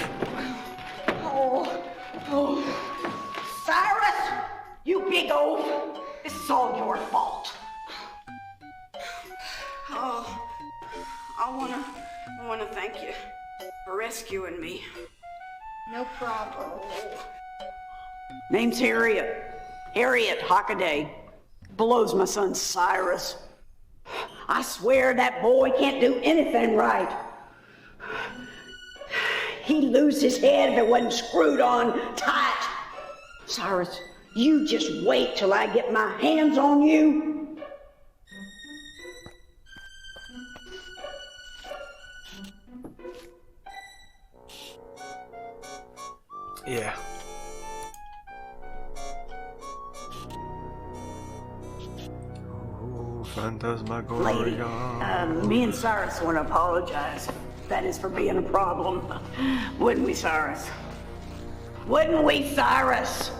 Cyrus, you big oaf. This is all your fault. Oh, I wanna thank you for rescuing me. No problem. Name's Harriet. Harriet Hockaday. Below's my son Cyrus. I swear that boy can't do anything right. He'd lose his head if it wasn't screwed on tight. Cyrus, you just wait till I get my hands on you. Yeah. Oh, Phantasmagoria. Me and Cyrus want to apologize. That is for being a problem. Wouldn't we, Cyrus? Wouldn't we, Cyrus?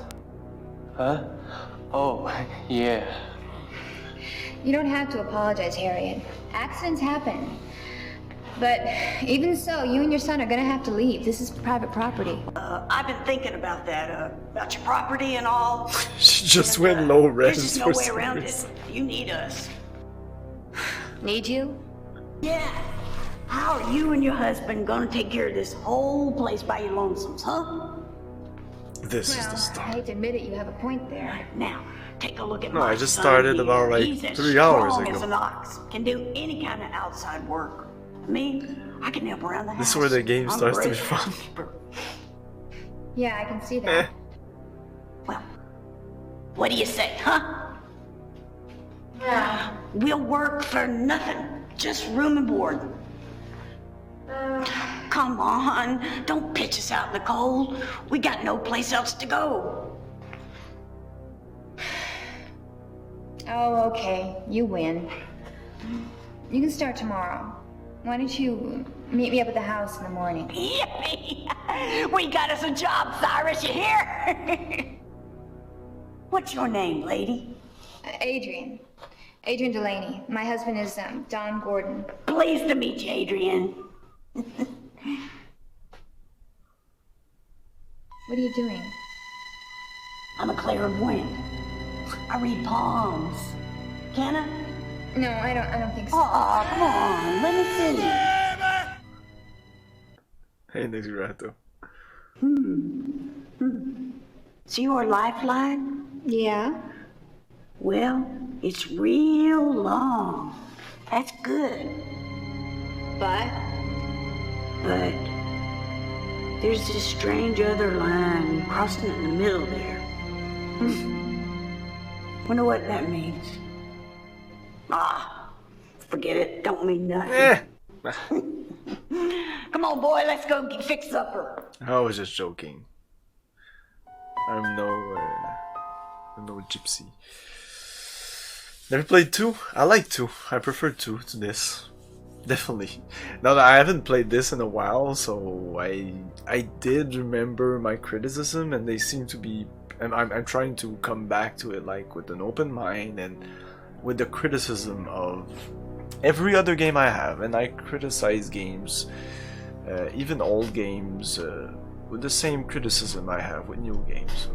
Huh? Oh, yeah. You don't have to apologize, Harriet. Accidents happen. But even so, you and your son are gonna have to leave. This is private property. I've been thinking about that, about your property and all. She just went low res There's just no for way some around reason. it. You need us. Need you? Yeah. How are you and your husband gonna take care of this whole place by your lonesomes, huh? This is Well, the I start. hate to admit it, you have a point there. Now, take a look at No, my I just son started here. about like He's as 3 hours strong as ago. an ox, can do any kind of outside work. Me, I can help around the house. This is where the game I'm starts to be great. fun. Yeah, I can see that. What do you say, huh? We'll work for nothing, just room and board. Come on, don't pitch us out in the cold. We got no place else to go. Oh, okay. You win. You can start tomorrow. Why don't you meet me up at the house in the morning? Yippee! We got us a job, Cyrus, you hear? What's your name, lady? Adrian. Adrian Delaney. My husband is Don Gordon. Pleased to meet you, Adrian. What are you doing? I'm a clairvoyant. I read palms. Can I? No, I don't think so. Oh, come on, let me see. Hey, Negrato. So your lifeline? Yeah. Well, it's real long. That's good. But there's this strange other line crossing in the middle there. Wonder what that means. Ah, forget it. Don't mean nothing. Come on, boy. Let's go fix supper. I was just joking. I'm no gypsy. Never played 2. I like 2. I prefer 2 to this. Definitely. Now that I haven't played this in a while, so I did remember my criticism, and they seem to be and I'm trying to come back to it like with an open mind and with the criticism of every other game I have, and I criticize games, even old games, with the same criticism I have with new games. So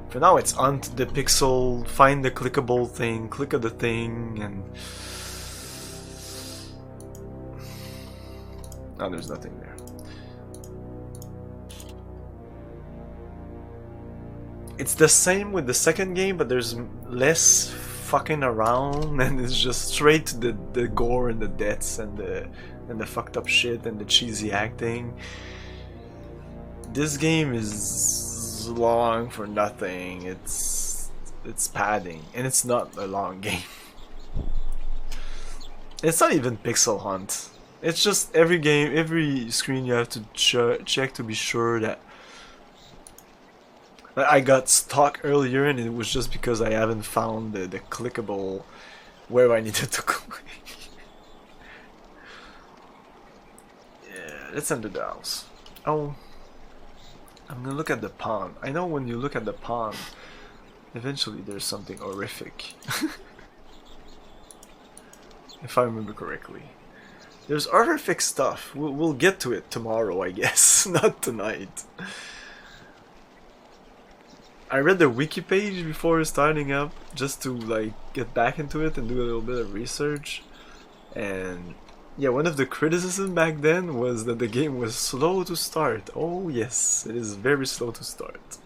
for now, it's hunt the pixel, find the clickable thing, click of the thing, and now there's nothing there. It's the same with the second game, but there's less fucking around, and it's just straight to the gore and the deaths and the fucked up shit and the cheesy acting. This game is long for nothing. It's padding, and it's not a long game. It's not even pixel hunt. It's just every game, every screen you have to check to be sure that. I got stuck earlier, and it was just because I haven't found the clickable where I needed to click. Yeah, let's enter the house. Oh, I'm gonna look at the pond. I know when you look at the pond, eventually there's something horrific. If I remember correctly. There's horrific stuff. We'll get to it tomorrow, I guess, not tonight. I read the wiki page before starting up, just to like get back into it and do a little bit of research. And yeah, one of the criticisms back then was that the game was slow to start. Oh yes, it is very slow to start.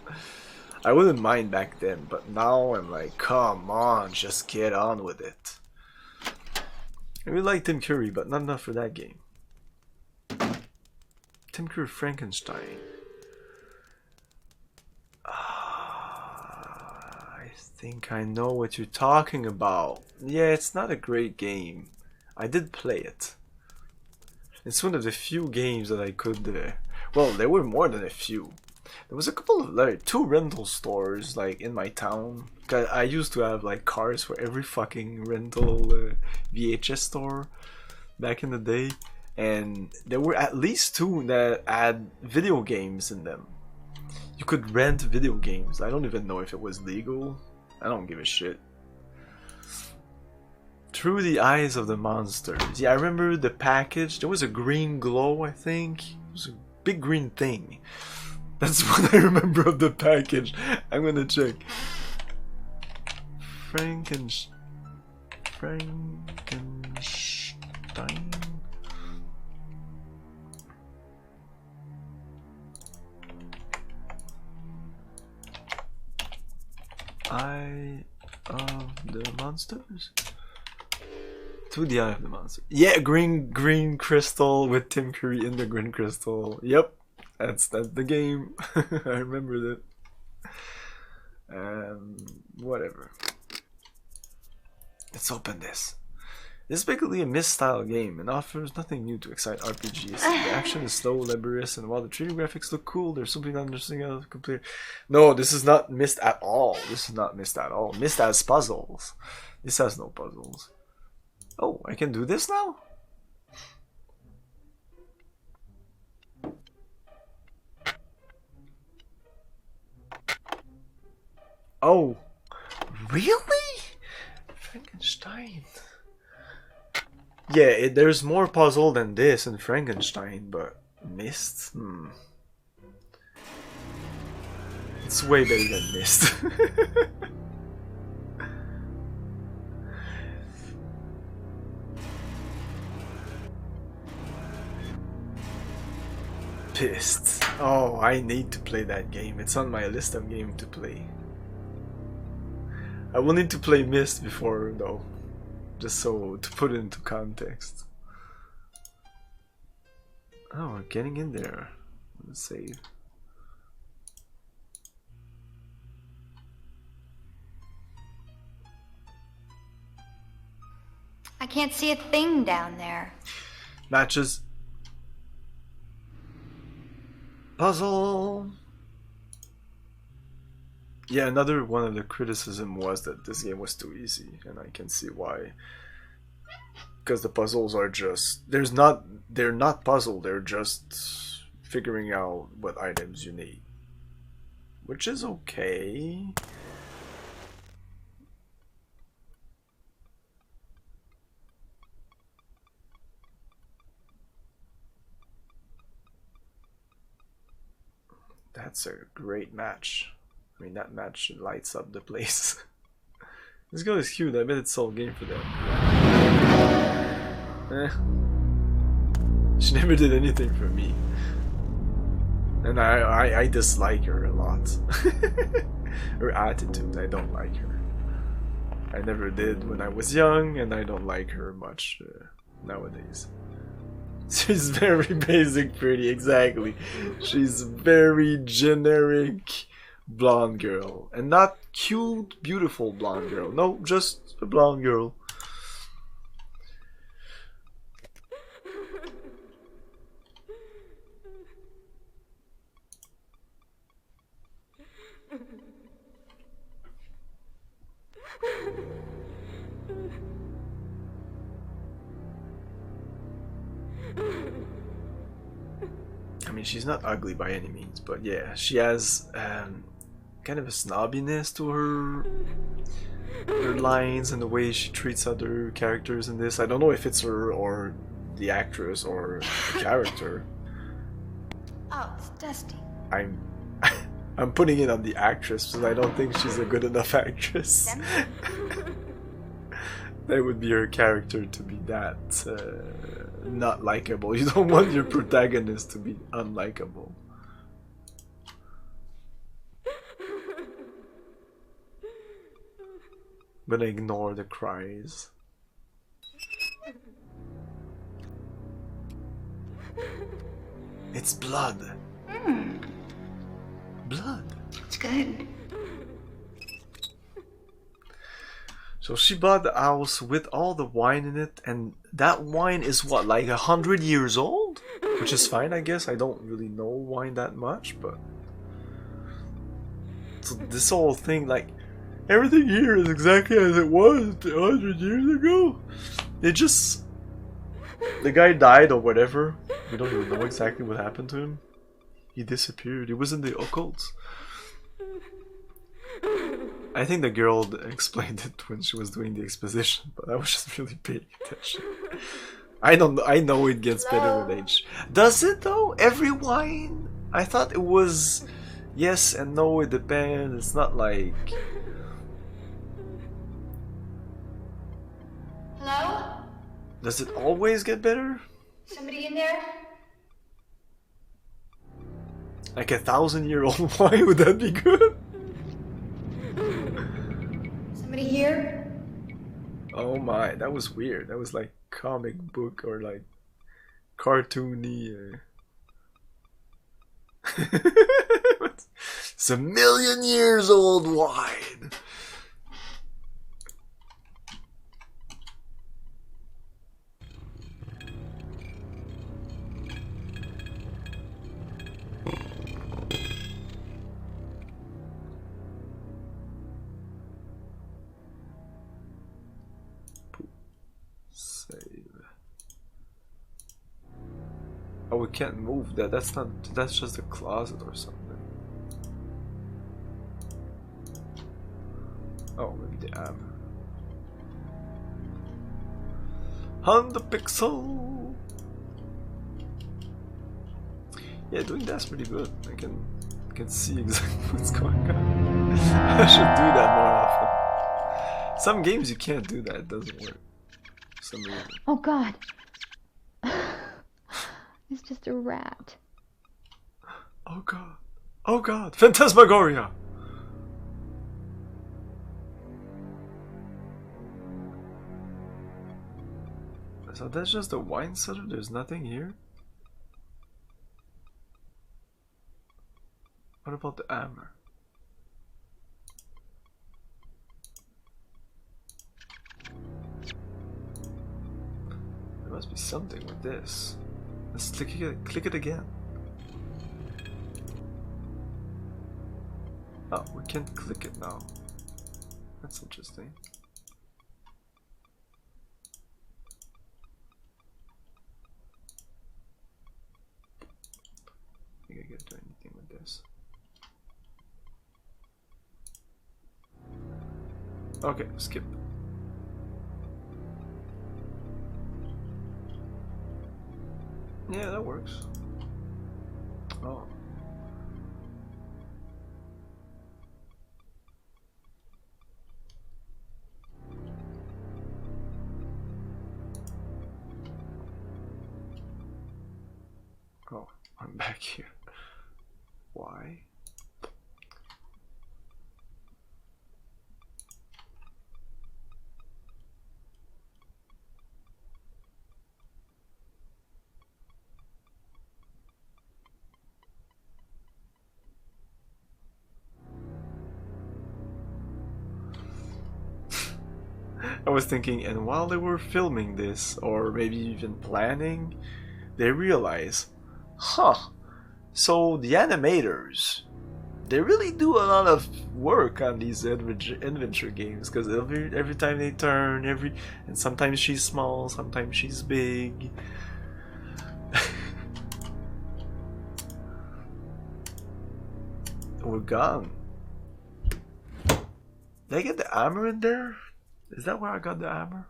I wouldn't mind back then, but now I'm like, come on, just get on with it. I really like Tim Curry, but not enough for that game. Tim Curry Frankenstein. I think I know what you're talking about. Yeah, it's not a great game. I did play it. It's one of the few games that I could... well, there were more than a few. There was a couple of... like, 2 rental stores like in my town. I used to have like cars for every fucking rental VHS store back in the day. And there were at least 2 that had video games in them. You could rent video games. I don't even know if it was legal. I don't give a shit. Through the Eyes of the Monsters. Yeah, I remember the package. There was a green glow, I think. It was a big green thing. That's what I remember of the package. I'm gonna check. Frankenstein. Eye of the Monsters? To the Eye of the Monster. Yeah, green crystal with Tim Curry in the green crystal. Yep, that's the game. I remembered it. Whatever. Let's open this. This is basically a Myst-style game and offers nothing new to excite RPGs. The action is slow, laborious, and while the 3D graphics look cool, there's something interesting out of complete. No, this is not Myst at all. This is not Myst at all. Myst has puzzles. This has no puzzles. Oh, I can do this now? Oh, really? Frankenstein. Yeah, there's more puzzle than this in Frankenstein, but Myst? It's way better than Myst. Pissed. Oh, I need to play that game. It's on my list of games to play. I will need to play Myst before, though. Just so to put it into context. Oh, we're getting in there. Let's save. I can't see a thing down there. Matches. Puzzle. Yeah, another one of the criticism was that this game was too easy, and I can see why. Because the puzzles are just they're not puzzle, they're just figuring out what items you need which is okay. That's a great match. I mean, that match lights up the place. This girl is cute. I bet it's all game for them. She never did anything for me. And I dislike her a lot. Her attitude, I don't like her. I never did when I was young, and I don't like her much nowadays. She's very basic pretty, exactly. She's very generic blonde girl. And not cute, beautiful blonde girl. No, just a blonde girl. I mean, she's not ugly by any means, but yeah, she has kind of a snobbiness to her lines and the way she treats other characters in this. I don't know if it's her or the actress or the character. Oh, it's Dusty. I'm putting it on the actress because I don't think she's a good enough actress. That would be her character to be that not likable. You don't want your protagonist to be unlikable. I'm gonna ignore the cries. It's blood. Blood. It's good. So she bought the house with all the wine in it, and that wine is what, like 100 years old? Which is fine, I guess. I don't really know wine that much, but so this whole thing, like, everything here is exactly as it was 100 years ago. It just, the guy died or whatever. We don't even know exactly what happened to him. He disappeared. He was in the occult. I think the girl explained it when she was doing the exposition, but I was just really paying attention. I know it gets better with age. Does it though? Every wine? I thought it was yes and no, it depends. It's not like... Hello? Does it always get better? Somebody in there? Like 1,000-year-old wine, would that be good? Somebody here? Oh my, that was weird. That was like comic book or like cartoony. It's 1,000,000 years old wine. Oh, we can't move that. That's just a closet or something. Oh, maybe the ammo. 100 pixel. Yeah, doing that's pretty good. I can see exactly what's going on. I should do that more often. Some games you can't do that. It doesn't work. For some reason. Oh God. It's just a rat. Oh God. Oh God. Phantasmagoria. So that's just a wine cellar? There's nothing here? What about the hammer? There must be something with this. Let's click it again. Oh, we can't click it now. That's interesting. I think I can't do anything with this. Okay, skip. Yeah, that works. Oh. Oh, I'm back here. Why? I was thinking, and while they were filming this, or maybe even planning, they realize, huh, so the animators, they really do a lot of work on these adventure games, because every time they turn, and sometimes she's small, sometimes she's big. We're gone. Did I get the hammer in there? Is that where I got the hammer?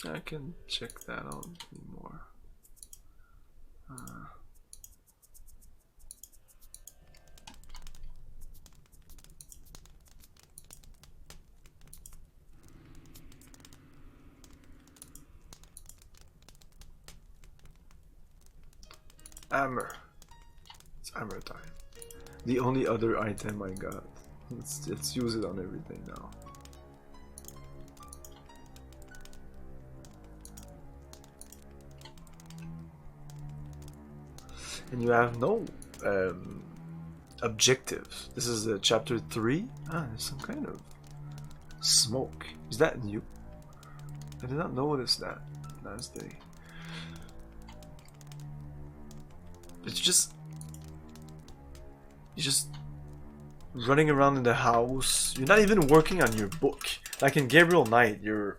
I can check that out more. Hammer. It's hammer time. The only other item I got. Let's use it on everything now. And you have no objectives. This is chapter 3. Ah, there's some kind of smoke. Is that new? I did not notice that last day. It's just... You're just running around in the house. You're not even working on your book. Like in Gabriel Knight, your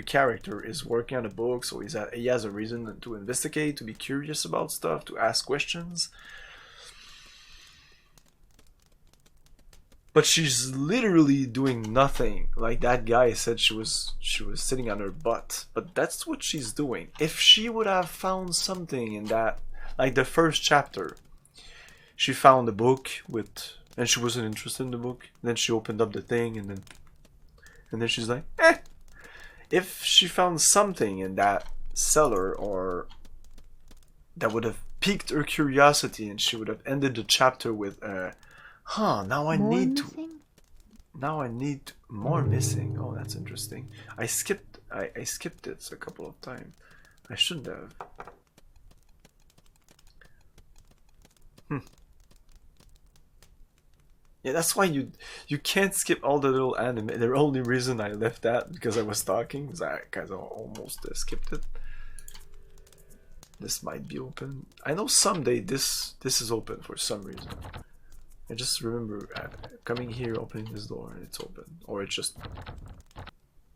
character is working on a book, so he has a reason to investigate, to be curious about stuff, to ask questions. But she's literally doing nothing. Like that guy said, she was sitting on her butt. But that's what she's doing. If she would have found something in that, like the first chapter, she found a book and she wasn't interested in the book. And then she opened up the thing, and then she's like, eh. If she found something in that cellar, or that would have piqued her curiosity, and she would have ended the chapter with, now I need more missing. Oh, that's interesting. I skipped it a couple of times. I shouldn't have. Yeah, that's why you can't skip all the little anime. The only reason I left that because I was talking, because I kind of almost skipped it. This might be open. I know someday this is open for some reason. I just remember coming here, opening this door, and it's open. Or it's just...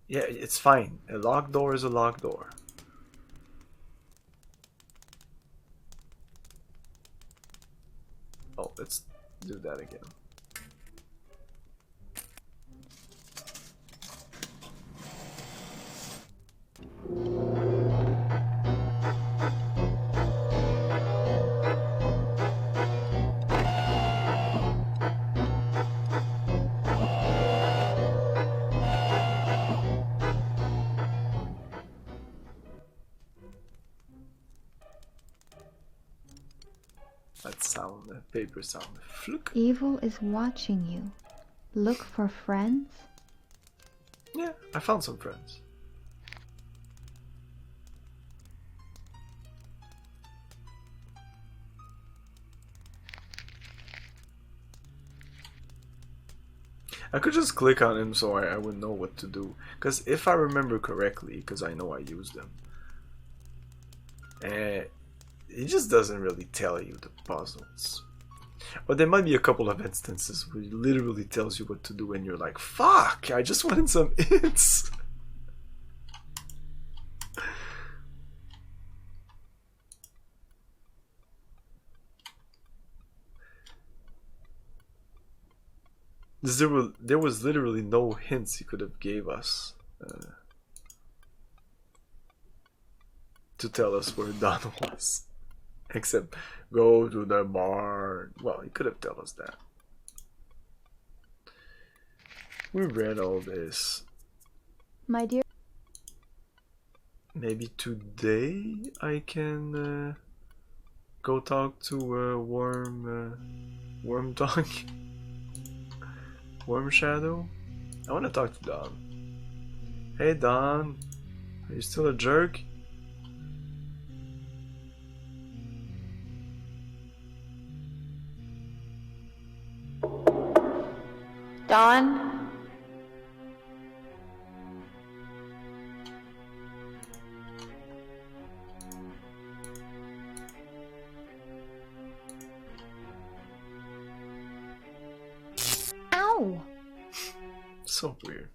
Yeah, it's fine. A locked door is a locked door. Oh, let's do that again. That sound, that paper sound. Fluke. Evil is watching you. Look for friends? Yeah, I found some friends. I could just click on him so I would know what to do. Because if I remember correctly, because I know I used them, he just doesn't really tell you the puzzles. But there might be a couple of instances where he literally tells you what to do and you're like, fuck, I just wanted some hits. There was literally no hints he could have gave us to tell us where Don was, except go to the barn. Well, he could have told us that. We read all this. My dear. Maybe today I can go talk to Worm Dog, Worm Shadow. I want to talk to Don. Hey Don, are you still a jerk? Dawn? Ow! So weird.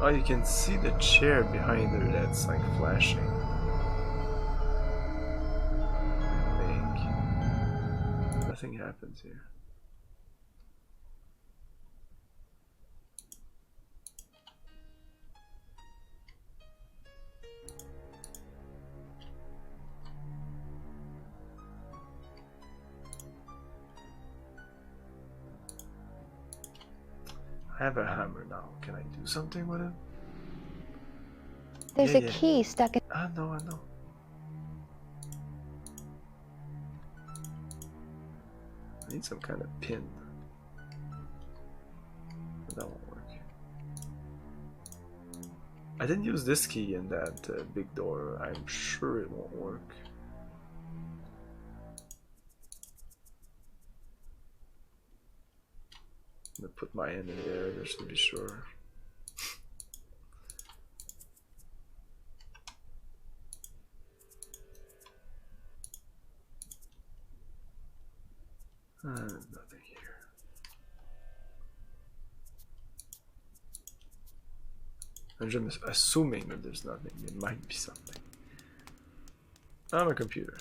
Oh, you can see the chair behind her that's like flashing. I think nothing happens here. I have a hammer now. Can I do something with it? There's a key stuck in. I know. I need some kind of pin. But that won't work. I didn't use this key in that big door. I'm sure it won't work. I'm gonna put my hand in there just to be sure. Nothing here. I'm just assuming that there's nothing. There might be something. I'm a computer.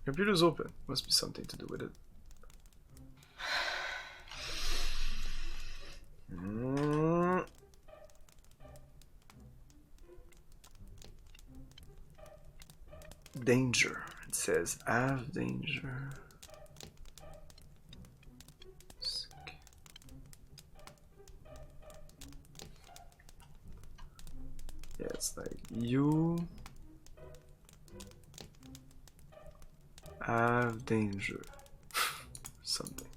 Computer's open. Must be something to do with it. Danger. It says have danger. Yeah, it's like you have danger. Something.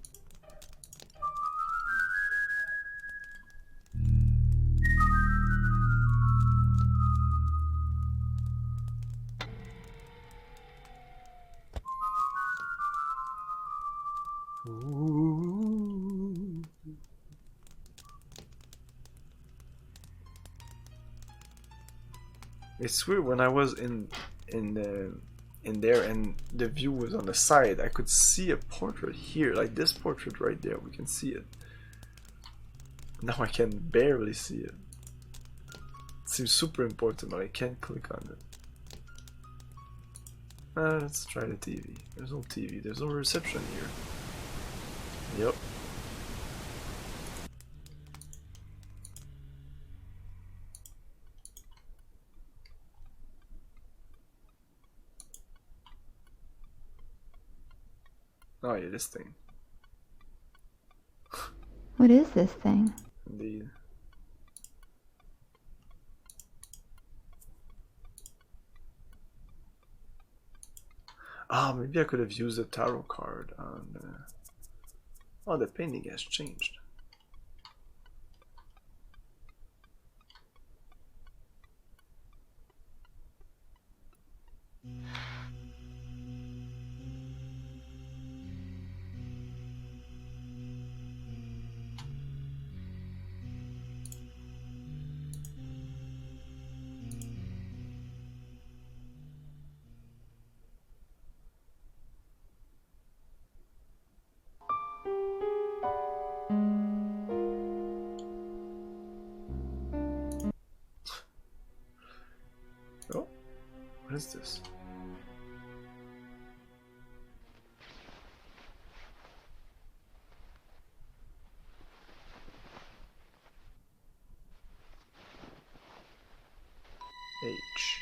Ooh. It's weird when I was in there and the view was on the side. I could see a portrait here, like this portrait right there. We can see it. Now I can barely see it. It seems super important, but I can't click on it. Let's try the TV. There's no TV. There's no reception here. Yep. Oh yeah, this thing. What is this thing? Indeed. Ah, maybe I could have used a tarot card on. Oh, the painting has changed. is this? H.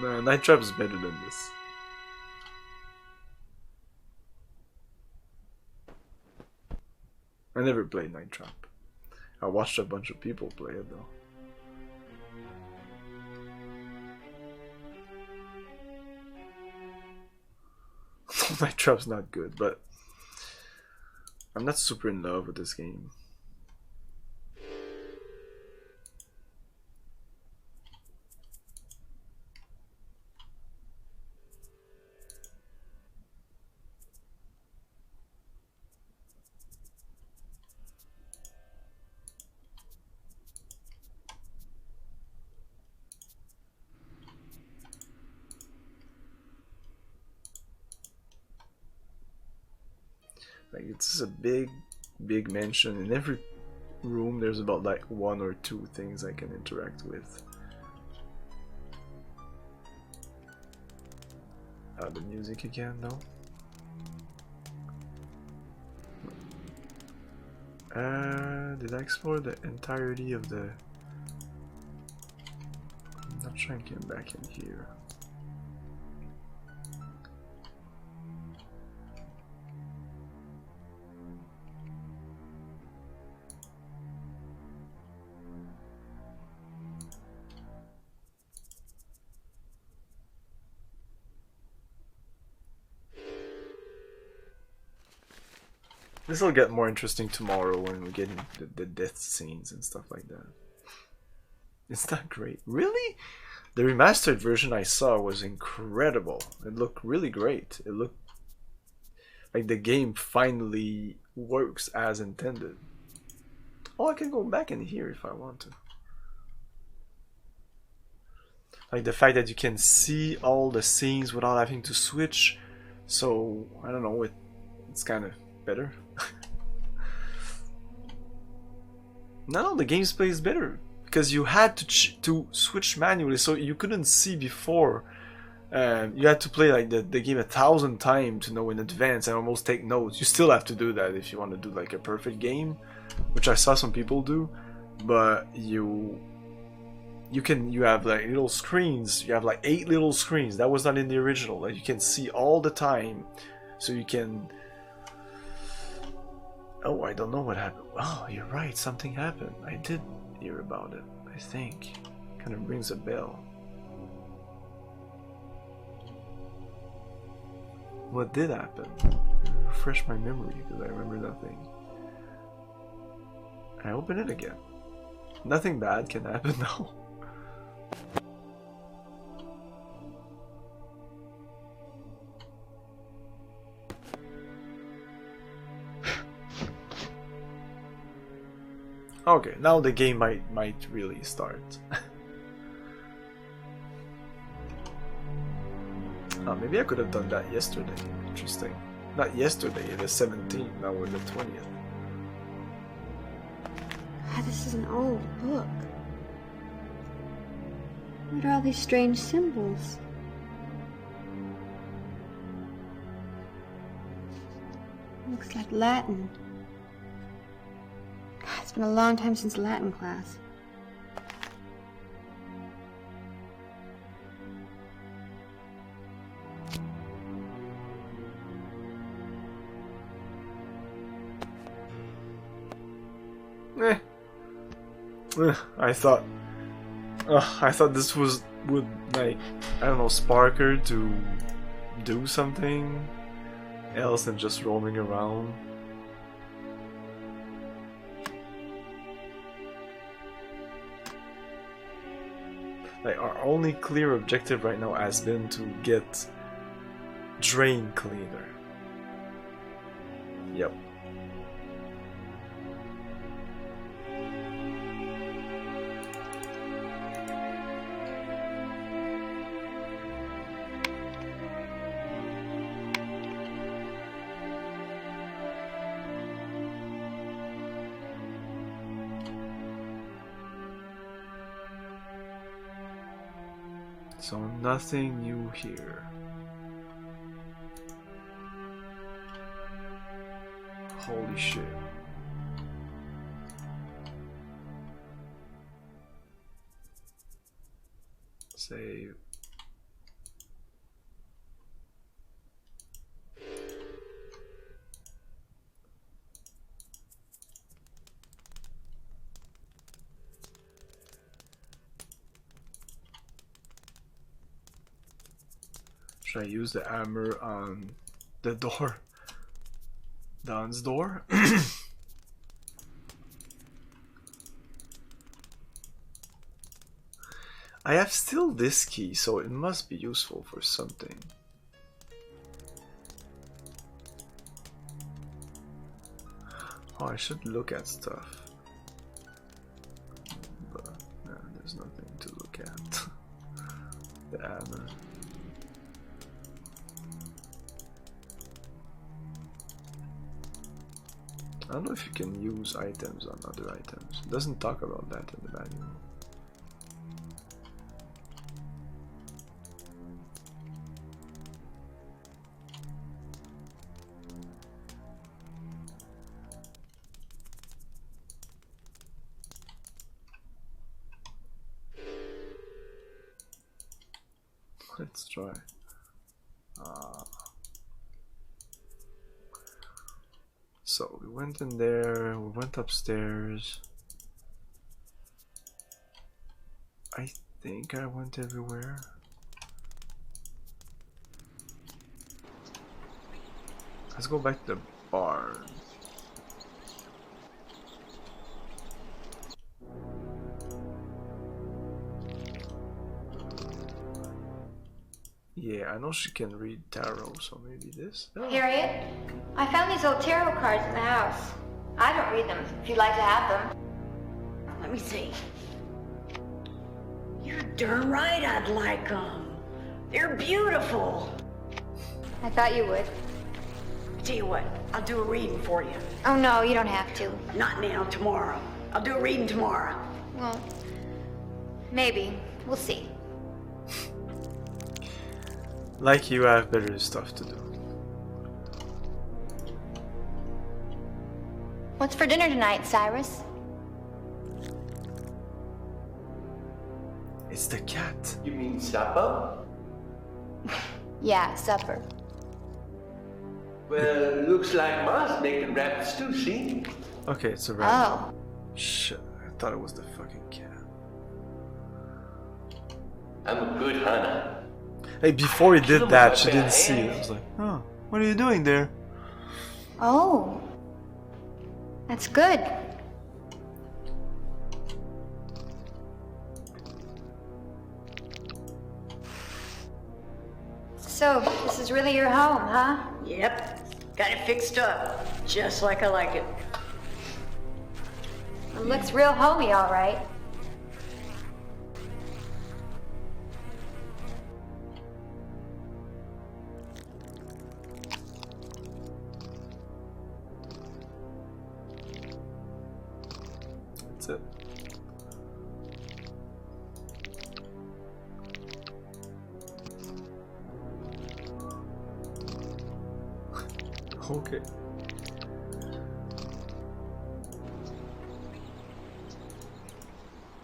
No, Night Trap is better than this. I never played Night Trap. I watched a bunch of people play it though. Night Trap's not good, but I'm not super in love with this game. Like, it's a big mansion. In every room there's about like 1 or 2 things I can interact with. The music again, no? Did I explore the entirety of the... I'm not sure I came back in here. This will get more interesting tomorrow when we get into the death scenes and stuff like that. It's not great. Really? The remastered version I saw was incredible. It looked really great. It looked like the game finally works as intended. Oh, I can go back in here if I want to. Like the fact that you can see all the scenes without having to switch. So, I don't know, it's kind of better. No, the gameplay is better because you had to switch manually, so you couldn't see before. You had to play like the game 1,000 times to know in advance and almost take notes. You still have to do that if you want to do like a perfect game, which I saw some people do. But you have like little screens. You have like 8 little screens. That was not in the original. Like you can see all the time, so you can. Oh, I don't know what happened. Oh, you're right. Something happened. I did hear about it, I think. Kind of rings a bell. What did happen? Refresh my memory because I remember nothing. I open it again. Nothing bad can happen now. Okay, now the game might really start. Oh, maybe I could have done that yesterday. Interesting. Not yesterday, the 17th, now we're the 20th. God, this is an old book. What are all these strange symbols? Looks like Latin. God, it's been a long time since Latin class. I thought this would like, I don't know, spark her to do something else than just roaming around. Like, our only clear objective right now has been to get drain cleaner. Yep. So nothing new here. Holy shit. Save. Should I use the hammer on the door? Don's door? I have still this key, so it must be useful for something. Oh, I should look at stuff. But no, there's nothing to look at. The hammer. I don't know if you can use items on other items. It doesn't talk about that in the manual. Let's try. So we went in there, we went upstairs. I think I went everywhere. Let's go back to the barn. Yeah, I know she can read tarot, so maybe this. Oh. Harriet, I found these old tarot cards in the house. I don't read them, if you'd like to have them. Let me see. You're darn right I'd like them. They're beautiful. I thought you would. Tell you what, I'll do a reading for you. Oh no, you don't have to. Not now, tomorrow. I'll do a reading tomorrow. Well, maybe. We'll see. Like you have better stuff to do. What's for dinner tonight, Cyrus? It's the cat. You mean supper? Yeah, supper. Well, looks like Ma's making rabbits too, see? Okay, it's a rabbit. Oh. Shit, I thought it was the fucking cat. I'm a good hunter. Hey, before he did that, she didn't see it. I was like, oh, what are you doing there? Oh. That's good. So, this is really your home, huh? Yep. Got it fixed up. Just like I like it. It looks real homey, all right. That's it. Okay.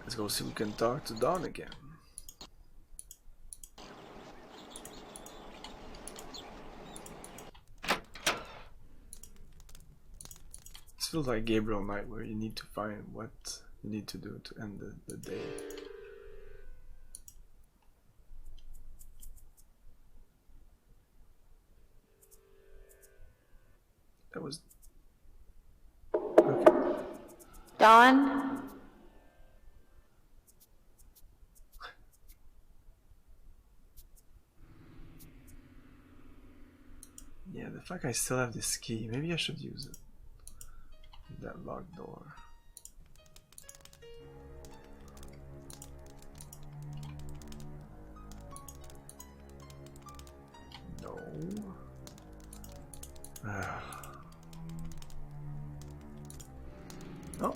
Let's go see if we can talk to Dawn again. This feels like Gabriel Knight, where you need to find what you need to do to end the day. That was... okay. Dawn? Yeah, the fact I still have this key, maybe I should use it. That locked door. No. No.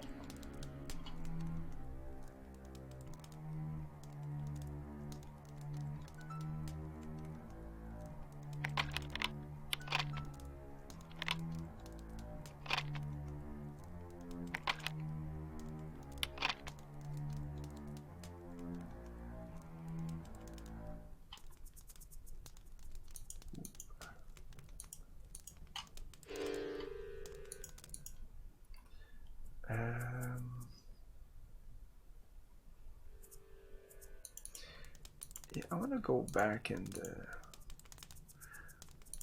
gonna go back and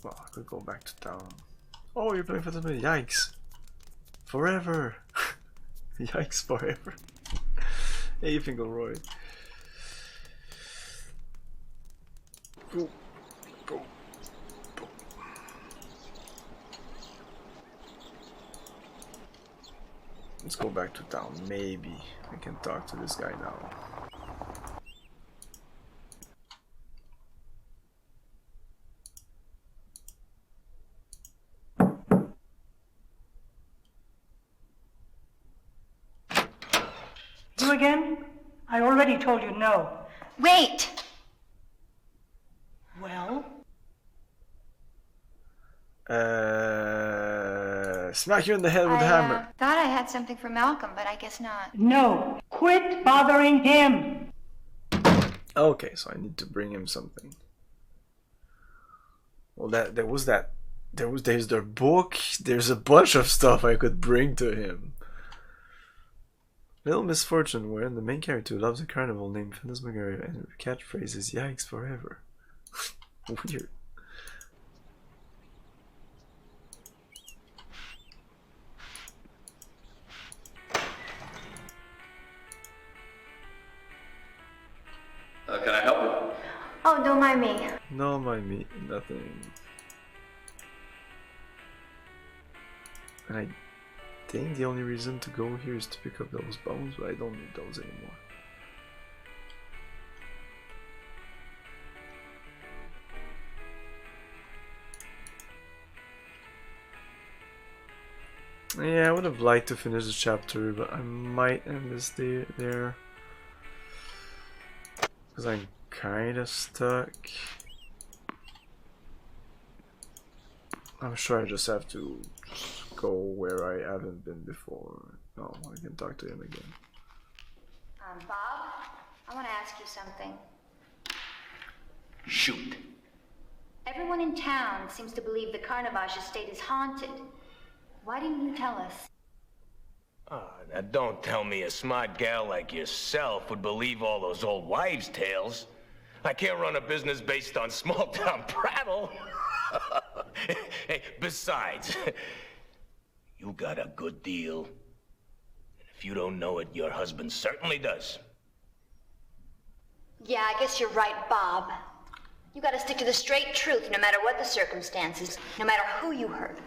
well, I could go back to town. Oh, you're playing Phantasmagoria. Yikes. Forever. Yikes forever. Hey, Finkelroy. Go. Go. Go. Let's go back to town. Maybe I can talk to this guy now. You again? I already told you no. Wait! Well? Smack you in the head with a hammer. Thought I had something for Malcolm, but I guess not. No. Quit bothering him. Okay, so I need to bring him something. Well, there's their book. There's a bunch of stuff I could bring to him. Little Misfortune, wherein the main character loves a carnival named Phantasmagoria and her catchphrase is "Yikes forever." Weird. Can I help you? Oh, don't mind me. No, mind me, nothing. And I think the only reason to go here is to pick up those bones, but I don't need those anymore. Yeah, I would have liked to finish the chapter, but I might end this there. Because I'm kinda stuck. I'm sure I just have to go where I haven't been before. Oh, I can talk to him again. Bob, I want to ask you something. Shoot. Everyone in town seems to believe the Carnivage estate is haunted. Why didn't you tell us? Oh, now don't tell me a smart gal like yourself would believe all those old wives' tales. I can't run a business based on small-town prattle. Hey, besides, you got a good deal. And if you don't know it, your husband certainly does. Yeah, I guess you're right, Bob. You gotta stick to the straight truth no matter what the circumstances, no matter who you hurt.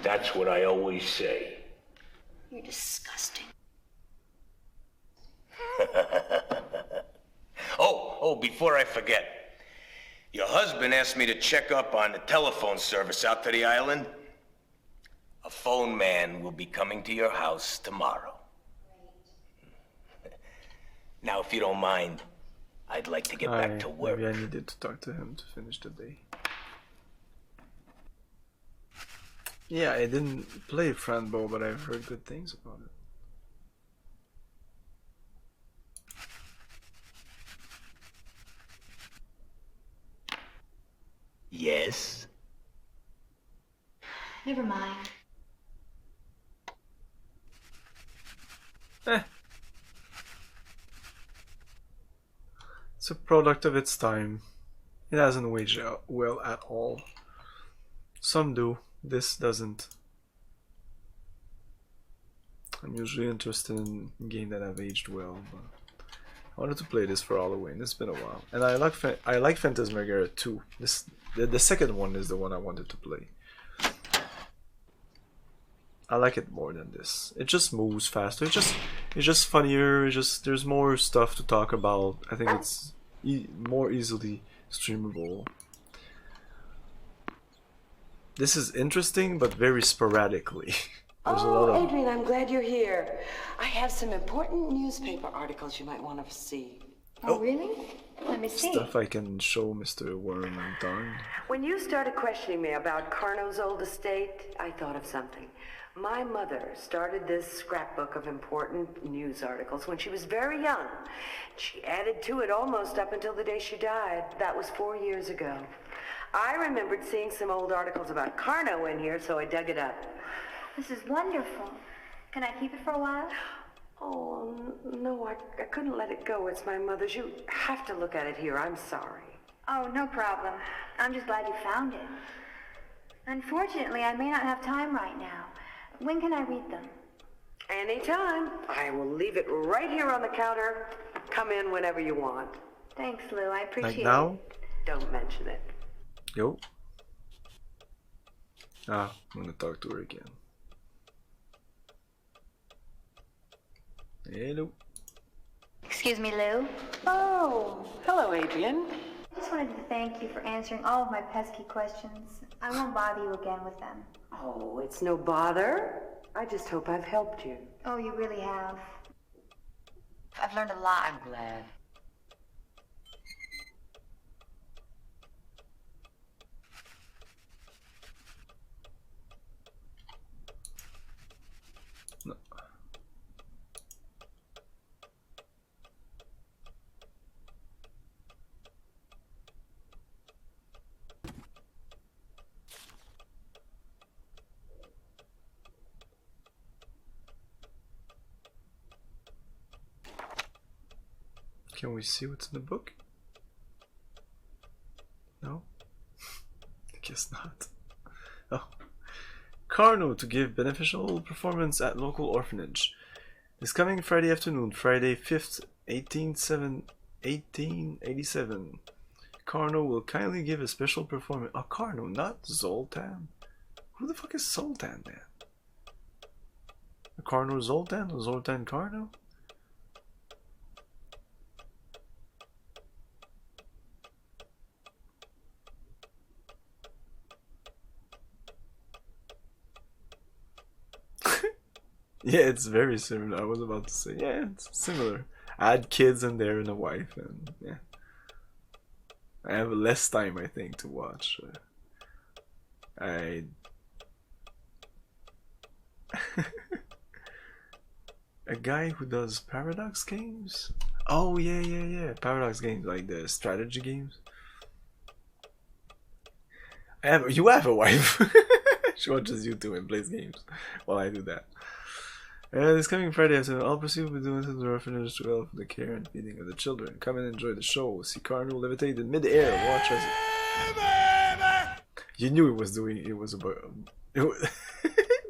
That's what I always say. You're disgusting. Oh, before I forget. Your husband asked me to check up on the telephone service out to the island. A phone man will be coming to your house tomorrow. Now, if you don't mind, I'd like to get back to work. Maybe I needed to talk to him to finish the day. Yeah, I didn't play Franbo, but I've heard good things about it. Yes? Never mind. It's a product of its time. It hasn't aged well at all. Some do. This doesn't. I'm usually interested in games that have aged well, but I wanted to play this for Halloween. It's been a while, and I like Phantasmagoria too. The second one is the one I wanted to play. I like it more than this. It just moves faster. It's just funnier. There's more stuff to talk about. I think it's more easily streamable. This is interesting, but very sporadically. There's a lot of... Adrian, I'm glad you're here. I have some important newspaper articles you might want to see. Oh, really? Let me see. Stuff I can show Mr. Worm and Darn. When you started questioning me about Carno's old estate, I thought of something. My mother started this scrapbook of important news articles when she was very young. She added to it almost up until the day she died. That was 4 years ago. I remembered seeing some old articles about Carno in here, so I dug it up. This is wonderful. Can I keep it for a while? Oh, no, I couldn't let it go. It's my mother's. You have to look at it here. I'm sorry. Oh, no problem. I'm just glad you found it. Unfortunately, I may not have time right now. When can I read them? Anytime. I will leave it right here on the counter. Come in whenever you want. Thanks, Lou. I appreciate Like now? Don't mention it. Yo. Ah, I'm gonna talk to her again. Hello. Excuse me, Lou. Oh, hello, Adrian. I just wanted to thank you for answering all of my pesky questions. I won't bother you again with them. Oh, it's no bother. I just hope I've helped you. Oh, you really have. I've learned a lot. I'm glad. No. Can we see what's in the book? No? I guess not. Oh. Carno to give beneficial performance at local orphanage. This coming Friday afternoon, Friday 5th, 1887. Carno will kindly give a special performance. Oh, Carno, not Zoltan. Who the fuck is Zoltan, man? Carno Zoltan or Zoltan Carno? Yeah, it's very similar. I was about to say, yeah, it's similar. I had kids in there and a wife, and yeah. I have less time, I think, to watch. A guy who does Paradox games? Oh, yeah. Paradox games, like the strategy games. You have a wife. She watches YouTube and plays games while I do that. This coming Friday afternoon, all proceed will be doing to the orphanage to help the care and feeding of the children. Come and enjoy the show. See Carno levitate in mid-air. Watch as you knew it was doing. It was about.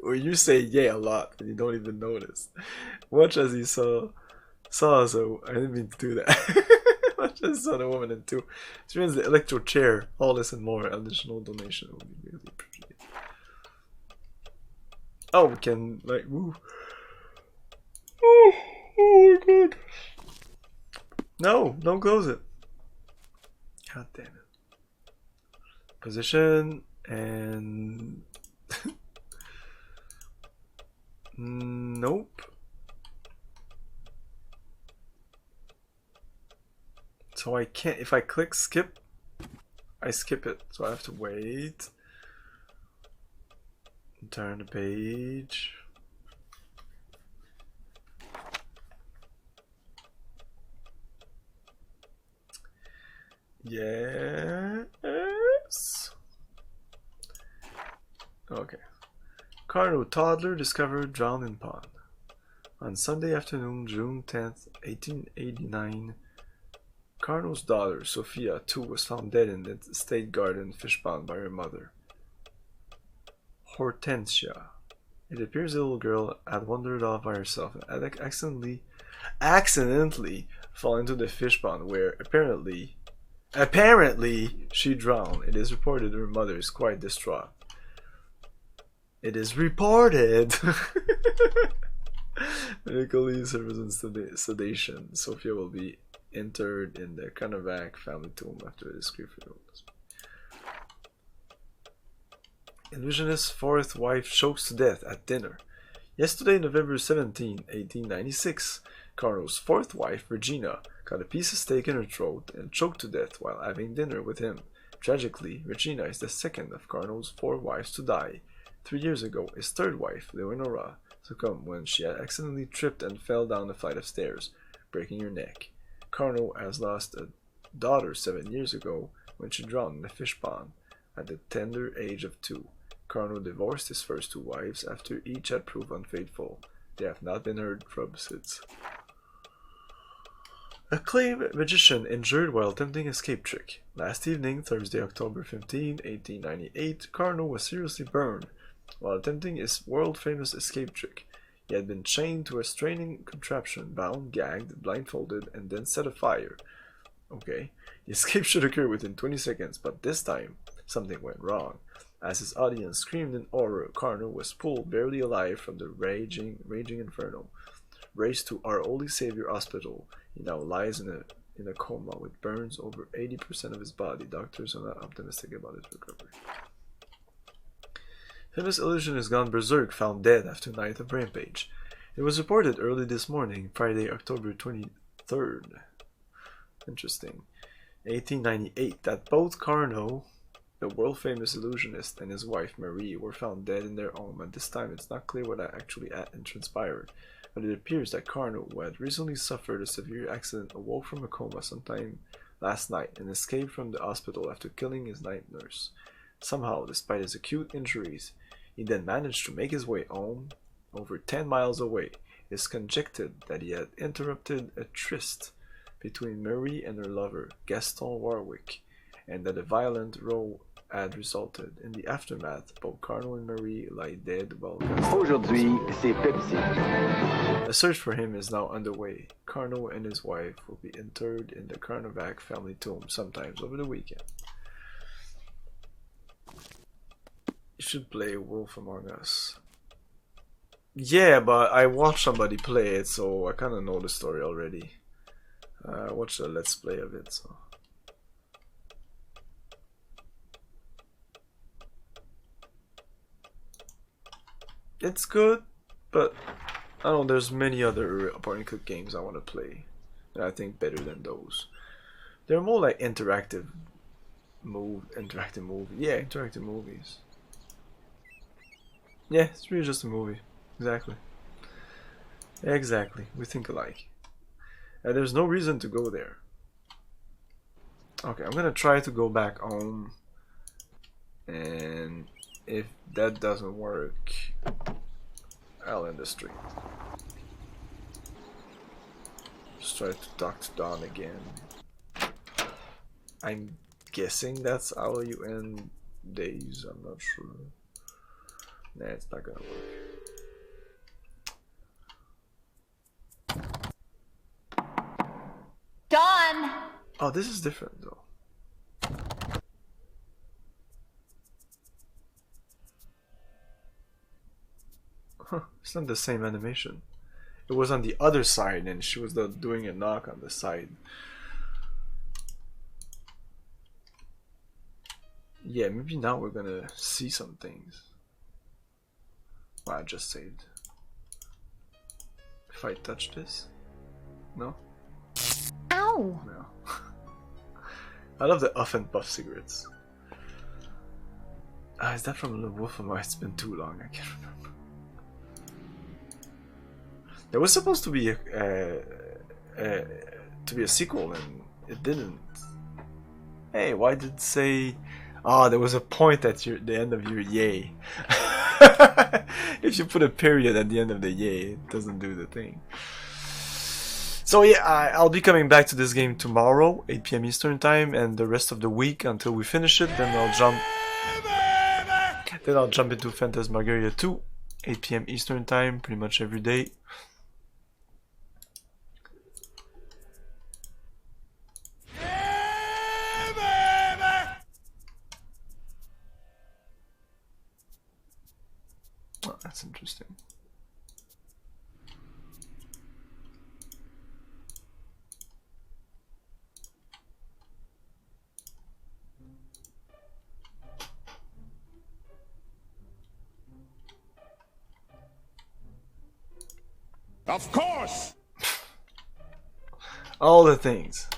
Or you say yeah a lot and you don't even notice. Watch as he saw. So I didn't mean to do that. Watch as he saw the woman in two. Experience the electro chair. All this and more. Additional donation would be really appreciated. Oh, we can like woo. Oh my god. No, don't close it. God damn it. Position and nope. So I can't, if I click skip, I skip it. So I have to wait. Turn the page. Yes. Okay. Carno toddler discovered drowned in pond. On Sunday afternoon, June 10th, 1889, Carno's daughter, Sophia, too, was found dead in the state garden fish pond by her mother, Hortensia. It appears the little girl had wandered off by herself and had accidentally fallen into the fish pond where apparently she drowned. It is reported her mother is quite distraught. It is reported. Medical leave service and sedation. Sophia will be interred in the Konovac family tomb after a discreet funeral. Illusionist's fourth wife chokes to death at dinner. Yesterday, November 17, 1896, Carno's fourth wife, Regina, got a piece of steak in her throat and choked to death while having dinner with him. Tragically, Regina is the second of Carno's four wives to die. 3 years ago, his third wife, Leonora, succumbed when she had accidentally tripped and fell down a flight of stairs, breaking her neck. Carno has lost a daughter 7 years ago when she drowned in a fish pond at the tender age of 2. Carno divorced his first two wives after each had proved unfaithful. They have not been heard from since. Acclaimed magician injured while attempting escape trick. Last evening, Thursday, October 15, 1898, Carnot was seriously burned while attempting his world-famous escape trick. He had been chained to a straining contraption, bound, gagged, blindfolded, and then set afire. Okay, the escape should occur within 20 seconds, but this time, something went wrong. As his audience screamed in horror, Carnot was pulled barely alive from the raging inferno. Raised to Our Holy Savior Hospital, he now lies in a coma with burns over 80% of his body. Doctors are not optimistic about his recovery. Famous illusionist gone berserk found dead after night of rampage. It was reported early this morning, Friday, October 23rd. Interesting. 1898, that both Carnot, the world-famous illusionist, and his wife Marie were found dead in their home. At this time, it's not clear what actually transpired, but it appears that Carnot, who had recently suffered a severe accident, awoke from a coma sometime last night and escaped from the hospital after killing his night nurse. Somehow, despite his acute injuries, he then managed to make his way home over 10 miles away. It is conjectured that he had interrupted a tryst between Marie and her lover, Gaston Warwick, and that a violent row had resulted. In the aftermath, both Carnot and Marie lie dead while Aujourd'hui, c'est Pepsi. A search for him is now underway. Carnot and his wife will be interred in the Carnovac family tomb sometimes over the weekend. You should play Wolf Among Us. Yeah, but I watched somebody play it, so I kind of know the story already. I watched a Let's Play of it, so... It's good, but I don't know, there's many other point-and-click games I want to play that I think better than those. They're more like interactive movies. Yeah, interactive movies. Yeah, it's really just a movie. Exactly. Exactly. We think alike. There's no reason to go there. Okay, I'm gonna try to go back home, and if that doesn't work, I'll end the stream. Just try to talk to Don again. I'm guessing that's how you end days, I'm not sure. Nah, it's not gonna work. Don! Oh, this is different though. Huh, it's not the same animation. It was on the other side and she was doing a knock on the side. Yeah, maybe now we're gonna see some things. Well, I just saved. If I touch this? No? Ow! No. I love the Huff and Puff cigarettes. Is that from The Wolf of It's been too long, I can't remember. There was supposed to be a sequel and it didn't. Hey, why did it say... Ah, there was a point at the end of your yay. If you put a period at the end of the yay, it doesn't do the thing. So yeah, I'll be coming back to this game tomorrow, 8 PM Eastern Time, and the rest of the week until we finish it. Then I'll jump into Phantasmagoria 2, 8 PM Eastern Time, pretty much every day. Oh, that's interesting. Of course! All the things.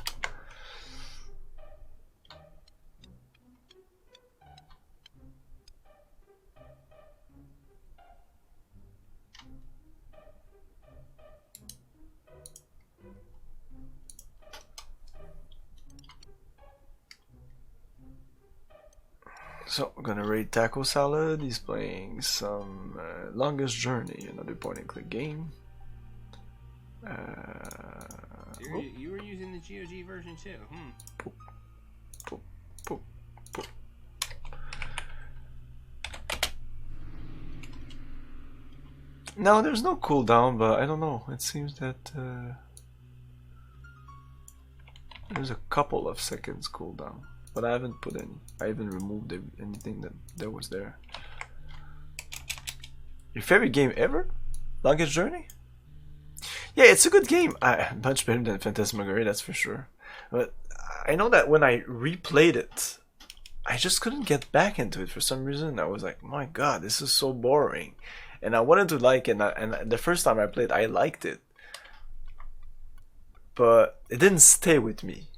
So we're gonna rate Taco Salad. He's playing some Longest Journey, another point-and-click game. You were using the GOG version too. Boop, boop, boop, boop. No, there's no cooldown, but I don't know. It seems that there's a couple of seconds cooldown, but I haven't put any. I haven't removed anything that was there. Your favorite game ever? Longest Journey? Yeah, it's a good game. Much better than Phantasmagoria, that's for sure. But I know that when I replayed it, I just couldn't get back into it for some reason. I was like, my god, this is so boring. And I wanted to like it, and the first time I played, I liked it. But it didn't stay with me.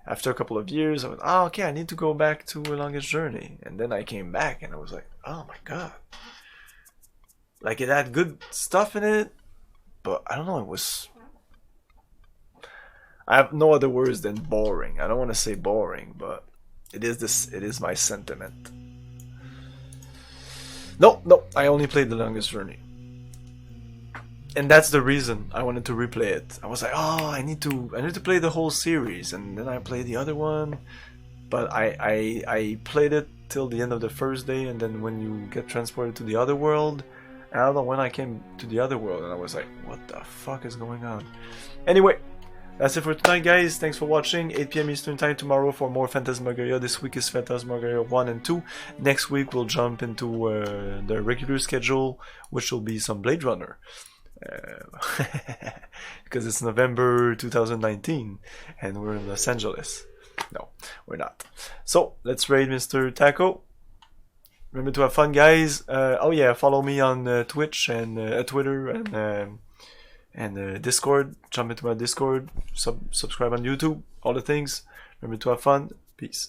After a couple of years, I was, oh, okay, I need to go back to A Longest Journey. And then I came back, and I was like, oh my god. Like, it had good stuff in it, but I don't know, it was... I have no other words than boring. I don't want to say boring, but it is my sentiment. No, I only played The Longest Journey. And that's the reason I wanted to replay it. I was like, oh, I need to play the whole series, and then I played the other one. But I played it till the end of the first day, and then when you get transported to the other world, I don't know when I came to the other world, and I was like, what the fuck is going on? Anyway, that's it for tonight, guys. Thanks for watching. 8 PM Eastern Time tomorrow for more Phantasmagoria. This week is Phantasmagoria 1 and 2. Next week we'll jump into the regular schedule, which will be some Blade Runner. Because it's November 2019 and we're in Los Angeles. No, we're not. So let's raid Mr. Taco. Remember to have fun, guys. Oh yeah, follow me on Twitch and Twitter and Discord. Jump into my Discord. Subscribe on YouTube. All the things. Remember to have fun. Peace.